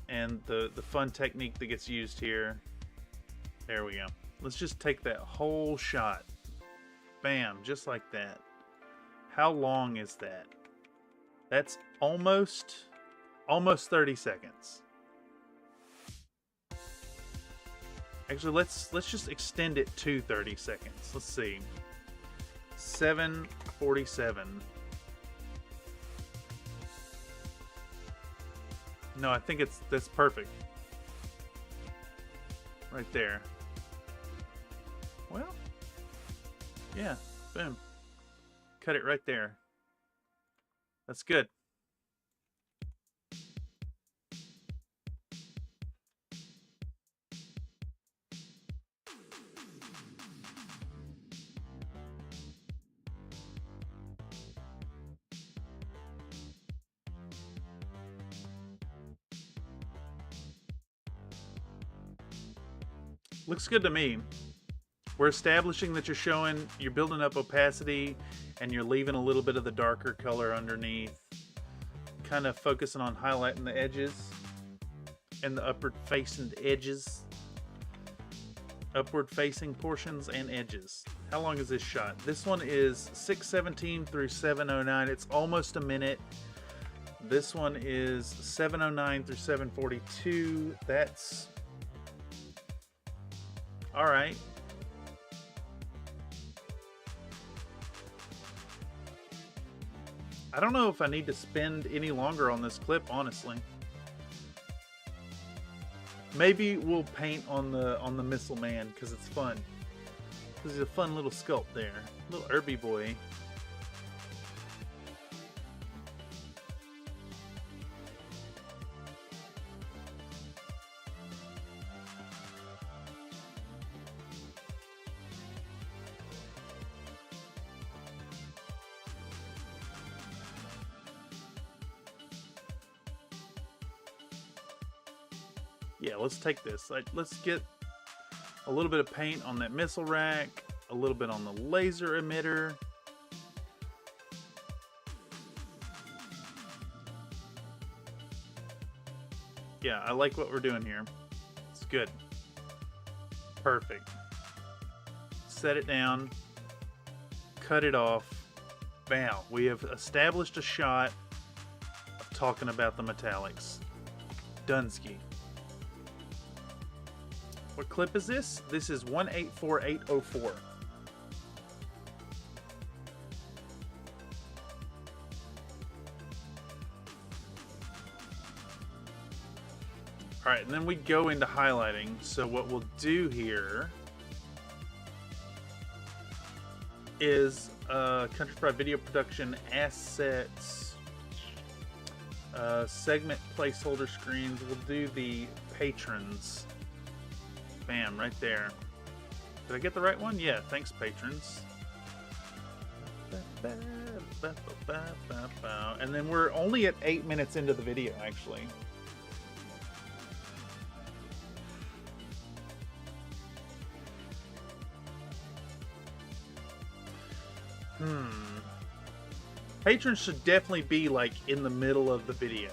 And the fun technique that gets used here. There we go. Let's just take that whole shot. Bam, just like that. How long is that? That's almost 30 seconds. Actually, let's just extend it to 30 seconds. Let's see. 7:47. No, I think that's perfect. Right there. Well, yeah, boom. Cut it right there. That's good. Looks good to me. We're establishing that you're building up opacity and you're leaving a little bit of the darker color underneath. Kind of focusing on highlighting the edges and the upward facing edges. Upward facing portions and edges. How long is this shot? This one is 6:17 through 7:09. It's almost a minute. This one is 7:09 through 7:42. That's all right. I don't know if I need to spend any longer on this clip, honestly. Maybe we'll paint on the missile man because it's fun. Because he's a fun little sculpt there, little Urby boy. Yeah, let's take this. Let's get a little bit of paint on that missile rack, a little bit on the laser emitter. Yeah, I like what we're doing here. It's good. Perfect. Set it down. Cut it off. Bam. We have established a shot of talking about the metallics. Dunsky. What clip is this? This is 184804. All right, and then we go into highlighting. So what we'll do here is Country Fried Video Production Assets, segment placeholder screens. We'll do the patrons. Bam, right there. Did I get the right one? Yeah, thanks, patrons. And then we're only at 8 minutes into the video, actually. Patrons should definitely be like in the middle of the video.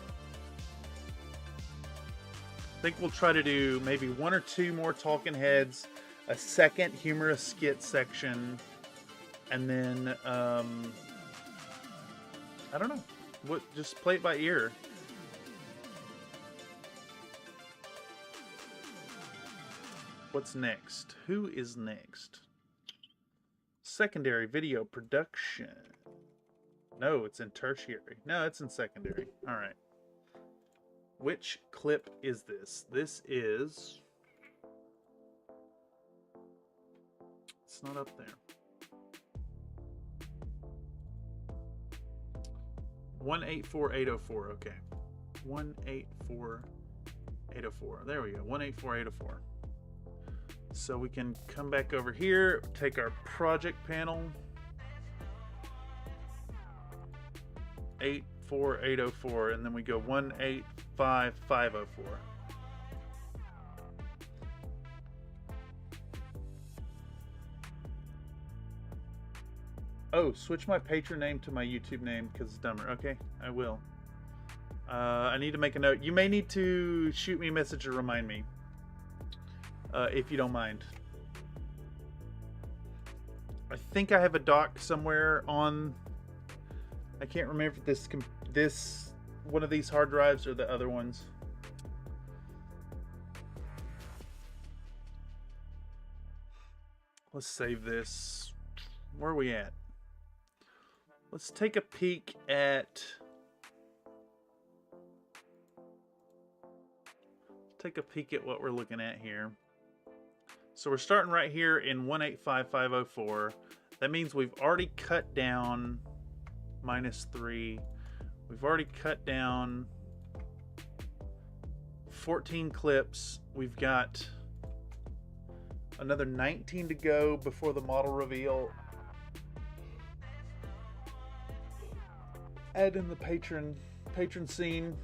I think we'll try to do maybe 1 or 2 more talking heads, a second humorous skit section, and then I don't know. Just play it by ear. What's next? Who is next? Secondary video production. No, it's in tertiary. No, it's in secondary. All right. Which clip is this? This is... It's not up there. 184804. Okay. 184804. There we go. 184804. So we can come back over here, take our project panel. 84804, and then we go 185504. Oh, switch my patron name to my YouTube name because it's dumber. Okay, I will. I need to make a note. You may need to shoot me a message to remind me, if you don't mind. I think I have a doc somewhere on... I can't remember if this one of these hard drives or the other ones. Let's save this. Where are we at? Let's take a peek at... what we're looking at here. So we're starting right here in 185504. That means we've already cut down -3. We've already cut down 14 clips. We've got another 19 to go before the model reveal. Add in the patron scene.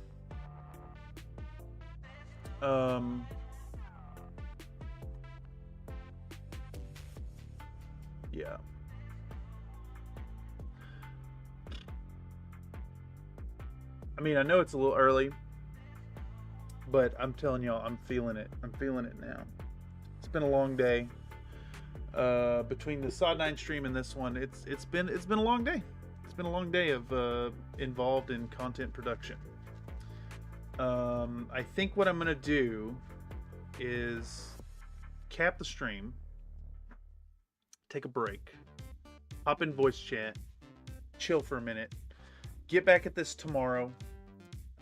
Yeah. I mean, I know it's a little early, but I'm telling y'all, I'm feeling it. I'm feeling it now. It's been a long day. Between the Sod9 stream and this one, it's been a long day. It's been a long day of involved in content production. I think what I'm gonna do is cap the stream, take a break, hop in voice chat, chill for a minute, get back at this tomorrow.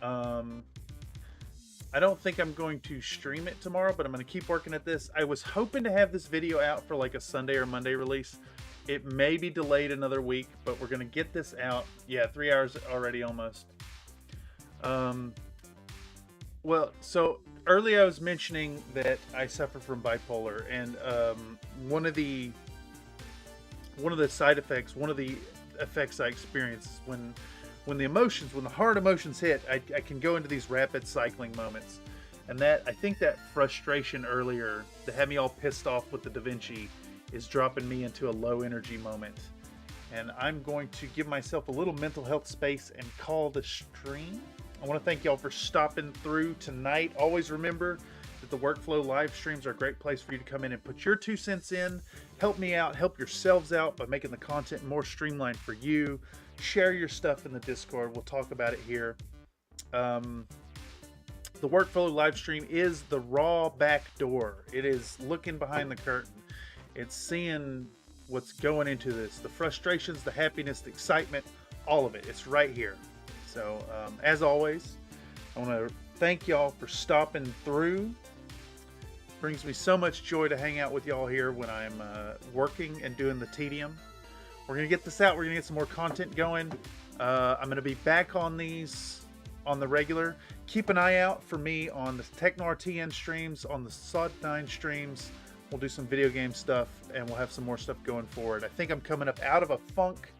I don't think I'm going to stream it tomorrow, but I'm going to keep working at this. I was hoping to have this video out for like a Sunday or Monday release. It may be delayed another week, but we're going to get this out. Yeah, 3 hours already almost. Well, so earlier I was mentioning that I suffer from bipolar, and one of the side effects, one of the effects I experience is when the hard emotions hit, I can go into these rapid cycling moments. And that, I think that frustration earlier that had me all pissed off with the DaVinci is dropping me into a low energy moment. And I'm going to give myself a little mental health space and call the stream. I want to thank y'all for stopping through tonight. Always remember that the Workflow live streams are a great place for you to come in and put your 2 cents in. Help me out, help yourselves out by making the content more streamlined for you. Share your stuff in the Discord. We'll talk about it here. The Workflow live stream is the raw back door. It is looking behind the curtain. It's seeing what's going into this. The frustrations, the happiness, the excitement, all of it. It's right here. So, as always, I want to thank y'all for stopping through. Brings me so much joy to hang out with y'all here when I'm working and doing the tedium. We're going to get this out. We're going to get some more content going. I'm going to be back on these on the regular. Keep an eye out for me on the TechnoRTN streams, on the Sod9 streams. We'll do some video game stuff, and we'll have some more stuff going forward. I think I'm coming up out of a funk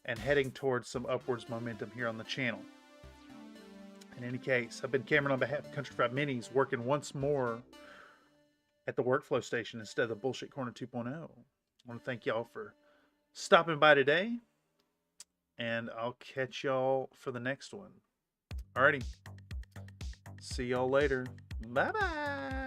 and heading towards some upwards momentum here on the channel. In any case, I've been Cameron on behalf of Country Fried Minis, working once more at the Workflow station instead of the Bullshit Corner 2.0. I want to thank y'all for stopping by today, and I'll catch y'all for the next one. Alrighty. See y'all later. Bye-bye.